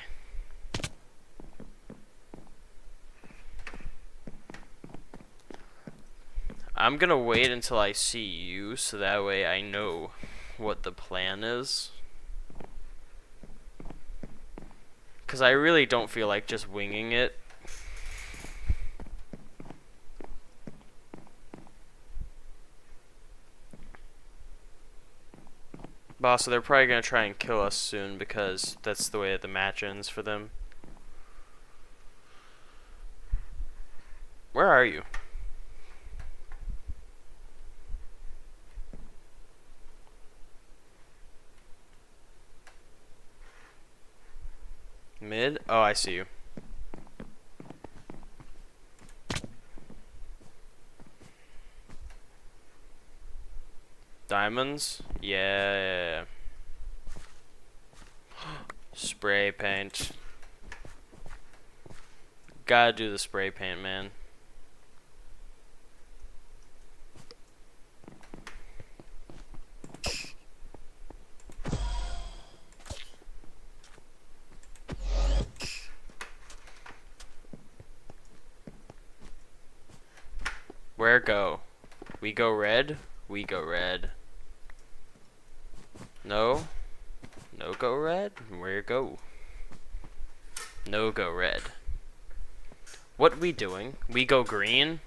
I'm gonna wait until I see you, so that way I know what the plan is. Because I really don't feel like just winging it. Boss, so they're probably going to try and kill us soon because that's the way that the match ends for them. Where are you? Mid? Oh, I see you. Diamonds? Yeah. Spray paint. Gotta do the spray paint, man. Where go? We go red? We go red. No? No go red? Where go? No go red. What we doing? We go green?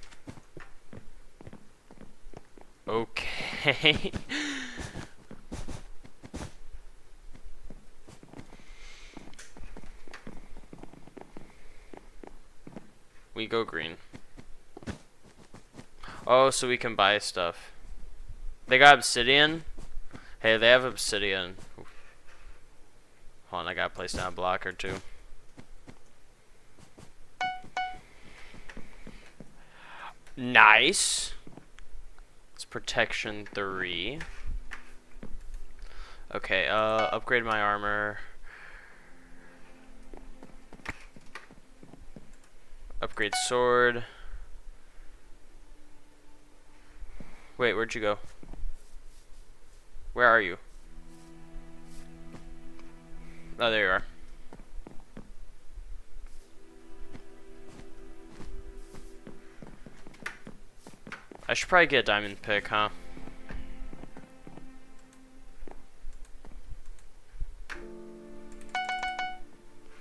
Okay. We go green. Oh, so we can buy stuff. They got obsidian? Hey, they have obsidian. Oof. Hold on, I gotta place down a block or two. Nice. It's protection 3. Okay, upgrade my armor. Upgrade sword. Wait, where'd you go? Where are you? Oh, there you are. I should probably get a diamond pick, huh?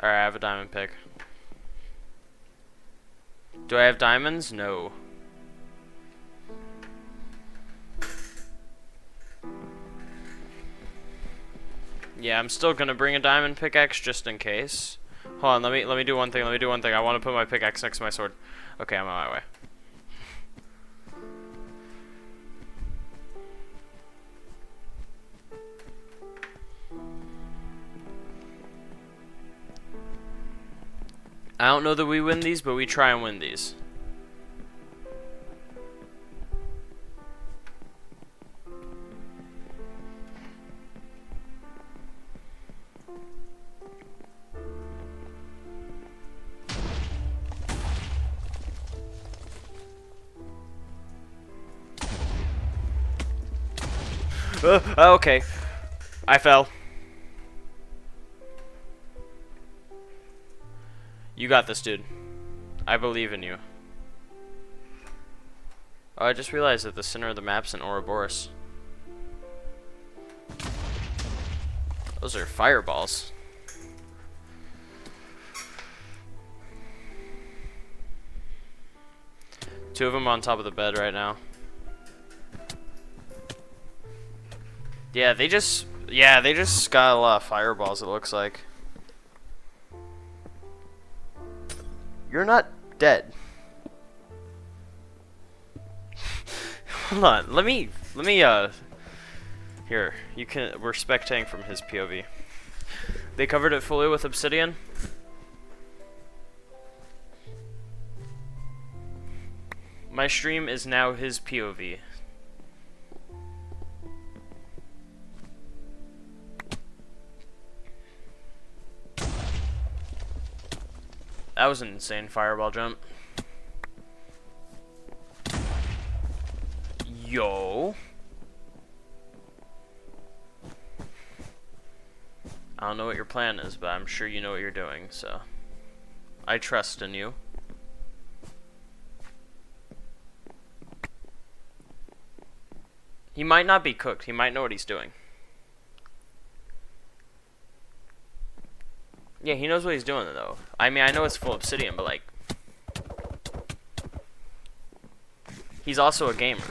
Alright, I have a diamond pick. Do I have diamonds? No. Yeah, I'm still gonna bring a diamond pickaxe just in case. Hold on, let me do one thing. I want to put my pickaxe next to my sword. Okay, I'm on my way. I don't know that we win these, but we try and win these. Okay. I fell. You got this, dude. I believe in you. Oh, I just realized that the center of the map's in Ouroboros. Those are fireballs. Two of them on top of the bed right now. Yeah, they just got a lot of fireballs, it looks like. You're not dead. Hold on, let me Here, you can. We're spectating from his POV. They covered it fully with obsidian. My stream is now his POV. That was an insane fireball jump. Yo. I don't know what your plan is, but I'm sure you know what you're doing, so I trust in you. He might not be cooked. He might know what he's doing. Yeah, he knows what he's doing, though. I mean, I know it's full obsidian, but, like, he's also a gamer.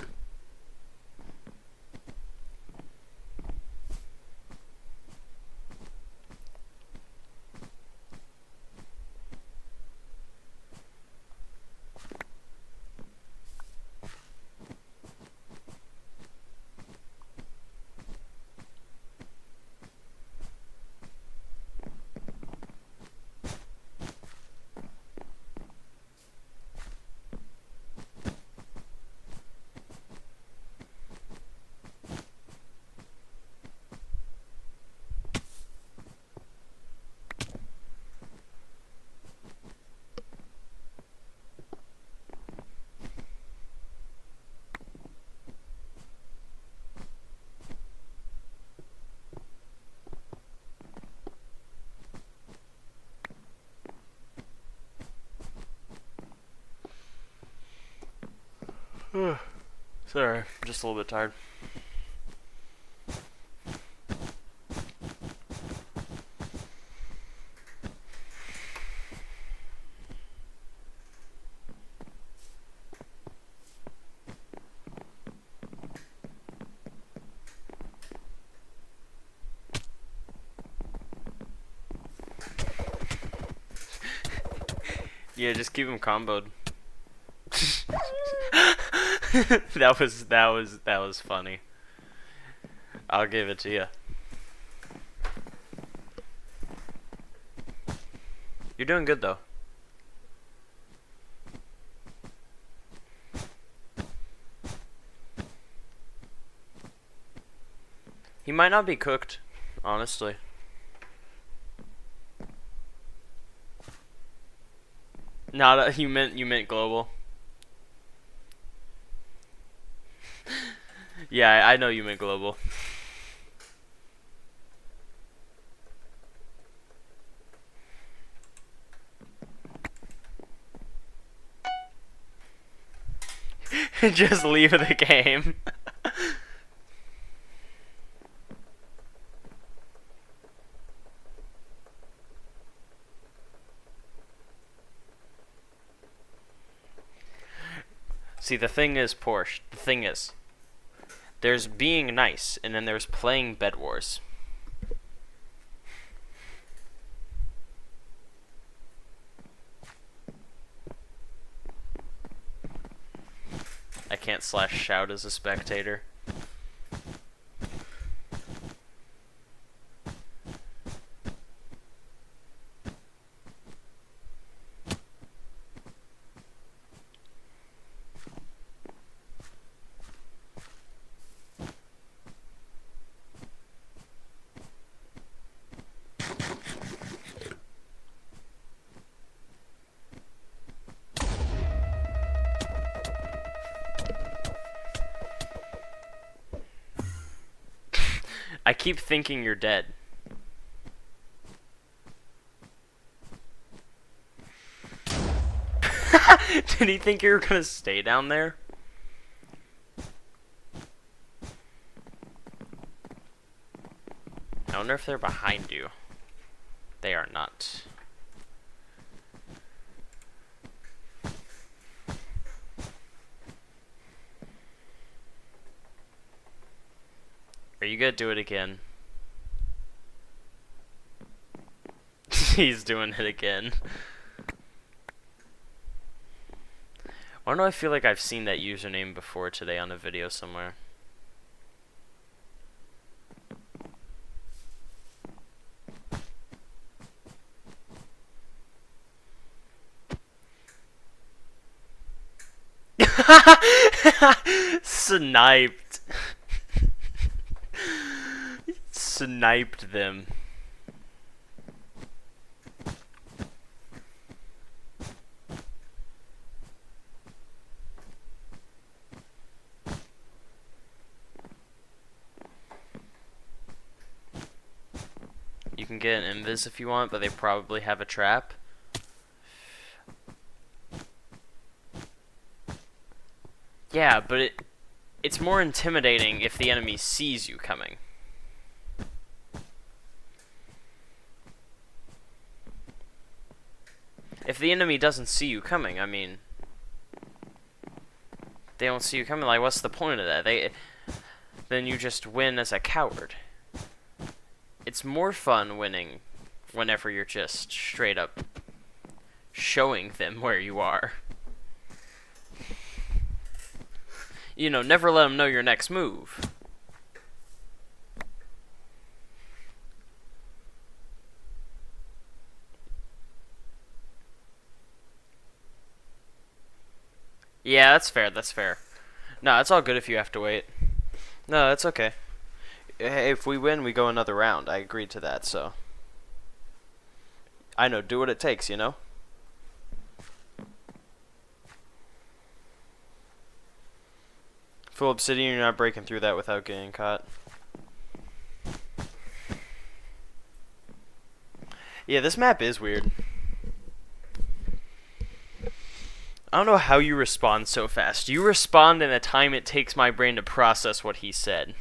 Sorry, I'm just a little bit tired. Yeah, just keep him comboed. that was funny. I'll give it to you. You're doing good though. He might not be cooked, honestly. Not you meant global. Yeah, I know you meant global. Just leave the game. See, the thing is, Porsche, the thing is, there's being nice, and then there's playing Bed Wars. I can't /shout as a spectator. I keep thinking you're dead. Did he think you were gonna stay down there? I wonder if they're behind you. They are not. Are you gonna do it again? He's doing it again. Why do I feel like I've seen that username before today on a video somewhere? Sniped. Sniped them. You can get an invis if you want, but they probably have a trap. Yeah, but it's more intimidating if the enemy sees you coming. If the enemy doesn't see you coming, I mean, they don't see you coming, like, what's the point of that? Then you just win as a coward. It's more fun winning whenever you're just straight up showing them where you are. You know, never let them know your next move. Yeah, that's fair, that's fair. No, it's all good if you have to wait. No, that's okay. Hey, if we win, we go another round. I agreed to that, so. I know, do what it takes, you know? Full obsidian, you're not breaking through that without getting caught. Yeah, this map is weird. I don't know how you respond so fast. You respond in the time it takes my brain to process what he said.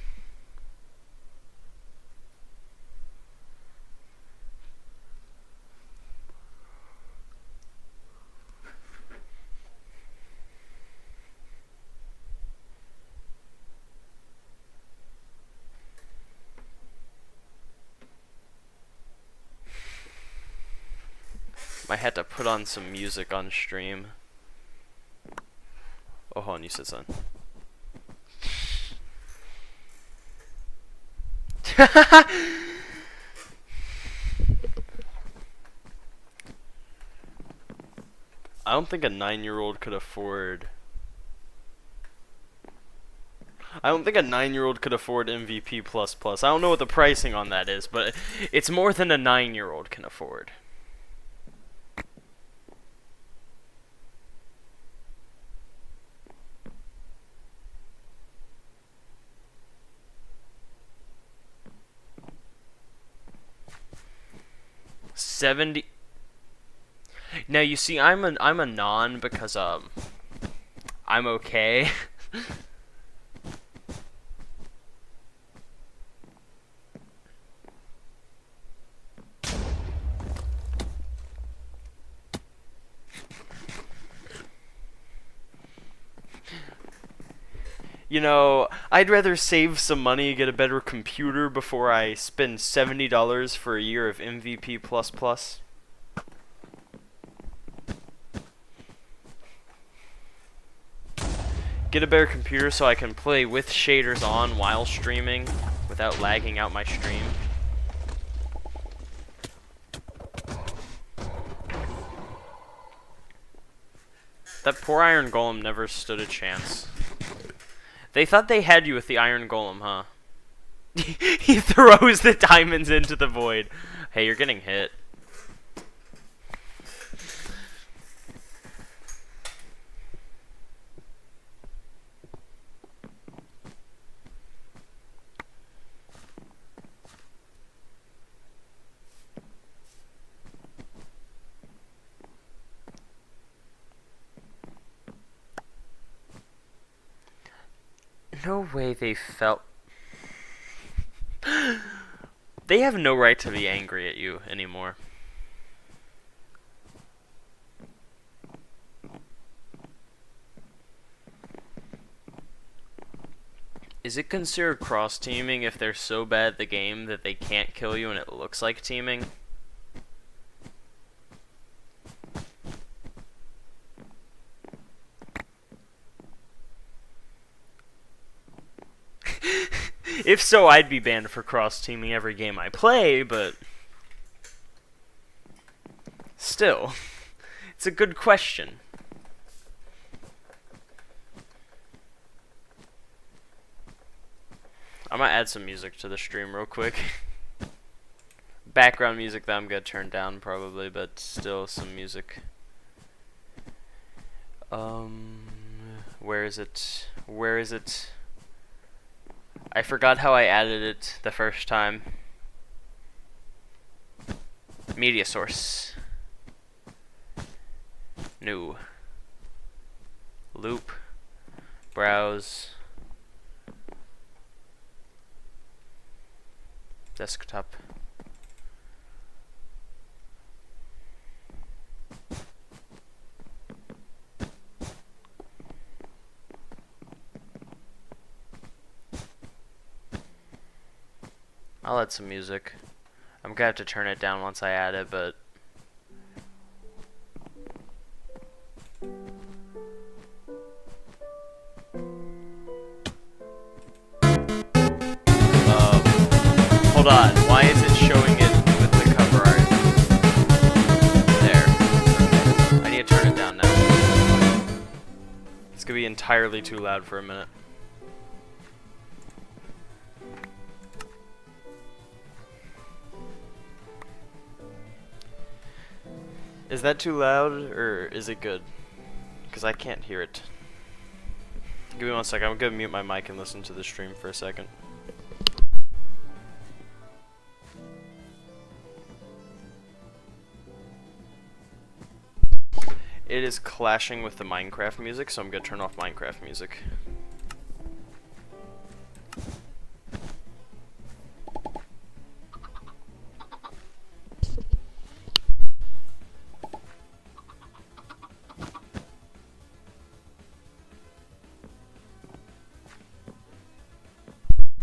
I had to put on some music on stream. Oh, hold on, you said something. I don't think a 9-year-old could afford... I don't think a 9-year-old could afford MVP++. I don't know what the pricing on that is, but it's more than a 9-year-old can afford. $70. Now you see, I'm a non because I'm okay. You know, I'd rather save some money, get a better computer before I spend $70 for a year of MVP++. Get a better computer so I can play with shaders on while streaming without lagging out my stream. That poor Iron Golem never stood a chance. They thought they had you with the Iron Golem, huh? He throws the diamonds into the void. Hey, you're getting hit. No way they felt... They have no right to be angry at you anymore. Is it considered cross-teaming if they're so bad at the game that they can't kill you and it looks like teaming? If so, I'd be banned for cross-teaming every game I play, but... Still, it's a good question. I'm gonna add some music to the stream real quick. Background music that I'm gonna turn down probably, but still some music. Where is it? Where is it? I forgot how I added it the first time. Media source. New. Loop. Browse. Desktop. I'll add some music. I'm gonna have to turn it down once I add it, but hold on. Why is it showing it with the cover art? There. Okay. I need to turn it down now. It's gonna be entirely too loud for a minute. Is that too loud, or is it good? Because I can't hear it. Give me 1 second. I'm gonna mute my mic and listen to the stream for a second. It is clashing with the Minecraft music, so I'm gonna turn off Minecraft music.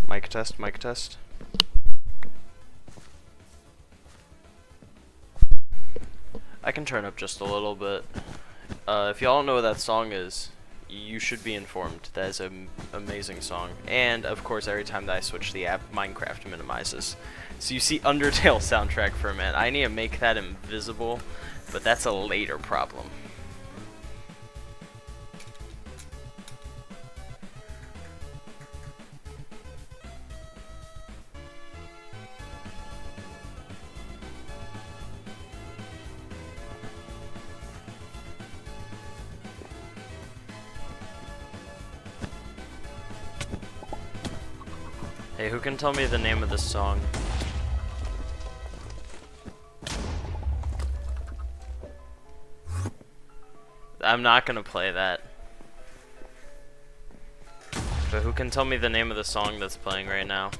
Mic test, mic test. I can turn up just a little bit. If y'all don't know what that song is, you should be informed. That is an amazing song. And, of course, every time that I switch the app, Minecraft minimizes. So you see Undertale soundtrack for a minute. I need to make that invisible, but that's a later problem. Hey, who can tell me the name of this song? I'm not gonna play that. But who can tell me the name of the song that's playing right now?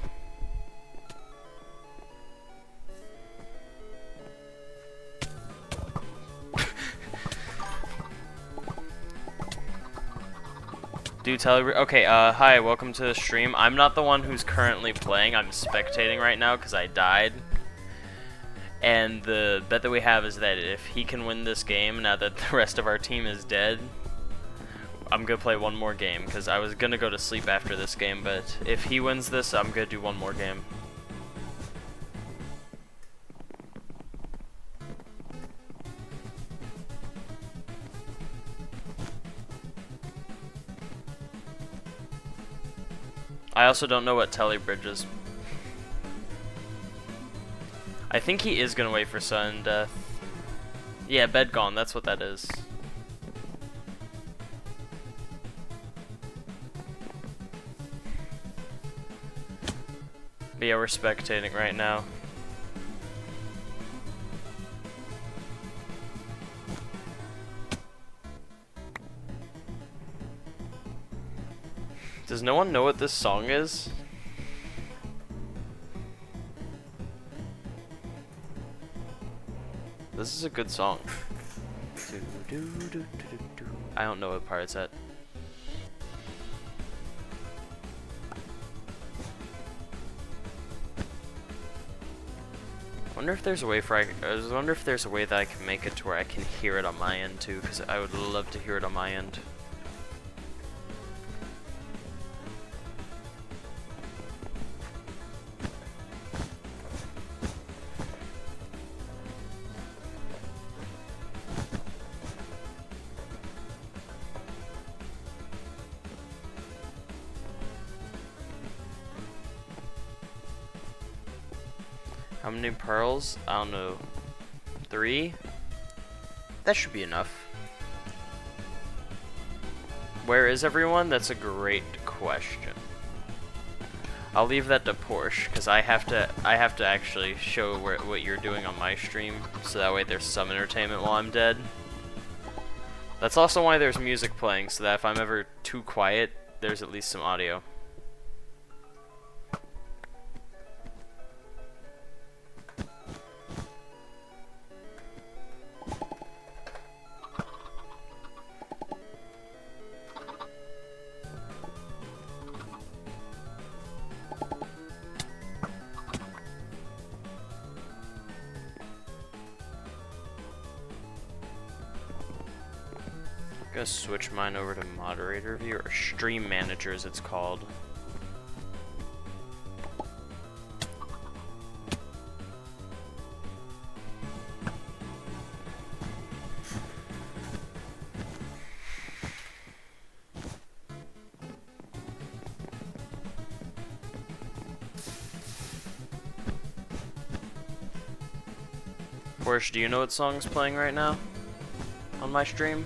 Do tell. Okay, hi, welcome to the stream. I'm not the one who's currently playing. I'm spectating right now because I died. And the bet that we have is that if he can win this game, now that the rest of our team is dead, I'm gonna play one more game because I was gonna go to sleep after this game. But if he wins this, I'm gonna do one more game. I also don't know what Telebridge is. I think he is gonna wait for sudden death. Yeah, bed gone, that's what that is. But yeah, we're spectating right now. Does no one know what this song is? This is a good song. I don't know what part it's at. Wonder if there's a way I wonder if there's a way that I can make it to where I can hear it on my end too, because I would love to hear it on my end. How many pearls? I don't know. 3? That should be enough. Where is everyone? That's a great question. I'll leave that to Porsche, because I have to actually show what you're doing on my stream, so that way there's some entertainment while I'm dead. That's also why there's music playing, so that if I'm ever too quiet, there's at least some audio. I'm gonna switch mine over to moderator view, or stream manager as it's called. Porsche, do you know what song's playing right now on my stream?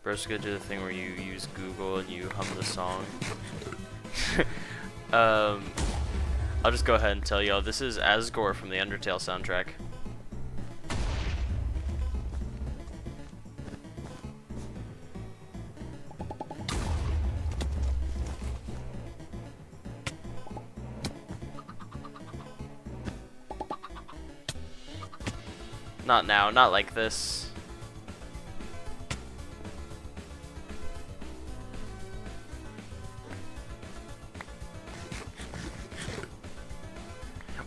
Bro's gonna do the thing where you use Google and you hum the song. I'll just go ahead and tell y'all, this is Asgore from the Undertale soundtrack. Not now, not like this.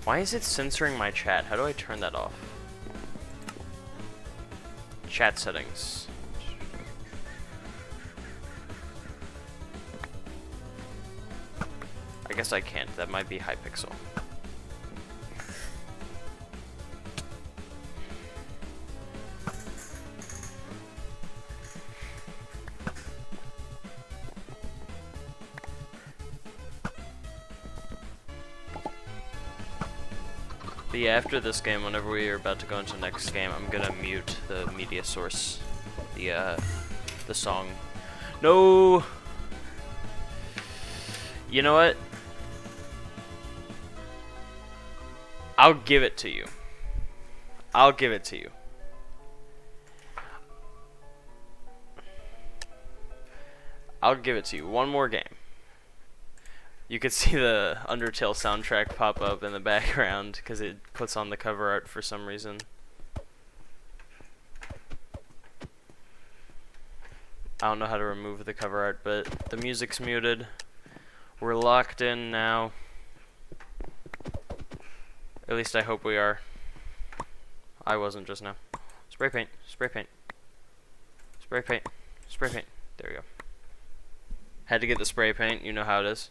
Why is it censoring my chat? How do I turn that off? Chat settings. I guess I can't. That might be Hypixel. But yeah, after this game, whenever we are about to go into the next game, I'm gonna mute the media source, the song. No. You know what? I'll give it to you. I'll give it to you. I'll give it to you. One more game. You could see the Undertale soundtrack pop up in the background because it puts on the cover art for some reason. I don't know how to remove the cover art, but the music's muted. We're locked in now. At least I hope we are. I wasn't just now. Spray paint, spray paint. Spray paint, spray paint. There we go. Had to get the spray paint, you know how it is.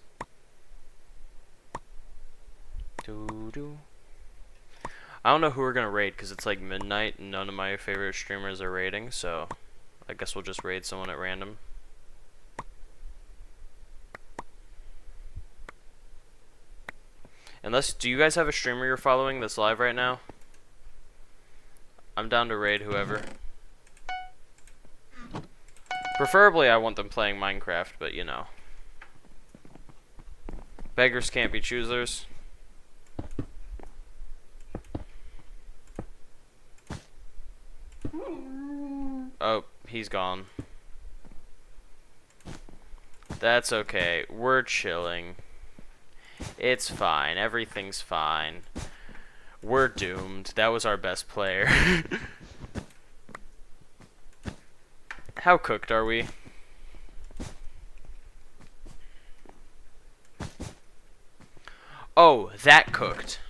I don't know who we're gonna raid because it's like midnight and none of my favorite streamers are raiding, so I guess we'll just raid someone at random. Unless, do you guys have a streamer you're following that's live right now? I'm down to raid whoever. Preferably I want them playing Minecraft, but you know. Beggars can't be choosers. Oh, he's gone. That's okay. We're chilling. It's fine. Everything's fine. We're doomed. That was our best player. How cooked are we? Oh, that cooked.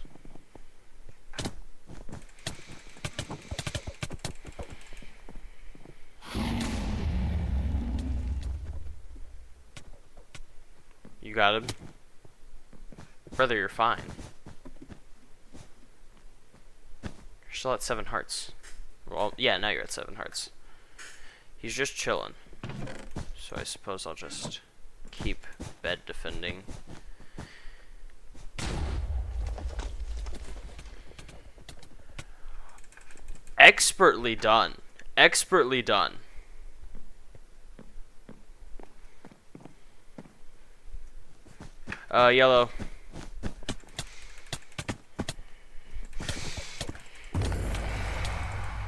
You got him? Brother, you're fine. still at 7 hearts. Well, yeah, now you're at 7 hearts. He's just chilling. So I suppose I'll just keep bed defending. Expertly done. Expertly done. Yellow.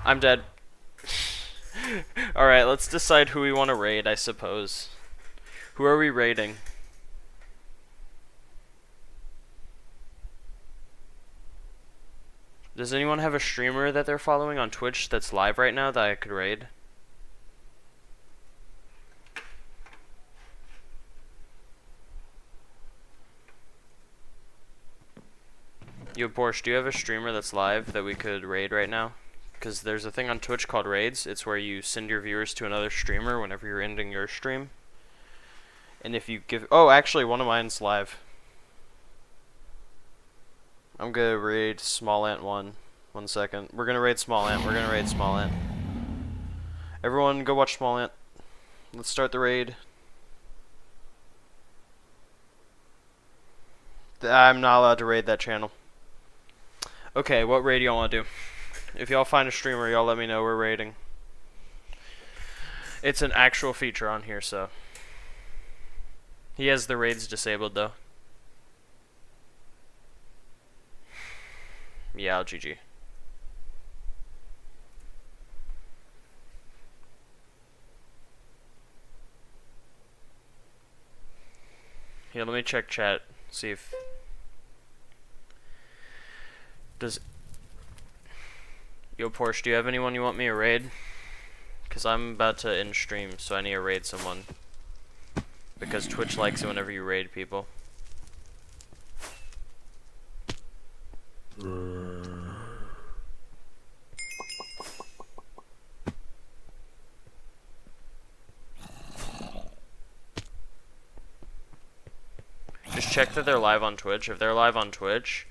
I'm dead. Alright, let's decide who we want to raid, I suppose. Who are we raiding? Does anyone have a streamer that they're following on Twitch that's live right now that I could raid? Yo, Porsche, do you have a streamer that's live that we could raid right now? Because there's a thing on Twitch called raids. It's where you send your viewers to another streamer whenever you're ending your stream. And if you give... Oh, actually, one of mine's live. I'm gonna raid Small Ant 1. 1 second. We're gonna raid Small Ant. We're gonna raid Small Ant. Everyone, go watch Small Ant. Let's start the raid. I'm not allowed to raid that channel. Okay, what raid do y'all want to do? If y'all find a streamer, y'all let me know we're raiding. It's an actual feature on here, so. He has the raids disabled, though. Yeah, GG. Here, let me check chat. See if... Does... Yo, Porsche, do you have anyone you want me to raid? Because I'm about to end stream, so I need to raid someone. Because Twitch likes it whenever you raid people. Just check that they're live on Twitch. If they're live on Twitch,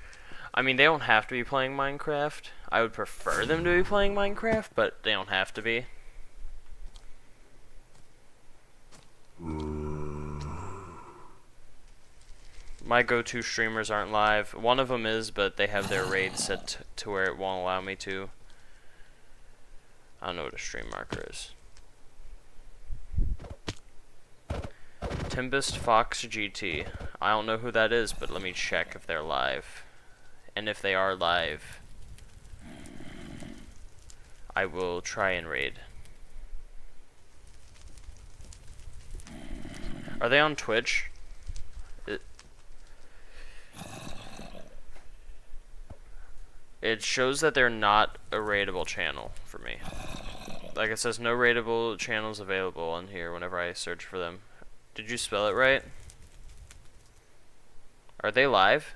I mean, they don't have to be playing Minecraft. I would prefer them to be playing Minecraft, but they don't have to be. My go-to streamers aren't live. One of them is, but they have their raid set to where it won't allow me to. I don't know what a stream marker is. Tempest Fox GT. I don't know who that is, but let me check if they're live. And if they are live, I will try and raid. Are they on Twitch? It shows that they're not a raidable channel for me. Like, it says no raidable channels available on here whenever I search for them. Did you spell it right? Are they live?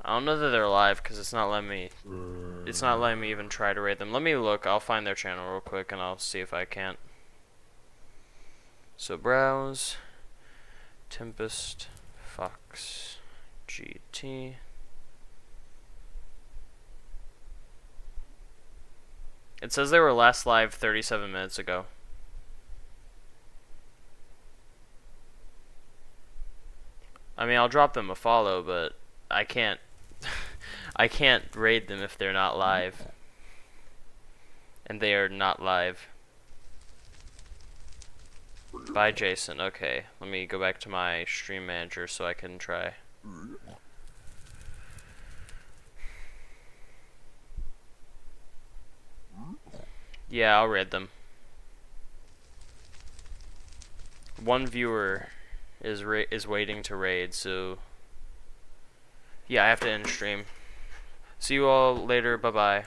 I don't know that they're live because it's not letting me. It's not letting me even try to raid them. Let me look. I'll find their channel real quick and I'll see if I can't. So browse. Tempest Fox GT. It says they were last live 37 minutes ago. I mean, I'll drop them a follow, but I can't. I can't raid them if they're not live. And they are not live. Bye, Jason. Okay, let me go back to my stream manager so I can try. Yeah, I'll raid them. One viewer is waiting to raid, so yeah, I have to end stream. See you all later. Bye bye.